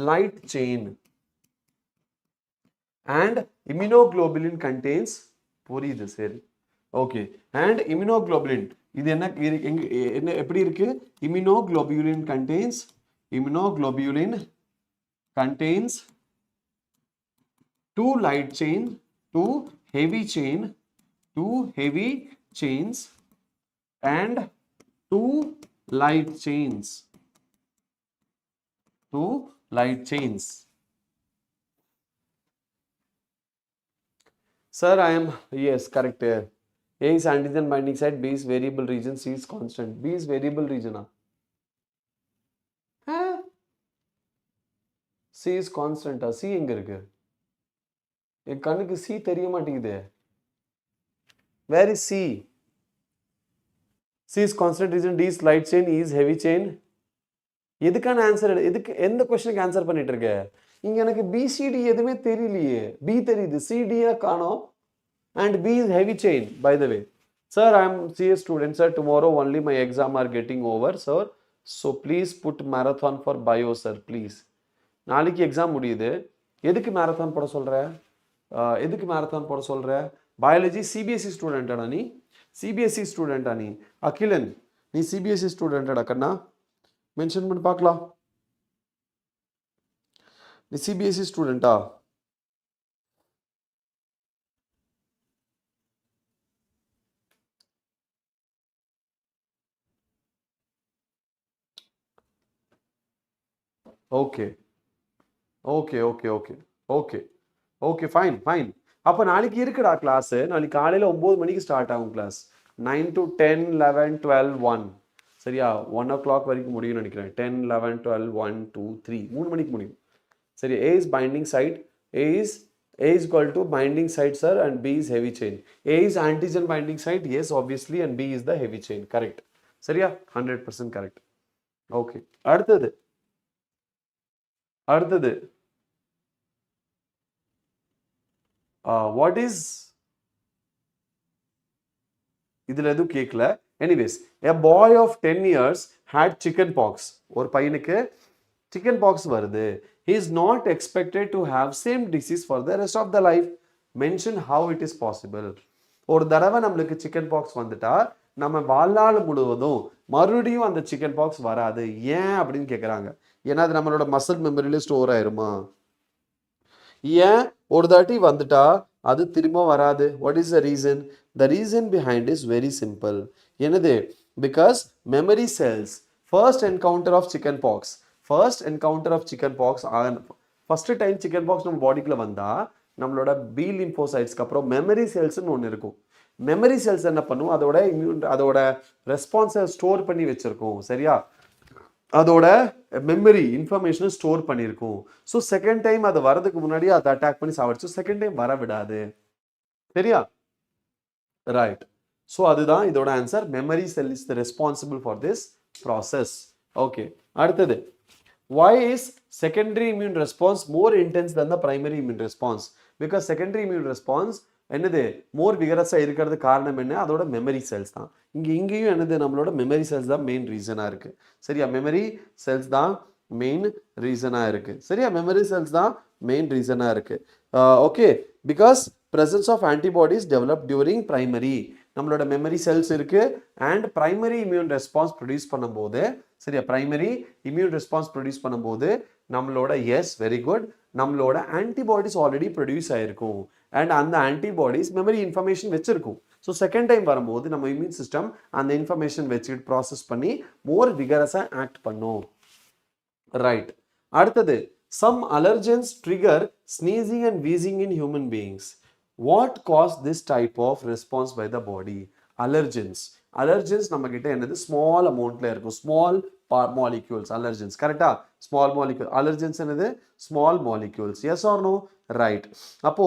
light chain. And immunoglobulin contains, புரியுது சரி, okay. and immunoglobulin இது என்ன எப்படி இருக்கு? immunoglobulin contains two light chain, two heavy chains and two light chains. Sir, I am, yes, correct. A is antigen binding site, B is variable region, C is constant. B is variable region. C is constant. C எங்க இருக்கு? என் கண்ணுக்கு C தெரிய மாட்டேங்குது. Where is C? C is constant region, D is light chain, E is heavy chain. எதுக்கான answer? எதுக்கு எந்த क्वेश्चनக்கு answer பண்ணிட்டு இருக்க? இங்க எனக்கு BCD எதுவுமே தெரியலையே. B தெரியுது, CD காணோம். and B is heavy chain by the way. Sir, I am CS student, sir. Tomorrow only my exam are getting over, sir. So please put marathon for bio, sir, please. நாளைக்கு exam முடியுது. எதுக்கு marathon போட சொல்ற? எதுக்கு marathon போட சொல்ற? Biology CBSE ஸ்டூடெண்டாடா நீ? CBSE ஸ்டூடெண்டா நீ? அகிலன், நீ சிபிஎஸ்சி ஸ்டூடெண்டாடா கண்ணா? மென்ஷன் பண்ணி பார்க்கலாம். நீ சிபிஎஸ்சி ஸ்டூடெண்டா? Okay okay okay okay okay okay fine fine. அப்போ நாளைக்கு இருக்குடா கிளாஸு. நாளைக்கு காலையில் 9 மணிக்கு ஸ்டார்ட் ஆகும் கிளாஸ். 9 to 10, 11, 12, 1. சரியா? 1 o'clock வரைக்கும் முடியும்னு நினைக்கிறேன். 10, 11, 12, 1, 2, 3, 3 மணிக்கு முடியும். சரி, A is binding site. A is equal to binding site, sir, and B is heavy chain. A is antigen binding site, yes, obviously, and B is the heavy chain. Correct. சரியா? 100% correct. Okay, அடுத்தது அடுத்தது what is, இதுல எதுவும் கேட்கல. Anyways, a boy of 10 years had chicken pox. ஒரு பையனுக்கு chicken pox வருது. He is not expected to have same disease for the rest of the life. Mention how it is possible. ஒரு தடவை நம்மளுக்கு chicken pox வந்துட்டா நம்ம வாழ்நாள் முழுவதும் மறுபடியும் அந்த சிக்கன் பாக்ஸ் வராது. ஏன் அப்படின்னு கேட்குறாங்க. ஏன்னா அது நம்மளோட மசில் மெமரியில ஸ்டோர் ஆயிருமா? ஏன் ஒரு தாட்டி வந்துட்டா அது திரும்ப வராது? What is the reason? The reason behind is very simple. என்னது? Because memory cells first encounter of chickenpox, first encounter of chickenpox, first time chickenpox நம்ம பாடிக்குள்ள வந்தா நம்மளோட பி லிம்போசைட்ஸ்க்கு அப்புறம் மெமரி செல்ஸ்ன்னு ஒன்று இருக்கும். மெமரி செல்ஸ் என்ன பண்ணும்? அதோட ரெஸ்பான்ஸை ஸ்டோர் பண்ணி வச்சிருக்கும். சரியா? அதோட மெமரி இன்ஃபர்மேஷனை ஸ்டோர் பண்ணியிருக்கும். ஸோ செகண்ட் டைம் அது வரதுக்கு முன்னாடி அதை அட்டாக் பண்ணி சாவடிச்சு செகண்ட் டைம் வர விடாது. சரியா? ரைட். ஸோ அதுதான் இதோட answer. Memory cell is the responsible for this process. Okay, அடுத்தது. Why is secondary immune response more intense than the primary immune response? Because secondary immune response என்னது மோர் விகரஸா இருக்கிறது காரணம் என்ன? அதோட மெமரி செல்ஸ் தான். இங்கேயும் என்னது நம்மளோட மெமரி செல்ஸ் தான் மெயின் ரீசனா இருக்கு. சரியா? மெமரி செல்ஸ் தான் மெயின் ரீசனா இருக்கு. சரியா? மெமரி செல்ஸ் தான் மெயின் ரீசனா இருக்கு. Okay, because presence of antibodies developed during primary. நம்மளோட மெமரி செல்ஸ் இருக்கு and primary immune response produce பண்ணும்போது, சரியா, பிரைமரி இம்யூன் ரெஸ்பான்ஸ் ப்ரொடியூஸ் பண்ணும்போது நம்மளோட எஸ் வெரி குட் நம்மளோட ஆன்டிபாடிஸ் ஆல்ரெடி ப்ரொடியூஸ் ஆயிருக்கும் அண்ட் அந்த ஆன்டிபாடிஸ் மெமரி இன்ஃபர்மேஷன் வச்சிருக்கும். ஸோ செகண்ட் டைம் வரும்போது நம்ம இம்யூன் சிஸ்டம் அந்த இன்ஃபர்மேஷன் வச்சுக்கிட்டு ப்ராசஸ் பண்ணி மோர் விகரஸாக ஆக்ட் பண்ணும். ரைட். அடுத்தது, some allergens trigger sneezing and wheezing in human beings. What caused this type of response by the body? Allergens. Allergens நம்ம கிட்ட என்னது? ஸ்மால் அமௌண்ட்ல இருக்கும். Small molecules. Allergens. கரெக்டா? Small molecule. Allergens என்னது? Small molecules. Yes or no? Right. அப்போ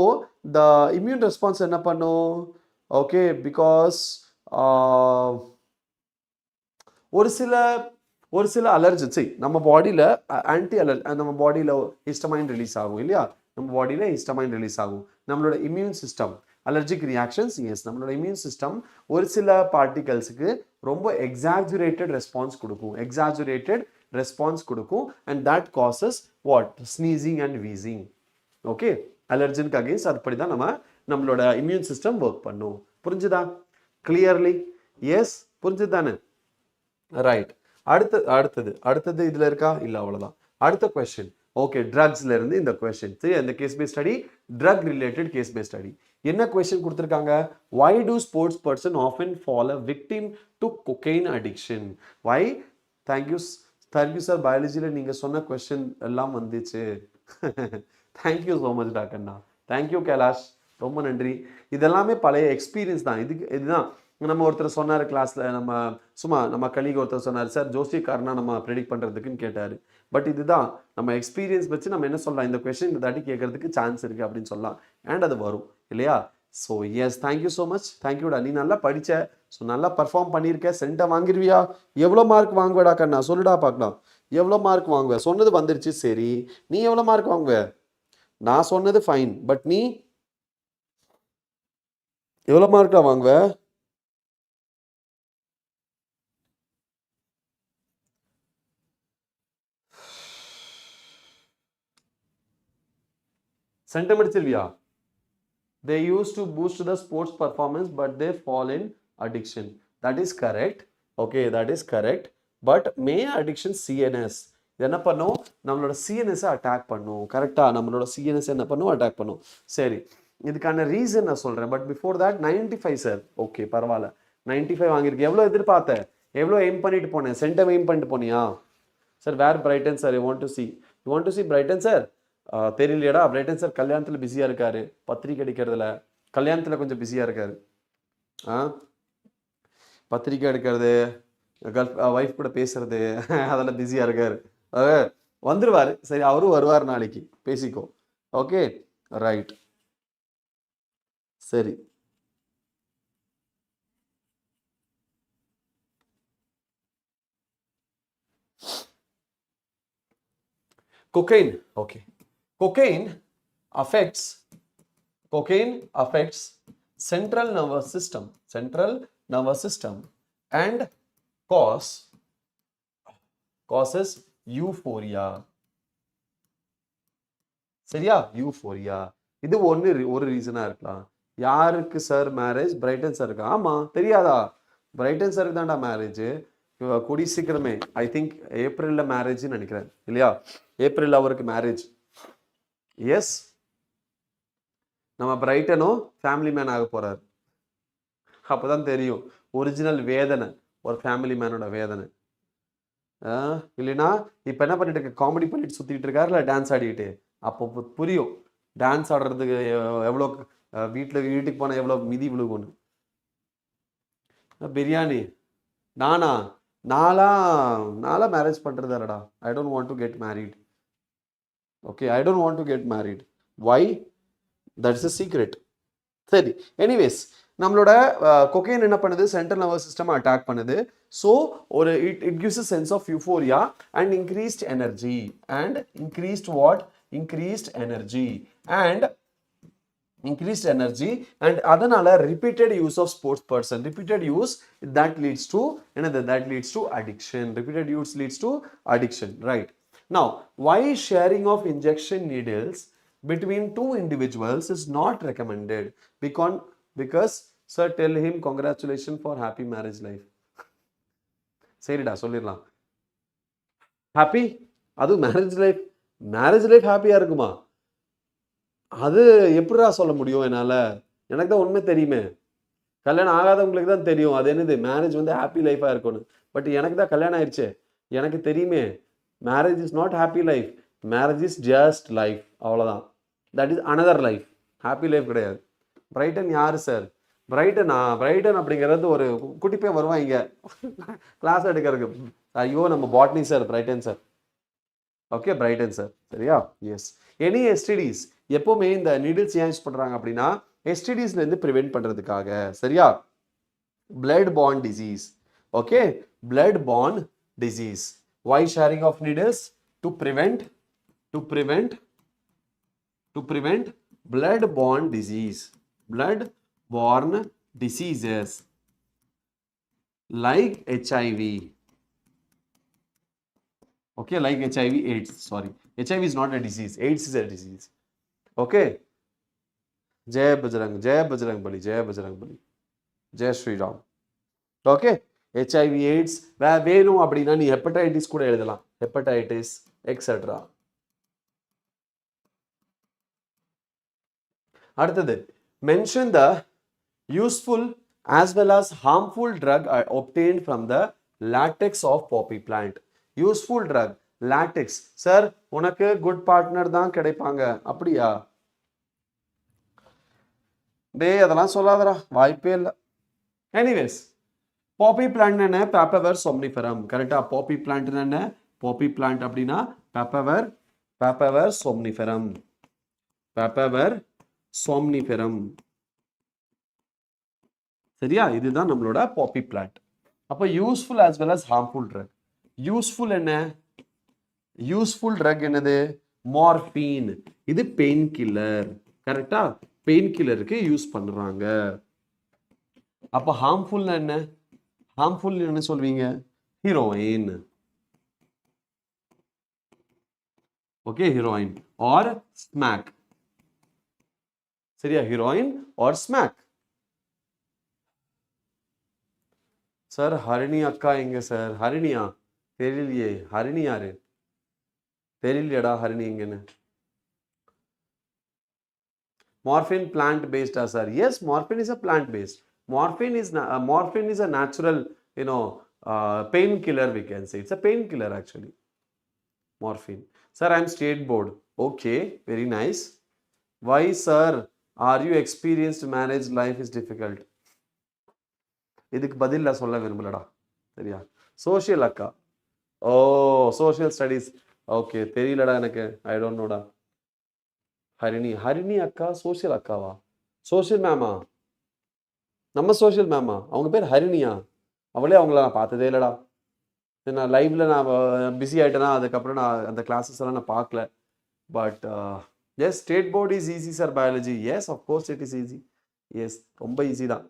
the immune response என்ன பண்ணும்? Okay, because ஒரு சில அலர்ஜன்ஸ் நம்ம பாடியில நம்ம பாடியில ஹிஸ்டமைன் ரிலீஸ் ஆகும் இல்லையா? நம்ம பாடியில ஹிஸ்டமைன் ரிலீஸ் ஆகும். நம்மளோட immune system allergic reactions, yes, நம்மளோட இம்யூன் சிஸ்டம் ஒரு சில பார்ட்டிகல்ஸுக்கு ரொம்ப எக்ஸாஜுரேட்டட் ரெஸ்பான்ஸ் கொடுக்கும் and that causes what? Sneezing and wheezing. Okay, அலர்ஜனுக்கு அகேன்ஸ்ட் அதுபடி தான் நம்மளோட இம்யூன் சிஸ்டம் ஒர்க் பண்ணும். புரிஞ்சுதா? கிளியர்லி? எஸ், புரிஞ்சுது தானே? ரைட். அடுத்தது இதுல இருக்கா? இல்ல, அவ்வளவுதான். அடுத்த கொஸ்டின். ஓகே, ட்ரக்ஸ்ல இருந்து இந்த கொஸ்டின். சரி, அந்த case base study, drug related case base study. என்ன கொஸ்டின் கொடுத்துருக்காங்க? why do sports person often fall a victim to cocaine addiction? why? thank you sir, பயாலஜில நீங்க சொன்ன கொஸ்டின் எல்லாம் வந்துச்சு. thank you so much டாக்கண்ணா. thank you Kailash, ரொம்ப நன்றி. இதெல்லாமே பழைய எக்ஸ்பீரியன்ஸ் தான். இதுதான் நம்ம ஒருத்தர் சொன்னார் கிளாஸ்ல, நம்ம கலீக் ஒருத்தர் சொன்னார், சார் ஜோசியக்காரனா நம்ம ப்ரெடிக்ட் பண்றதுக்குன்னு கேட்டாரு. பட் இதுதான் நம்ம எக்ஸ்பீரியன்ஸ் வச்சு நம்ம என்ன சொல்லலாம், இந்த கொஸ்டின் இந்த தாட்டி கேட்கறதுக்கு சான்ஸ் இருக்கு அப்படின்னு சொல்லலாம் அண்ட் அது வரும் இல்லையா? So yes, thank you so much. தேங்க்யூடா, நீ நல்லா படிச்ச, ஸோ நல்லா பர்ஃபார்ம் பண்ணியிருக்க. சென்ட்டை வாங்கிருவியா? எவ்வளோ மார்க் வாங்குவேடா கண்ணா? சொல்லுடா பார்க்கலாம். எவ்வளோ மார்க் வாங்குவேன்? சொன்னது வந்துருச்சு, சரி, நீ எவ்வளோ மார்க் வாங்குவ? நான் சொன்னது ஃபைன், பட் நீ எவ்வளோ மார்க்கா வாங்குவ? Sentiment Sylvia. They used to boost the sports performance, but they fall in addiction. That is correct. Okay, that is correct. But may addiction CNS என்ன பண்ணும், நம்மளோட CNS அட்டாக் பண்ணும். கரெக்டா, நம்மளோட CNS என்ன பண்ணும், அட்டாக் பண்ணும். சரி, இதுக்கான ரீசன் நான் சொல்றேன். But before that 95 sir. Okay, பரவாயில்ல. 95 வாங்கியிருக்கு. எவ்வளோ எதிர்பார்த்த, எவ்வளோ எய்ம் பண்ணிட்டு போனேன், சென்டம் எய்ம் பண்ணிட்டு போனியா sir? Where Brighton sir, you want to see Brighton sir? தெரியலையடா, பிரைட்டன் சார் கல்யாணத்தில் பிஸியாக இருக்காரு, பத்திரிக்கை அடிக்கிறதுல கல்யாணத்தில் கொஞ்சம் பிஸியாக இருக்காரு. பத்திரிக்கை எடுக்கிறது, ஒய்ஃப் கூட பேசுறது, அதெல்லாம் பிஸியாக இருக்காரு. வந்துருவாரு. சரி, அவரும் வருவார் நாளைக்கு, பேசிக்கோ. Okay, right. சரி, cocaine. Okay, cocaine affects central nervous system and causes euphoria. சரியா, யூஃபோரியா. இது ஒரு ரீசனா இருக்கலாம். யாருக்கு சார் மேரேஜ்? பிரைட்டன் சாருக்கு. ஆமா, தெரியாதா? பிரைட்டன் சாருக்கு தான்டா மேரேஜ். கூடி சீக்கிரமே, ஐ திங்க் ஏப்ரல்ல மேரேஜ்னு நினைக்கிறேன், இல்லையா? ஏப்ரல் அவருக்கு மேரேஜ். எஸ், நம்ம பிரைட்டனும் ஃபேமிலி மேன் ஆக போறாரு. அப்பதான் தெரியும் ஒரிஜினல் வேதனை, ஒரு ஃபேமிலி மேனோட வேதனை. இல்லைன்னா இப்ப என்ன பண்ணிட்டு இருக்க, காமெடி பண்ணிட்டு சுத்திட்டு இருக்காருல, டான்ஸ் ஆடிக்கிட்டு. அப்போ புரியும் டான்ஸ் ஆடுறதுக்கு எவ்வளோ, வீட்டுக்கு போனா எவ்வளோ மிதி விழுகும்னு. பிரியாணி நானா மேரேஜ் பண்றதாடா. I don't want to get married. Okay, I don't want to get married. Why? That's a secret. சரி, எனிவேஸ், நம்மளோட கொக்கைன் என்ன பண்ணுது, சென்ட்ரல் நர்வஸ் சிஸ்டம் அட்டாக் பண்ணுது. ஸோ ஒரு it gives a sense of euphoria and increased energy and increased and அதனால repeated use of sports person, repeated use that leads to addiction. Repeated use leads to addiction, right? Now, why sharing of injection needles between two individuals is not recommended? Because sir, tell him congratulations for happy marriage life. சரிடா, சொல்லிடலாம். Happy, அது marriage life ஹாப்பியா இருக்குமா? அது எப்படிடா சொல்ல முடியும் என்னால? எனக்கு தான் உண்மை தெரியுமே. கல்யாணம் ஆகாதவங்களுக்கு தான் தெரியும் அது என்னது மேரேஜ் வந்து ஹாப்பி லைஃபா இருக்கும்னு. பட் எனக்கு தான் கல்யாணம் ஆயிடுச்சு, எனக்கு தெரியுமே marriage is not happy life. Marriage is just life, அவ்வளோதான். That is another life, happy life கிடையாது. பிரைட்டன் யாரு சார்? பிரைட்டன் அப்படிங்கிறது ஒரு குட்டி போய் வருவான் இங்க கிளாஸ் எடுக்கிறதுக்கு. ஐயோ, நம்ம botany sir, Brayton sir. Okay, Brayton sir. சரியா? எஸ். எனி எஸ்டிடிஸ் எப்பவுமே இந்த நீடில்ஸ் ஏன் யூஸ் பண்றாங்க அப்படின்னா எஸ்டிடிஸ்ல இருந்து ப்ரிவென்ட் பண்றதுக்காக. சரியா? blood borne disease. Okay, blood borne disease. Why sharing of needles? To prevent blood borne diseases like HIV. Okay, like HIV AIDS. Sorry, HIV is not a disease, AIDS is a disease. Okay, jai bajrang bali, jai Shri Ram. Okay, HIV AIDS வேணும் அப்படின்னா நீ hepatitis கூட எழுதலாம், hepatitis etcetera. அடுத்தது, mention the useful as well as harmful drug obtained from the latex of poppy plant. Useful drug latex. Sir, உனக்கு good partner தான் கிடைப்பாங்க, அப்படியா? டேய், அதெல்லாம் சொல்லாதடா, வாய்ப்பே இல்லை. எனிவேஸ், பாப்பி பிளான்ட் என்ன? பேப்பவர் சோம்னிஃபெரம். கரெக்டா? பாப்பி பிளான்ட் என்ன? பாப்பி பிளான்ட் அப்படின்னா பேப்பவர் சோம்னிஃபெரம். சரியா? இதுதான் நம்மளோட பாப்பி பிளான்ட். அப்போ useful as well as harmful drug. Useful என்ன? யூஸ்ஃபுல் ட்ரக் என்னது? மார்பின். இது பெயின் கில்லர். கரெக்டா? பெயின் கில்லருக்கு யூஸ் பண்றாங்க. அப்ப ஹார்ம்ஃபுல் என்ன? ஹார்ம்ஃபுல் என்ன சொல்வீங்க? Heroin. Okay, heroin or smack. சரியா, heroin or smack. Sir Harini அக்கா எங்க சார்? ஹரிணியா? தெரியலையே. ஹரிணி யாரு? தெரியலையடா ஹரிணி எங்கன்னு. Morphine plant based, sir. Yes, morphine is a plant based. Morphine is a natural, painkiller, we can say. It's a painkiller actually. Morphine. Sir, I'm state board. Okay, very nice. Why, sir? Are you experienced to manage life is difficult? இதுக்கு பதில் சொல்ல விரும்பலடா. சரியா? Social அக்கா. ஓ, social studies. Okay, தெரியலடா எனக்கு. I don't நோடா. Harini அக்கா social அக்காவா? Social மேமா? நம்ம சோஷியல் மேமா? அவங்க பேர் ஹரிணியா? அவளே அவங்கள நான் பார்த்ததே இல்லடா. நான் லைவ்ல நான் பிஸி ஆகிட்டேன்னா அதுக்கப்புறம் நான் அந்த கிளாஸஸ் எல்லாம் நான் பார்க்கல. But yes, state board is easy sir biology. Yes, of course it is easy. Yes, ரொம்ப ஈஸி தான்.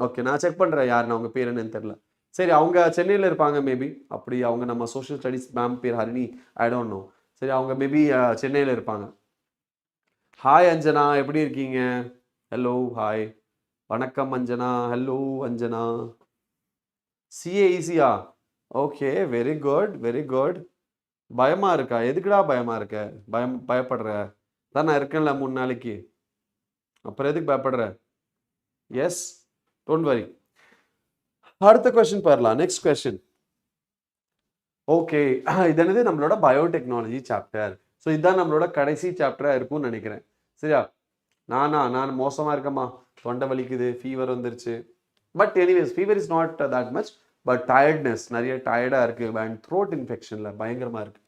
ஓகே, நான் செக் பண்ணுறேன் யாருன்னு, அவங்க பேர் என்னன்னு தெரியல. சரி, அவங்க சென்னையில் இருப்பாங்க மேபி. அப்படி அவங்க நம்ம சோஷியல் ஸ்டடீஸ் மேம் பேர் ஹரிணி, ஐ டோன்ட் நோ. சரி, அவங்க மேபி சென்னையில் இருப்பாங்க. ஹாய் அஞ்சனா, எப்படி இருக்கீங்க? ஹலோ, ஹாய், வணக்கம் அஞ்சனா. ஹலோ அஞ்சனா. சிஏ ஈஸியா? Okay, very good, very good. பயமா இருக்கா? எதுக்குடா பயமா இருக்க? பயப்படுற தான், நான் இருக்கேன்ல 3 நாளைக்கு. அப்புறம் எதுக்கு பயப்படுற? S, don't worry. அடுத்த கொஸ்டின் பாரலாம். Next question. ஓகே, இது என்னது? நம்மளோட பயோடெக்னாலஜி சாப்டர். ஸோ இதுதான் நம்மளோட கடைசி சாப்டரா இருக்கும்னு நினைக்கிறேன். சரியா? நான் மோசமா இருக்கேம்மா, தொண்டை வலிக்குது, ஃபீவர் வந்துருச்சு. But anyways, fever is not that much. But tiredness, நிறைய டயர்டாக இருக்குது. அண்ட் த்ரோட் இன்ஃபெக்ஷனில் பயங்கரமாக இருக்குது.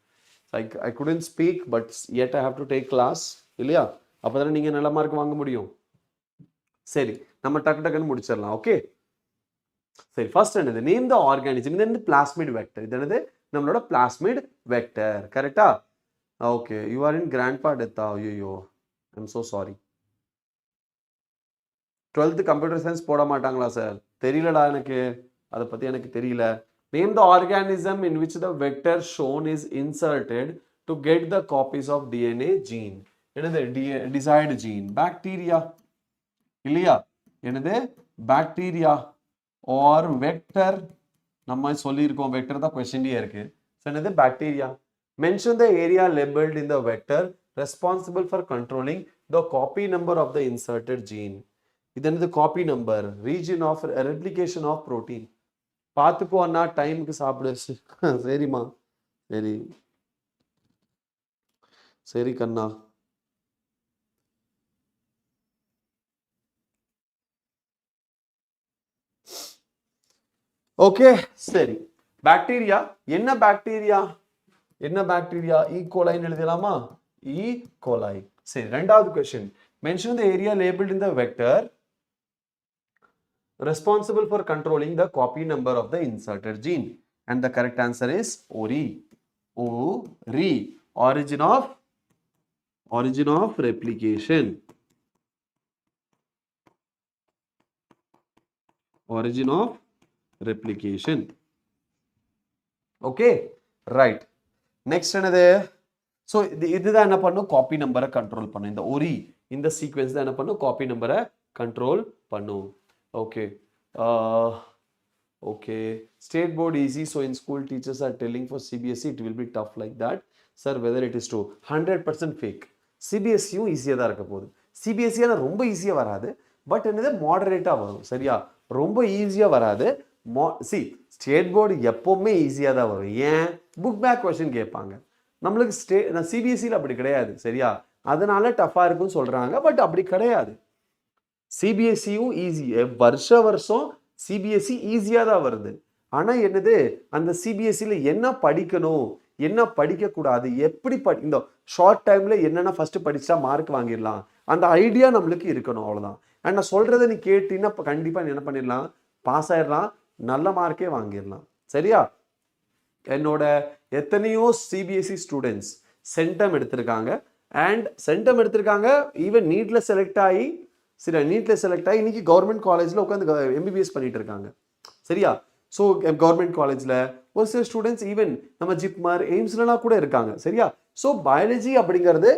I couldn't speak, but yet I have to take class, இல்லையா? அப்போ தானே நீங்கள் நல்ல மார்க் வாங்க முடியும். சரி, நம்ம டக்குன்னு முடிச்சிடலாம். ஓகே, சரி. ஃபர்ஸ்ட் என்னது? Name the organism. இது என்னது? Plasmid vector. இது என்னது? நம்மளோட பிளாஸ்மிட் வெக்டர். கரெக்டா? Okay, you are in grandpa டெத்தா? ஐயோ, I'm so sorry. 12th computer science போட மாட்டாங்களா சார்? தெரியலடா எனக்கு, அதை பற்றி எனக்கு தெரியல. Name the organism in which the vector shown is inserted to get the copies of DNA gene. என்னது? Desired gene. பாக்டீரியா, இல்லையா? என்னது? Bacteria or vector. நம்ம சொல்லியிருக்கோம், வெக்டர் தான் கொஸ்டின்லேயே இருக்கு. என்னது? Bacteria. Mention the area labelled in the vector responsible for controlling the copy number of the inserted gene. இது என்னது? Copy number, region of replication of protein. பார்த்துக்கோ அண்ணா, டைமுக்கு சாப்பிடு. சரிம்மா, சரி சரி கண்ணா. ஓகே, சரி. பாக்டீரியா என்ன? பாக்டீரியா என்ன? பாக்டீரியா ஈகோலைன்னு எழுதலாமா? ஈகோலை. சரி, ரெண்டாவது question. Mention the area labelled in the vector responsible for controlling the copy number of the inserted gene, and the correct answer is ori. Ori, origin of replication. Origin of replication. Okay, right. Next another. So இதுதான் என்ன பண்ணும்? Copy நம்பரை control பண்ணும். இந்த worry, இந்த sequence தான் என்ன பண்ணும்? காப்பி நம்பரை கண்ட்ரோல் பண்ணும். Okay. Okay. State board easy. So in school teachers are telling for CBSE it will be tough like that. Sir, whether it is true? 100% fake. CBSE ஈஸியாக தான் இருக்க போகுது. CBSE ரொம்ப ஈஸியாக வராது. பட் என்னது? மாடரேட்டாக வரும். சரியா? ரொம்ப ஈஸியாக வராது. ஸ்டேட் போர்டு எப்போவுமே ஈஸியாக தான் வரும். ஏன்? புக் பேக் கொஸ்டின் கேட்பாங்க. நம்மளுக்கு CBSEல அப்படி கிடையாது. சரியா? அதனால டஃப்பாக இருக்குன்னு சொல்கிறாங்க. பட் அப்படி கிடையாது. சிபிஎஸ்சியும் ஈஸி. வருஷம் சிபிஎஸ்சி ஈஸியாக தான் வருது. ஆனால் என்னது? அந்த சிபிஎஸ்சியில் என்ன படிக்கணும், என்ன படிக்கக்கூடாது, எப்படி இந்த ஷார்ட் டைமில் என்னென்ன ஃபஸ்ட்டு படித்தா மார்க் வாங்கிடலாம், அந்த ஐடியா நம்மளுக்கு இருக்கணும். அவ்வளோதான். அண்ட் நான் சொல்கிறத நீ கேட்டீங்கன்னா இப்போ கண்டிப்பாக நீ என்ன பண்ணிடலாம்? பாஸ் ஆயிடலாம், நல்ல மார்க்கே வாங்கிடலாம். சரியா? என்னோட எத்தனையோ சிபிஎஸ்சி ஸ்டூடெண்ட்ஸ் சென்டம் எடுத்திருக்காங்க. அண்ட் சென்டம் எடுத்திருக்காங்க, ஈவன் நீட்டில் செலக்ட் ஆகி, சரி, நீட்டில் செலக்ட் ஆகி இன்னைக்கு கவர்மெண்ட் காலேஜில் உட்காந்து எம்பிபிஎஸ் பண்ணிட்டு இருக்காங்க. சரியா? ஸோ கவர்மெண்ட் காலேஜில் ஒரு சில ஸ்டூடெண்ட்ஸ் ஈவன் நம்ம ஜிப்மர், எய்ம்ஸ்லாம் கூட இருக்காங்க. சரியா? ஸோ பயாலஜி அப்படிங்கிறது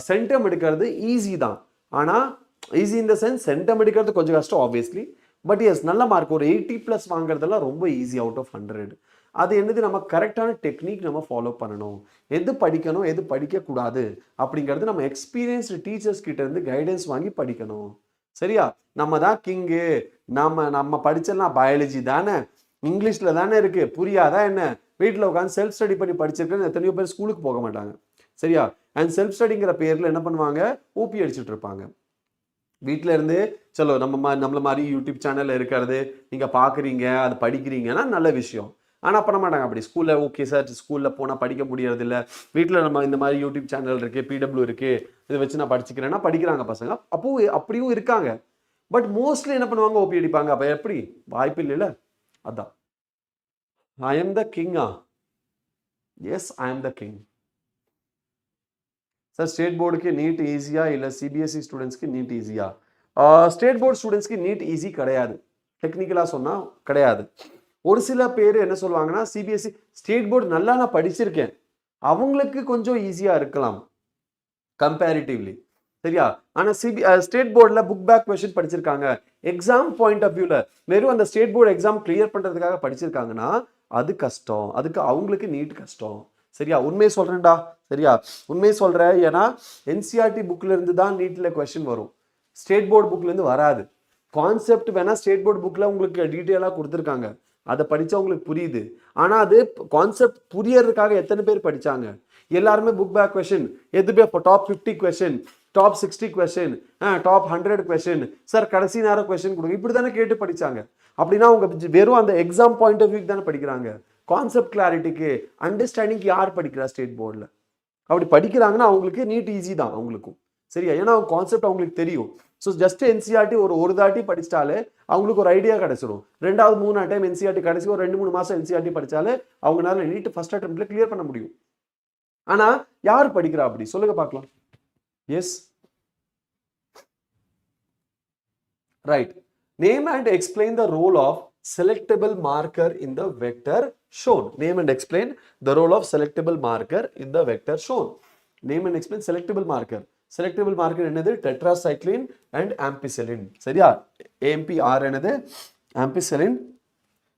சென்டம் எடுக்கிறது ஈஸி தான். ஆனால் easy in the sense centum எடுக்கிறது கொஞ்சம் கஷ்டம் ஆப்வியஸ்லி, பட் எஸ் நல்ல மார்க் ஒரு 80+ வாங்குறதெல்லாம் ரொம்ப ஈஸி அவுட் ஆஃப் 100. அது என்னது நம்ம கரெக்டான டெக்னிக் நம்ம ஃபாலோ பண்ணணும், எது படிக்கணும் எது படிக்கக்கூடாது அப்படிங்கிறது நம்ம எக்ஸ்பீரியன்ஸ்டு டீச்சர்ஸ் கிட்ட இருந்து கைடன்ஸ் வாங்கி படிக்கணும். சரியா? நம்ம தான் கிங்கு, நம்ம படிச்சலாம் பயாலஜி தானே, இங்கிலீஷில் தானே இருக்கு, புரியாதா என்ன, வீட்டில் உட்காந்து செல்ஃப் ஸ்டடி பண்ணி படிச்சிருக்கேன்னு எத்தனையோ பேர் ஸ்கூலுக்கு போக மாட்டாங்க. சரியா? அண்ட் செல்ஃப் ஸ்டடிங்கிற பேரில் என்ன பண்ணுவாங்க, ஊப்பி அடிச்சுட்டு இருப்பாங்க. வீட்டில் இருந்து சலோ நம்மள மாதிரி யூடியூப் சேனல் இருக்கிறது நீங்கள் பார்க்குறீங்க, அது படிக்கிறீங்கன்னா நல்ல விஷயம். ஆனால் பண்ண மாட்டாங்க அப்படி. ஸ்கூலில் ஓகே சார், ஸ்கூலில் போனால் படிக்க முடியறது இல்லை, வீட்டில் நம்ம இந்த மாதிரி யூடியூப் சேனல் இருக்குது, பிடபிள்யூ இருக்குது, இதை வச்சு நான் படிச்சுக்கிறேன்னா படிக்கிறாங்க பசங்க. அப்போ அப்படியும் இருக்காங்க. பட் மோஸ்ட்லி என்ன பண்ணுவாங்க, ஓபி அடிப்பாங்க. அப்போ எப்படி, வாய்ப்பு இல்லைல்ல. அதான் ஐ எம் த கிங்கா, yes I am the king. Sir state போர்டுக்கு நீட் ஈஸியா இல்லை சிபிஎஸ்சி ஸ்டூடெண்ட்ஸ்க்கு நீட் ஈஸியா? ஸ்டேட் போர்டு ஸ்டூடெண்ட்ஸ்க்கு நீட் ஈஸி கிடையாது, டெக்னிக்கலாக சொன்னால் கிடையாது. ஒரு சில பேர் என்ன சொல்லுவாங்கன்னா, சிபிஎஸ்சி ஸ்டேட் போர்டு நல்லா நான் படிச்சிருக்கேன், அவங்களுக்கு கொஞ்சம் ஈஸியாக இருக்கலாம் கம்பேரிட்டிவ்லி. சரியா? ஆனால் ஸ்டேட் போர்டில் புக் பேக் கொஸ்டின் படிச்சிருக்காங்க, எக்ஸாம் பாயிண்ட் ஆஃப் வியூவில் வெறும் அந்த ஸ்டேட் போர்டு எக்ஸாம் கிளியர் பண்ணுறதுக்காக படிச்சிருக்காங்கன்னா அது கஷ்டம், அதுக்கு அவங்களுக்கு நீட் கஷ்டம். சரியா? உண்மையை சொல்கிறேன்டா. சரியா? உண்மையை சொல்கிறேன். ஏன்னா என்சிஆர்டி புக்கில் இருந்து தான் நீட்டில் கொஸ்டின் வரும், ஸ்டேட் போர்டு புக்லேருந்து வராது. கான்செப்ட் வேணால் ஸ்டேட் போர்டு புக்கில் உங்களுக்கு டீட்டெயிலாக கொடுத்துருக்காங்க, அதை படித்தா உங்களுக்கு புரியுது. ஆனால் அது கான்செப்ட் புரியறதுக்காக எத்தனை பேர் படித்தாங்க? எல்லாருமே புக் பேக் கொஸ்டின், எதுவுமே இப்போ top 50 question, top 60 question, top 100 question, sir கடைசி நேரம் கொஸ்டின் கொடுங்க, இப்படி தானே கேட்டு படித்தாங்க. அப்படின்னா அவங்க வெறும் அந்த எக்ஸாம் பாயிண்ட் ஆஃப் வியூக்கு தானே படிக்கிறாங்க. கான்செப்ட் கிளாரிட்டிக்கு, அண்டர்ஸ்டாண்டிங்க்கு யார் படிக்கிறா ஸ்டேட் போர்டில்? அப்படி படிக்கிறாங்கன்னா அவங்களுக்கு நீட் ஈஸி தான் அவங்களுக்கும். சரியா? ஏன்னா அவங்க கான்செப்ட் அவங்களுக்கு தெரியும். ஸோ ஜஸ்ட் என்சிஆர்டி ஒரு தாட்டி படிச்சிட்டாலே அவங்களுக்கு ஒரு ஐடியா கிடைச்சிடும். 2வது 3 டைம் என்சிஆர்டி கடைசி ஒரு 2-3 மாதம் என்சிஆர்டி படித்தாலே அவங்களால நீட் ஃபர்ஸ்ட் அட்டெம்ப்ட்ல கிளியர் பண்ண முடியும். ஆனால் யார் படிக்கிறா அப்படி சொல்லுங்க பார்க்கலாம். Yes right. Name and explain the role of selectable marker in the vector shown. Name and explain the role of selectable marker in the vector shown. Name and explain selectable marker. Selectable marker என்னது? tetracycline and ampicillin. சரியா? AMPR என்னது? ampicillin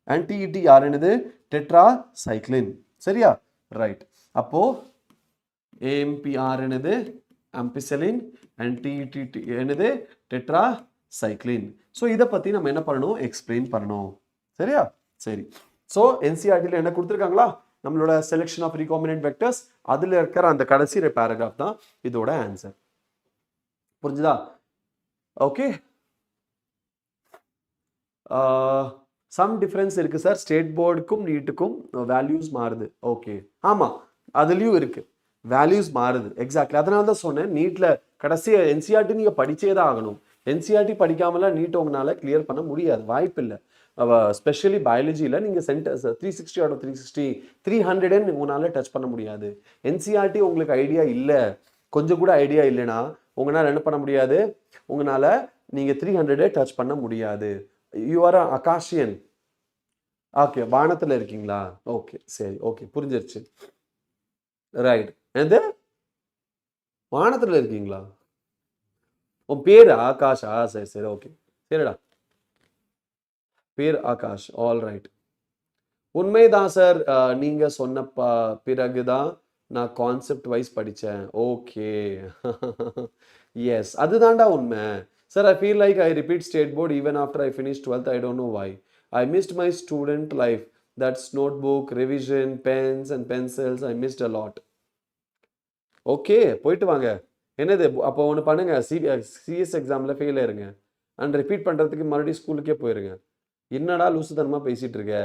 and TETR என்னது? tetracycline. சரியா? Right. அப்போ AMPR என்னது? ampicillin and TET என்னது? tetracycline. So இதை பற்றி நம்ம என்ன பண்ணணும், எக்ஸ்பிளைன் பண்ணணும். சரியா? சரி. ஸோ என்சிஆர்டியில் என்ன கொடுத்துருக்காங்களா, நம்மளோட செலெக்ஷன் ஆஃப் ரீகாம்பினன்ட் வெக்டர்ஸ், அதில் இருக்கிற அந்த கடைசி பேராகிராஃப் தான் இதோட ஆன்சர். புரிஞ்சுதா? ஓகே. சம் டிஃப்ரென்ஸ் இருக்குது சார், ஸ்டேட் போர்டுக்கும் நீட்டுக்கும் வேல்யூஸ் மாறுது. ஓகே, ஆமாம் அதுலேயும் இருக்குது, வேல்யூஸ் மாறுது. எக்ஸாக்ட்லி, அதனால தான் சொன்னேன் நீட்டில் கடைசி என்சிஆர்டி நீங்கள் படித்தே தான் ஆகணும். என்சிஆர்டி படிக்காமலாம் நீட் உங்களால் கிளியர் பண்ண முடியாது, வாய்ப்பு இல்லை. ஸ்பெஷலி பயாலஜியில் நீங்கள் சென்டர்ஸ் 360 out of 360 300 உங்களால் டச் பண்ண முடியாது. என்சிஆர்டி உங்களுக்கு ஐடியா இல்லை, கொஞ்சம் கூட ஐடியா இல்லைன்னா உங்களால் என்ன பண்ண முடியாது, உங்களால் நீங்கள் 300 டச் பண்ண முடியாது. You are அகாஷியன். ஓகே, வானத்தில் இருக்கீங்களா? ஓகே சரி, ஓகே புரிஞ்சிருச்சு. ரைட். எது வானத்தில் இருக்கீங்களா? உன் பேர் ஆகாஷா? சரி சரி, ஓகே சரிடா, பேர் ஆகாஷ். All right. உண்மைதான் சார், நீங்கள் சொன்ன பிறகுதான் நான் கான்செப்ட் வைஸ் படித்தேன். ஓகே எஸ், அதுதான்டா உண்மை. Sir I feel like I repeat state board even after I finish 12th. I don't know why. I missed my student life. That's notebook, revision, pens and pencils. I missed a lot. Okay, போயிட்டு வாங்க. என்னது அப்போ ஒன்று பண்ணுங்க, CS எக்ஸாமில் fail ஆயிருங்க and repeat பண்ணுறதுக்கு மறுபடியும் ஸ்கூலுக்கே போயிருங்க. என்னடா லூசுத்தனமாக பேசிகிட்டு இருக்க,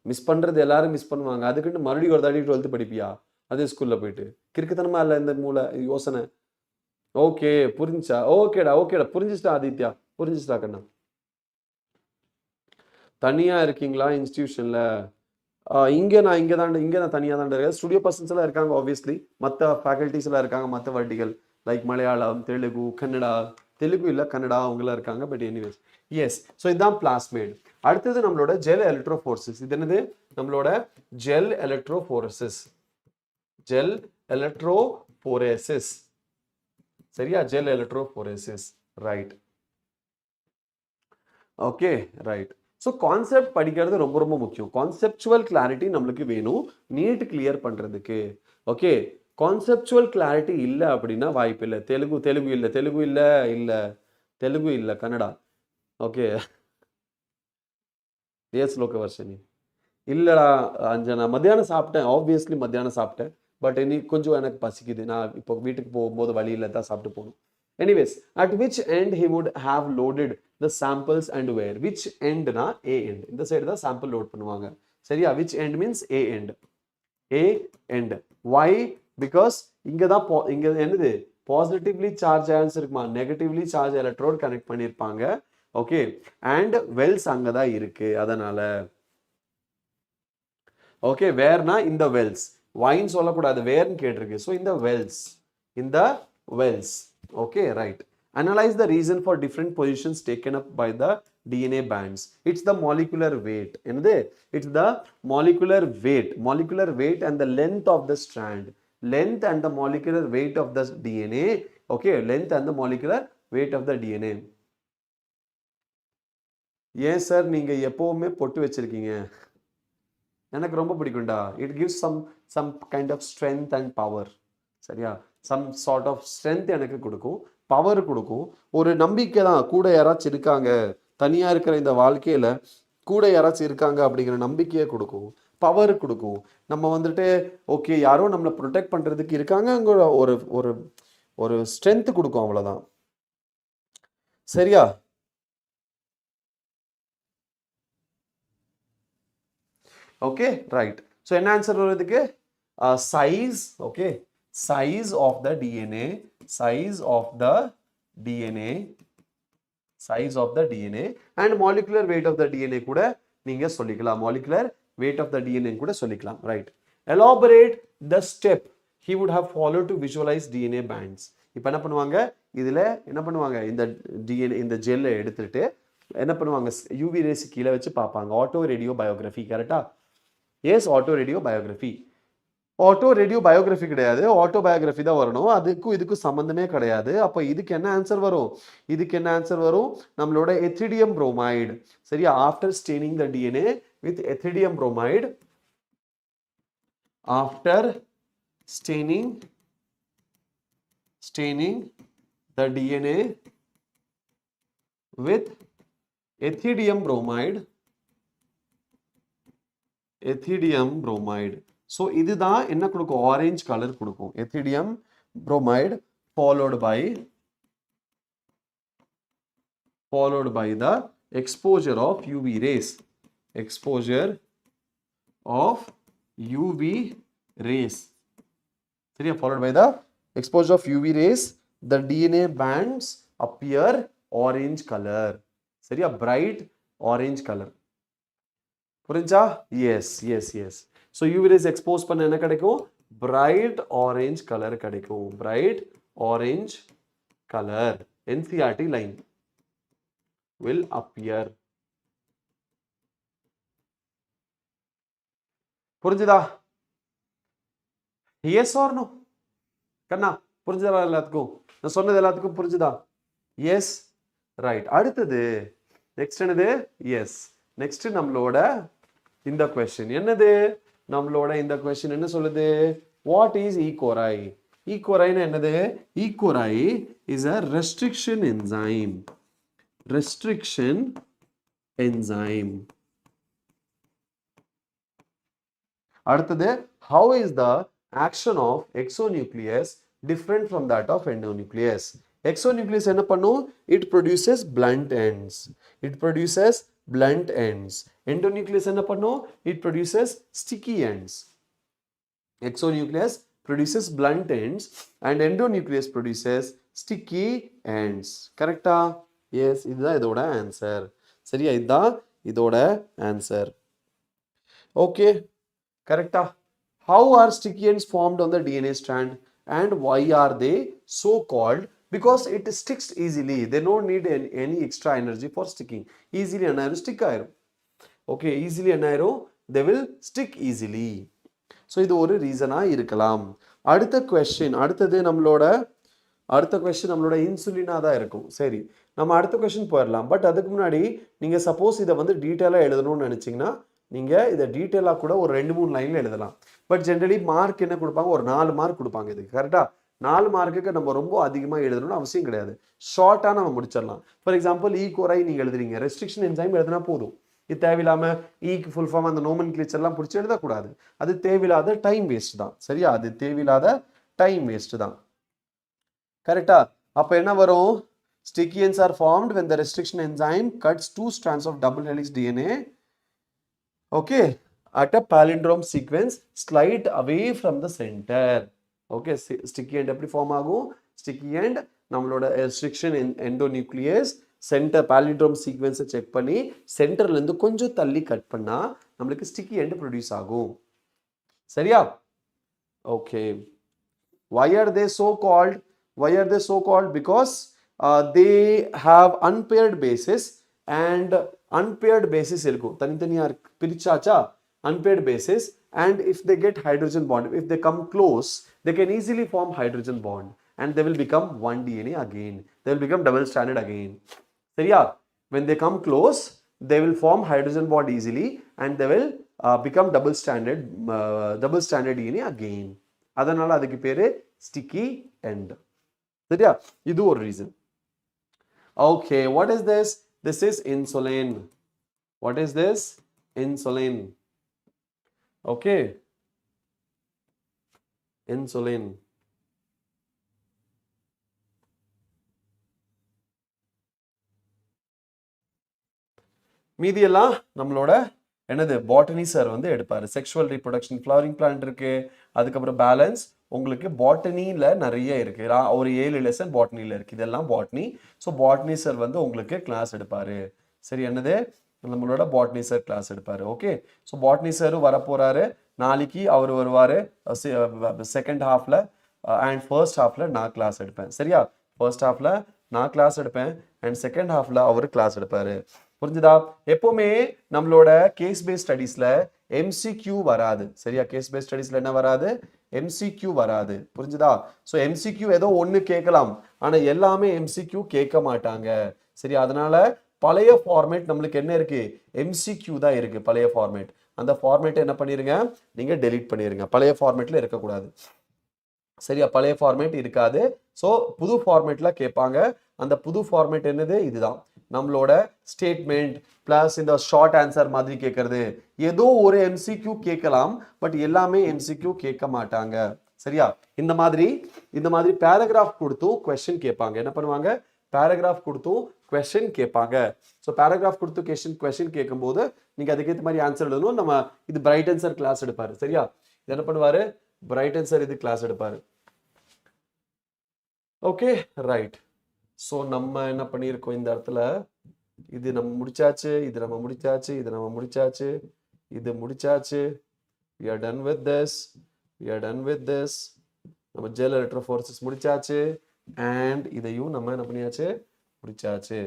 மிஸ் பண்ணுறது எல்லாரும் மிஸ் பண்ணுவாங்க, அதுக்குன்னு மறுபடியும் ஒரு தாடி 12th படிப்பியா அதே ஸ்கூலில் போயிட்டு? கிறுக்குத்தனமா இல்லை இந்த மூளை யோசனை? ஓகே புரிஞ்சுச்சா? ஓகேடா ஓகேடா, புரிஞ்சுச்சிட்டா ஆதித்யா, புரிஞ்சுச்சிட்டா கண்ணா. தனியாக இருக்கீங்களா இன்ஸ்டியூஷனில்? இங்கே நான் தனியாக தான் இருக்கேன். ஸ்டுடியோ பர்சன்ஸ் எல்லாம் இருக்காங்க ஆப்வியஸ்லி, மற்ற ஃபேக்கல்ட்டிஸ் எல்லாம் இருக்காங்க, மற்ற வர்டிகல் லைக் மலையாளம், தெலுங்கு, கன்னடா, தெலுங்கு இல்லை கன்னடா அவங்களாம் இருக்காங்க. But anyways yes. ஸோ இதுதான் பிளாஸ்மேட். அடுத்தது நம்மளோட ஜெல் எலக்ட்ரோஃபோரசிஸ். இது என்னது? நம்மளோட ஜெல் எலக்ட்ரோஃபோரசிஸ். Gel electrophoresis. சரியா? Gel electrophoresis. Right. Okay, right. So concept படிக்கிறது ரொம்ப ரொம்ப முக்கியம். கான்செப்சுவல் கிளாரிட்டி நம்மளுக்கு வேணும் நீட் கிளியர் பண்ணுறதுக்கு. ஓகே, கான்செப்சுவல் கிளாரிட்டி இல்லை அப்படின்னா வாய்ப்பு இல்லை. தெலுங்கு இல்லை கன்னடா. Okay, S லோகவர்ஷினி. இல்லைடா அஞ்சனா, மத்தியானம் சாப்பிட்டேன், ஆப்வியஸ்லி மத்தியானம் சாப்பிட்டேன். பட் இன்னைக்கு கொஞ்சம் எனக்கு பசிக்குது. நான் இப்போ வீட்டுக்கு போகும்போது வழியில் தான் சாப்பிட்டு போகணும். Anyways, at which end he would have loaded the samples and where? Which end na A end. இந்த சைடு தான் sample load பண்ணுவாங்க. சரியா? Which end means A end. A end. Why? Because இங்க தான் இங்க என்னது? Positively charged ions இருக்குமா? Negatively charged electrode connect பண்ணிருப்பாங்க. Okay. And wells அங்க தான் இருக்கு. அதனால. Okay, where na? In the wells. Wine சொல்லக்கூடாது. Where ன்னு கேட்டிருக்கு. So in the wells. In the wells. Okay, right. Analyze the reason for different positions taken up by the DNA bands. It's the molecular weight. It's the molecular weight and the length of the strand. Length and the molecular weight of the DNA. Okay, length and the molecular weight of the DNA. ஏன் sir நீங்க எப்பவுமே பொட்டு வச்சிருக்கீங்க? எனக்கு ரொம்ப பிடிக்கும்டா. It gives some kind of strength and power. சரியா? some sort of strength எனக்கு கொடுக்கும், பவர் கொடுக்கும், ஒரு நம்பிக்கை தான். கூட யாராச்சும் இருக்காங்க, தனியாக இருக்கிற இந்த வாழ்க்கையில் கூட யாராச்சும் இருக்காங்க அப்படிங்கிற நம்பிக்கையை கொடுக்கும், பவர் கொடுக்கும். நம்ம வந்துட்டு ஓகே யாரோ நம்மளை ப்ரொடெக்ட் பண்ணுறதுக்கு இருக்காங்கங்கிற ஒரு ஒரு ஒரு ஸ்ட்ரென்த் கொடுக்கும், அவ்வளோதான். சரியா? Okay, right. ஸோ என்ன ஆன்சர் வருதுக்கு? Size. Okay, size of the DNA, size of the DNA and molecular weight of the DNA கூட நீங்க சொல்லிக்கலாம். molecular weight of the DNA கூட சொல்லிக்கலாம். right. Elaborate the step he would have followed to visualize DNA bands. இப்போ என்ன பண்ணுவாங்க? இதுல என்ன பண்ணுவாங்க? இந்த DNA இந்த ஜெல்லை எடுத்துட்டு என்ன பண்ணுவாங்க? UV ரேஸ் கீழே வச்சு பார்ப்பாங்க. Auto radio biography. கரெக்டா? Yes, auto radio biography. Auto radio biography கிடையாது, ஆட்டோ பயோகிராஃபி தான் வரணும். இதுக்கும் சம்பந்தமே கிடையாது. அப்போ இதுக்கு என்ன ஆன்சர் வரும்? நம்மளோட எத்திடியம் புரோமைடு. சரியா? After staining the DNA with ethidium bromide, after staining the DNA with ethidium bromide. So இதுதான் என்ன கொடுக்கும்? ஆரஞ்சு கலர் கொடுக்கும். Ethidium bromide followed by the exposure of UV rays. சரியா? followed by the exposure of UV rays, the DNA bands appear orange color. சரியா? bright orange color. புரிஞ்சா? Yes. So UV rays expose பண்ண என்ன கிடைக்கும்? Bright orange colour கிடைக்கும். Bright orange colour NCERT line will appear. புரிஞ்சுதா? Yes or no? கண்ணா புரிஞ்சுதா? எல்லாத்துக்கும் நான் சொன்னது எல்லாத்துக்கும் புரிஞ்சுதா? Yes, right. அடுத்தது நெக்ஸ்ட் என்னது? எஸ், நெக்ஸ்ட் நம்மளோட இந்த கொஸ்டின் என்னது? நம்மளோட இந்த கொஸ்டின் என்ன சொல்லுது? What is ஈகோரை? ஈகோரைனா என்னது? ஈகோரை இஸ் a restriction enzyme. அடுத்தது, how is the action of exonucleus different from that of endonucleus? Exonucleus என்ன பண்ணும்? It produces blunt ends. Endonucleus என்ன பண்ணும்? It produces sticky ends. Exonucleus produces blunt ends and endonucleus produces sticky ends. கரெக்டா? S, இதுதான் இதோட answer. சரியா? இதுதான் இதோட ஆன்சர். ஓகே, கரெக்டா? How are sticky ends formed on the DNA strand and why are they so called? Because it sticks easily. They don't need any extra energy for sticking. Easily anayirum stick ஆயிரும். Okay, easily anayirum, they will stick easily. So இது ஒரு ரீசனா இருக்கலாம். அடுத்த question, அடுத்தது நம்மளோட அடுத்த question நம்மளோட இன்சுலினாக தான் இருக்கும். சரி, நம்ம அடுத்த கொஸ்டின் போயிடலாம். பட் அதுக்கு முன்னாடி நீங்கள் சப்போஸ் இதை வந்து டீட்டெயிலாக எழுதணும்னு நினச்சிங்கன்னா நீங்கள் இதை டீட்டெயிலாக கூட ஒரு 2-3 லைனில் எழுதலாம். பட் ஜென்ரலி மார்க் என்ன கொடுப்பாங்க, ஒரு 4 மார்க் கொடுப்பாங்க இதுக்கு. கரெக்டாக 4 மார்க்குக்கு நம்ம ரொம்ப அதிகமாக எழுதணும்னு அவசியம் கிடையாது. ஷார்ட்டாக நம்ம முடிச்சிடலாம். ஃபார் எக்ஸாம்பிள் ஈக்குவரை நீங்கள் எழுதுறீங்க, ரெஸ்ட்ரிக்ஷன் என்சைம் எழுதினா போதும். இது தேவையில்லாமல் ஈக்கு ஃபுல் ஃபார்ம் அந்த நோமன் கிளீச்சர்லாம் பிடிச்சி எழுதக்கூடாது. அது தேவையில்லாத டைம் வேஸ்ட் தான். சரியா, அது தேவையில்லாத டைம் வேஸ்ட் தான். கரெக்டா? அப்போ என்ன வரும், sticky ends are formed when the restriction enzyme cuts 2 strands of double helix DNA, okay, at a palindrome sequence slight away from the center. Okay, sticky end எப்படி ஃபார்ம் ஆகும், sticky end நம்மளோட restriction endonuclease centre palindrome sequence check பண்ணி சென்டர்ல இருந்து கொஞ்சம் தள்ளி cut பண்ணா நமக்கு sticky end ப்ரொடியூஸ் ஆகும். சரியா? Okay. Why are they so called? Why are they so called? Because they have unpaired bases and unpaired bases இருக்கும். தனித்தனியா பிரிச்சாச்சா unpaired bases, and if they get hydrogen bond, if they come close, they can easily form hydrogen bond and they will become one DNA again. They will become double stranded again. சரியா? When they come close, they will form hydrogen bond easily and they will become double stranded DNA again. அதனால அதுக்கு பேரு sticky end. சரியா? இது ஒரு reason. Okay, what is this? This is insulin. What is this? Insulin. Okay. Insulin. மீதி எல்லாம் நம்மளோட என்னது பாட்டனி சார் வந்து எடுப்பாரு. செக்ஷுவல் ரீப்ரொடக்ஷன், ஃப்ளவரிங் பிளான்ட் இருக்கு, அதுக்கப்புறம் பேலன்ஸ் உங்களுக்கு பாட்டனியில் நிறைய இருக்கு. ஒரு 7 லெசன் பாட்டனியில் இருக்கு. இதெல்லாம் பாட்னி. ஸோ பாட்னி சார் வந்து உங்களுக்கு கிளாஸ் எடுப்பாரு. சரி, என்னது நம்மளோட பாட்னி சார் கிளாஸ் எடுப்பாரு. ஓகே, ஸோ பாட்னி சாரும் வரப்போறாரு நாளைக்கு. அவர் வருவார் செகண்ட் ஹாஃப்ல அண்ட் ஃபர்ஸ்ட் ஹாஃப்ல நான் கிளாஸ் எடுப்பேன். சரியா? ஃபர்ஸ்ட் ஹாஃப்ல நான் கிளாஸ் எடுப்பேன் அண்ட் செகண்ட் ஹாஃப்ல அவர் கிளாஸ் எடுப்பாரு. புரிஞ்சுதா? எப்பவுமே நம்மளோட கேஸ் பேஸ்ட் ஸ்டடீஸ்ல எம்சிக்யூ வராது. சரியா? கேஸ் பேஸ்ட் ஸ்டடீஸ்ல என்ன வராது, எம்சிக்யூ வராது. புரிஞ்சுதா? ஸோ எம்சிக்யூ ஏதோ ஒன்று கேட்கலாம், ஆனால் எல்லாமே எம்சிக்யூ கேட்க மாட்டாங்க. சரி, அதனால பழைய ஃபார்மேட் நம்மளுக்கு என்ன இருக்கு, எம்சிக்யூ தான் இருக்கு பழைய ஃபார்மேட். அந்த ஃபார்மேட்டை என்ன பண்ணிருங்க, நீங்க டெலீட் பண்ணிருங்க. பழைய ஃபார்மேட்ல இருக்கக்கூடாது. சரியா? பழைய ஃபார்மேட் இருக்காது. ஸோ புது ஃபார்மேட்ல கேட்பாங்க. அந்த புது ஃபார்மேட் என்னது, இதுதான் நம்மளோட ஸ்டேட்மெண்ட் பிளஸ் இந்த ஷார்ட் ஆன்சர் மாதிரி கேட்கறது. ஏதோ ஒரு எம்சிக்யூ கேட்கலாம், பட் எல்லாமே எம்சிக்யூ கேட்க மாட்டாங்க. சரியா? இந்த மாதிரி பேராகிராஃப் கொடுத்தும் கொஸ்டின் கேட்பாங்க. என்ன பண்ணுவாங்க, பேராகிராஃப் கொடுத்தும் கொஸ்டின் கேட்பாங்க. ஸோ பேராகிராஃப் கொடுத்து கொஸ்டின் கேட்கும்போது நீங்க அதுக்கேற்ற மாதிரி ஆன்சர் எழுதணும். நம்ம இது பிரைட்டன் சார் கிளாஸ் எடுப்பாரு. சரியா? இது என்ன பண்ணுவாரு, பிரைட்டன் சார் இது கிளாஸ் எடுப்பாரு. Okay, right. ஸோ நம்ம என்ன பண்ணியிருக்கோம் இந்த இடத்துல, இது நம்ம முடிச்சாச்சு, இது நம்ம முடிச்சாச்சு, இது நம்ம முடிச்சாச்சு, இது முடிச்சாச்சு. we are done with this, we are done with this. நம்ம ஜெல் எலக்ட்ரோஃபோரசிஸ் முடிச்சாச்சு அண்ட் இதையும் நம்ம என்ன பண்ணியாச்சு, முடிச்சாச்சு.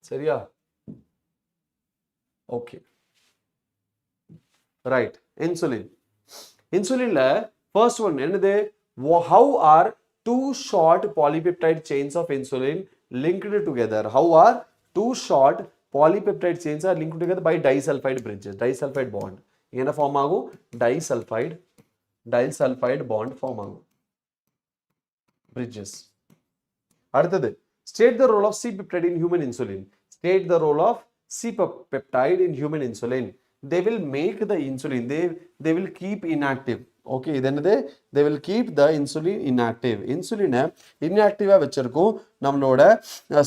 சரியா? Okay, right. இன்சுலின்ல ஃபர்ஸ்ட் ஒன் என்னது, how are two short polypeptide chains of insulin linked together? How are two short polypeptide chains are linked together by disulfide bridges? Disulfide bond என்ன ஃபார்ம் ஆகும், disulfide bond ஃபார்ம் ஆகும், bridges. அடுத்தது, state the role of C-peptide in human insulin. State the role of C-peptide in human insulin. They will make the insulin, they will keep inactive. Okay, இது என்னது, they will keep the insulin inactive. இன்சுலினை inactive வச்சிருக்கும் நம்மளோட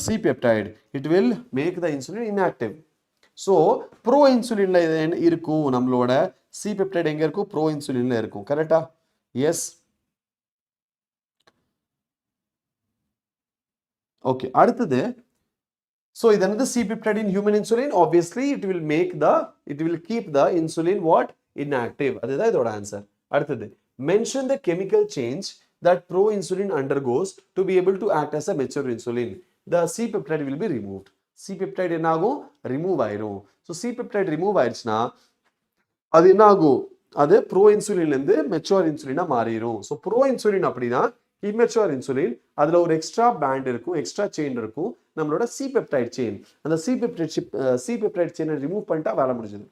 C-peptide. It will make the insulin inactive. So pro இன்சுலின்ல இருக்கும் நம்மளோட C-peptide எங்க இருக்கும், bro இன்சுலின்ல இருக்கும். கரெக்டா? எஸ். ஓகே, அடுத்தது, so இது என்னது, C-peptide in human insulin. Obviously it will keep the insulin what, inactive. அதுதான் இதோட ஆன்சர். அடுத்தது, mention the chemical change that pro-insulin undergoes to be able to act as a mature insulin. The C-peptide will be removed. C-peptide என்ன ஆகும், remove ஆயிரும். So C-peptide remove ஆயிடுச்சுன்னா அது என்ன ஆகும், அது ப்ரோ இன்சுலின்லேருந்து மெச்சூர் இன்சுலினாக மாறிடும். ஸோ ப்ரோ இன்சுலின் அப்படின்னா இம்மெச்சூர் இன்சுலின், அதில் ஒரு எக்ஸ்ட்ரா பேண்ட் இருக்கும், எக்ஸ்ட்ரா செயின் இருக்கும், நம்மளோட சி பெப்டைட் செயின். அந்த சி பெப்டைட் செயினை ரிமூவ் பண்ணிட்டா வேலை முடிஞ்சது.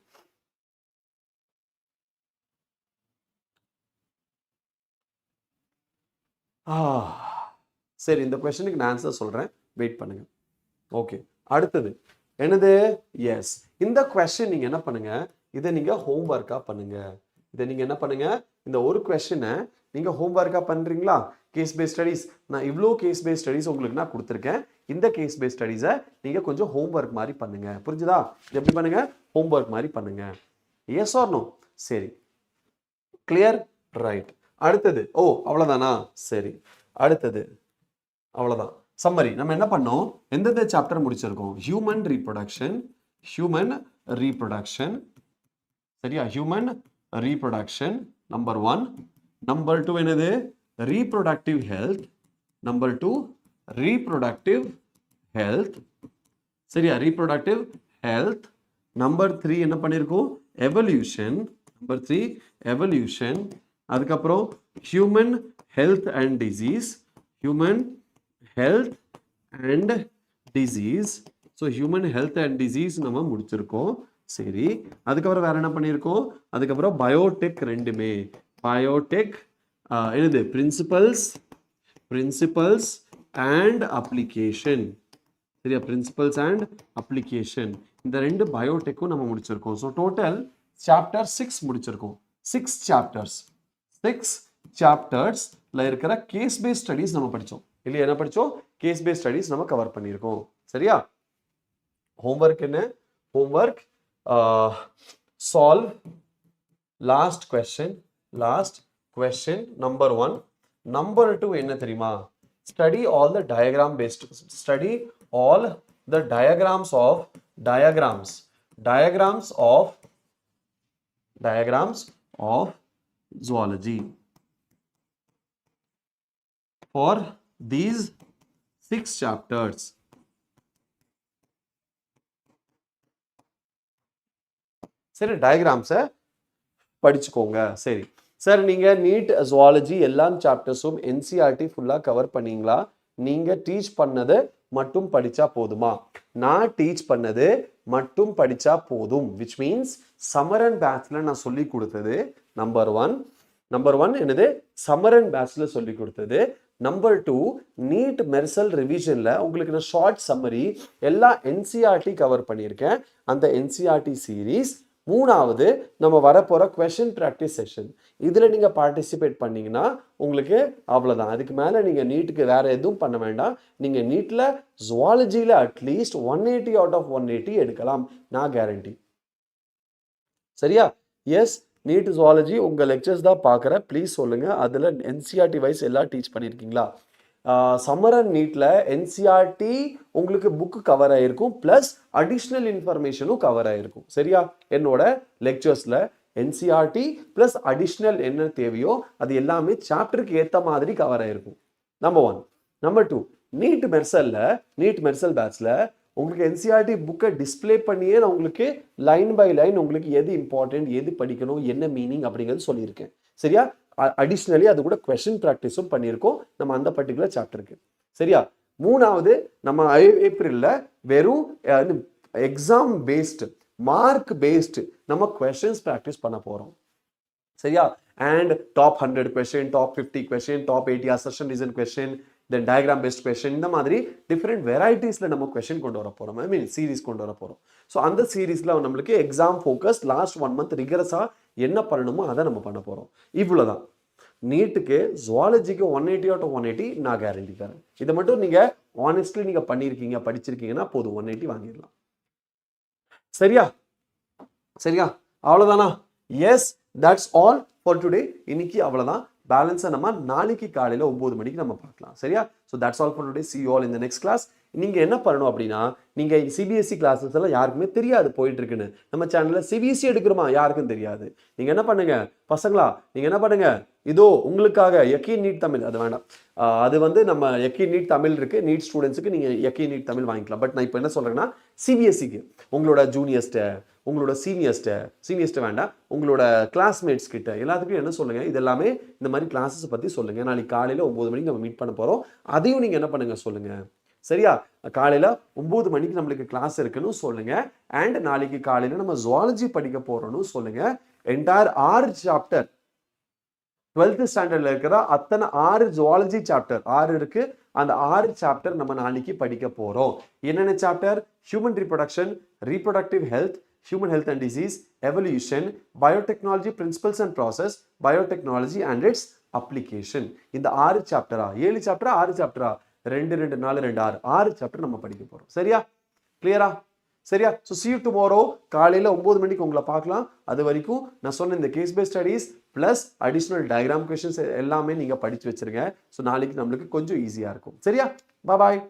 சரி, இந்த கொஸ்டினுக்கு நான் ஆன்சர் சொல்கிறேன், வெயிட் பண்ணுங்க. ஓகே, அடுத்தது என்னது? எஸ், இந்த கொஸ்டின் நீங்கள் என்ன பண்ணுங்க, இதை நீங்கள் ஹோம்ஒர்க்காக பண்ணுங்க. இதை நீங்கள் என்ன பண்ணுங்க, இந்த ஒரு கொஸ்டினை நீங்கள் ஹோம்ஒர்க்காக பண்ணுறீங்களா? கேஸ் பேஸ் ஸ்டடீஸ், நான் இவ்வளோ கேஸ் பேஸ் ஸ்டடீஸ் உங்களுக்கு நான் கொடுத்துருக்கேன். இந்த கேஸ் பேஸ் ஸ்டடீஸை நீங்கள் கொஞ்சம் ஹோம்ஒர்க் மாதிரி பண்ணுங்க. புரிஞ்சுதா? எப்படி பண்ணுங்க? ஹோம்ஒர்க் மாதிரி பண்ணுங்க. Yes or no? சரி, கிளியர், ரைட். அடுத்தது, ஓ அவ்வளோதானா? சரி, அடுத்தது அவ்வளோதான். சம்மரி, நம்ம என்ன பண்ணோம், எந்தெந்த சாப்டர் முடிச்சிருக்கோம்? ஹியூமன் ரீப்ரொடக்ஷன், ஹியூமன் ரீப்ரொடக்ஷன், சரியா? Human reproduction number 1. நம்பர் 2 என்னது? Reproductive health. Number 2 reproductive health, சரியா? Reproductive health. நம்பர் 3 என்ன பண்ணியிருக்கோம்? எவல்யூஷன். Number 3 evolution. அதுக்கப்புறம் human health and disease, human health and disease. So human health and disease நம்ம முடிச்சிருக்கோம். சரி, அதுக்கப்புறம் வேற என்ன பண்ணியிருக்கோம்? அதுக்கப்புறம் பயோடெக் ரெண்டுமே. பயோடெக் என்னது? பிரின்சிபல்ஸ் அண்ட் அப்ளிகேஷன், சரியா? பிரின்சிபல்ஸ் அண்ட் அப்ளிகேஷன், இந்த ரெண்டு பயோடெக்கும் நம்ம முடிச்சிருக்கோம். ஸோ டோட்டல் சாப்டர் 6 முடிச்சிருக்கோம். 6 சாப்டர்ஸ்ல இருக்கிற கேஸ் பேஸ் ஸ்டடீஸ் நம்ம படித்தோம் இல்லையா? என்ன படித்தோம்? கேஸ் பேஸ் ஸ்டடீஸ் நம்ம கவர் பண்ணியிருக்கோம். சரியா? ஹோம்ஒர்க் என்ன? Homework solve last question number 1. Number 2 என்ன தெரியுமா? study all the diagrams of zoology for these 6 chapters. சரி, டயக்ராம்ஸை படிச்சுக்கோங்க. சரி சார், நீங்கள் நீட் ஜுவாலஜி எல்லா சாப்டர்ஸும் என்சிஆர்டி ஃபுல்லாக கவர் பண்ணீங்களா? நீங்கள் டீச் பண்ணது மட்டும் படித்தா போதுமா? நான் டீச் பண்ணது மட்டும் படித்தா போதும், விச் மீன்ஸ் சம்மரன் பேட்சில் நான் சொல்லி கொடுத்தது நம்பர் 1 என்னது? சம்மரன் பேட்சில் சொல்லி கொடுத்தது. நம்பர் 2 நீட் மெர்சல் ரிவிஷனில் உங்களுக்கு நான் ஷார்ட் சம்மரி எல்லா என்சிஆர்டி கவர் பண்ணியிருக்கேன், அந்த என்சிஆர்டி சீரீஸ். 3வது நம்ம வரப்போகிற கொஷின் ப்ராக்டிஸ் செஷன். இதில் நீங்கள் பார்ட்டிசிபேட் பண்ணிங்கன்னா உங்களுக்கு அவ்வளோதான். அதுக்கு மேலே நீங்கள் நீட்டுக்கு வேறு எதுவும் பண்ண வேண்டாம். நீங்கள் நீட்டில் ஜுவாலஜியில் அட்லீஸ்ட் 180 அவுட் ஆஃப் 180 எடுக்கலாம், நான் கேரண்டி. சரியா? எஸ், நீட் ஜுவாலஜி உங்கள் லெக்சர்ஸ் தான் பார்க்குறேன், ப்ளீஸ் சொல்லுங்கள். அதில் என்சிஆர்டி வைஸ் எல்லாம் டீச் பண்ணியிருக்கீங்களா? சம்மரன் நீட்டில் என்சிஆர்டி உங்களுக்கு புக்கு கவர் ஆகிருக்கும், ப்ளஸ் அடிஷ்னல் இன்ஃபர்மேஷனும் கவர் ஆகிருக்கும். சரியா? என்னோட லெக்சர்ஸில் என்சிஆர்டி ப்ளஸ் அடிஷ்னல் என்ன தேவையோ அது எல்லாமே சாப்டருக்கு ஏற்ற மாதிரி கவர் ஆகிருக்கும். நம்பர் 1. நம்பர் 2, நீட் மெர்சல் பேட்சில் உங்களுக்கு என்சிஆர்டி புக்கை டிஸ்பிளே பண்ணியே நான் உங்களுக்கு லைன் பை லைன் உங்களுக்கு எது இம்பார்ட்டன்ட், எது படிக்கணும், என்ன மீனிங் அப்படிங்கிறது சொல்லியிருக்கேன். சரியா? அடிஷ்னலி அது கூட கொஸ்டின் ப்ராக்டிஸும் பண்ணியிருக்கோம் நம்ம அந்த பர்டிகுலர் சாப்டருக்கு. சரியா? 3வது, நம்ம ஏப்ரலில் வெறும் எக்ஸாம் பேஸ்டு, மார்க் பேஸ்டு நம்ம கொஸ்டின்ஸ் ப்ராக்டிஸ் பண்ண போகிறோம். சரியா? And top 100 question, top 50 question, top 80 assertion reason question, then diagram based question, இந்த மாதிரி டிஃப்ரெண்ட் வெரைட்டிஸில் நம்ம கொஸ்டின் கொண்டு வர போகிறோம். ஐ மீன் சீரீஸ் கொண்டு வர போகிறோம். ஸோ அந்த சீரீஸில் நம்மளுக்கு எக்ஸாம் ஃபோக்கஸ் லாஸ்ட் 1 மந்த் ரிகரஸாக என்ன பண்ணணுமோ அதை நம்ம பண்ண போகிறோம். இவ்வளோதான். நீட்டுக்கு ஜுவாலஜிக்கு 180 அவுட் ஆஃப் 180 நான் கேரண்டி தரேன். இதை மட்டும் நீங்கள் ஆனஸ்ட்லி நீங்கள் பண்ணியிருக்கீங்க, படிச்சிருக்கீங்கன்னா போதும், 180 வாங்கிடலாம். சரியா? அவ்வளோதானா? Yes, that's all for today. இன்னைக்கு அவ்வளோதான். பேலன்ஸை நம்ம நாளைக்கு காலையில் 9 மணிக்கு நம்ம பார்க்கலாம். சரியா? So that's all for today. see you all in the next class. நீங்கள் என்ன பண்ணணும் அப்படின்னா, நீங்கள் சிபிஎஸ்சி கிளாஸஸ் எல்லாம் யாருக்குமே தெரியாது போயிட்டு இருக்குன்னு. நம்ம சேனலில் சிபிஎஸ்சி எடுக்கிறோமா யாருக்கும் தெரியாது. நீங்கள் என்ன பண்ணுங்க பசங்களா, நீங்கள் என்ன பண்ணுங்க, இதோ உங்களுக்காக யக்கீன் நீட் தமிழ், அது வேண்டாம், அது வந்து நம்ம யக்கீன் நீட் தமிழ் இருக்கு, நீட் ஸ்டூடெண்ட்ஸுக்கு நீங்கள் யக்கீன் நீட் தமிழ் வாங்கிக்கலாம். பட் நான் இப்போ என்ன சொல்கிறேன்னா, சிபிஎஸ்சிக்கு உங்களோட ஜூனியர்ஸ்ட்டை, உங்களோட சீனியர்ஸ்ட்ட வேண்டாம், உங்களோட கிளாஸ்மேட்ஸ் கிட்ட எல்லாத்துக்கும் என்ன சொல்லுங்க, இது எல்லாமே இந்த மாதிரி கிளாஸஸ் பற்றி சொல்லுங்க. நாளைக்கு காலையில் 9 மணிக்கு நம்ம மீட் பண்ண போகிறோம். அதையும் நீங்கள் என்ன பண்ணுங்க சொல்லுங்க. சரியா? காலையில் 9 மணிக்கு நம்மளுக்கு கிளாஸ் இருக்குன்னு சொல்லுங்க. அண்ட் நாளைக்கு காலையில் நம்ம ஜுவாலஜி படிக்க போறோம்னு சொல்லுங்க. என்டையர் 6 சாப்டர் 12th ஸ்டாண்டர்ட்ல இருக்கிற அத்தனை 6 ஜுவாலஜி சாப்டர் 6 இருக்கு. அந்த 6 சாப்டர் நம்ம நாளைக்கு படிக்க போறோம். என்னென்ன chapter? Human reproduction, reproductive health, human health and disease, evolution, biotechnology principles and process, biotechnology and its application. இந்த 6 சாப்டரா 7 சாப்டரா 6 சாப்டரா 2 2 4 2 6 6 சாப்டர் நம்ம படிக்க போறோம். சரியா? கிளியரா? சரியா? So see you tomorrow. காலையில் 9 மணிக்கு உங்களை பார்க்கலாம். அது வரைக்கும் நான் சொன்ன இந்த case based studies plus additional diagram questions எல்லாமே நீங்கள் படித்து வச்சிருங்க. ஸோ நாளைக்கு நம்மளுக்கு கொஞ்சம் ஈஸியாக இருக்கும். சரியா? பாய்.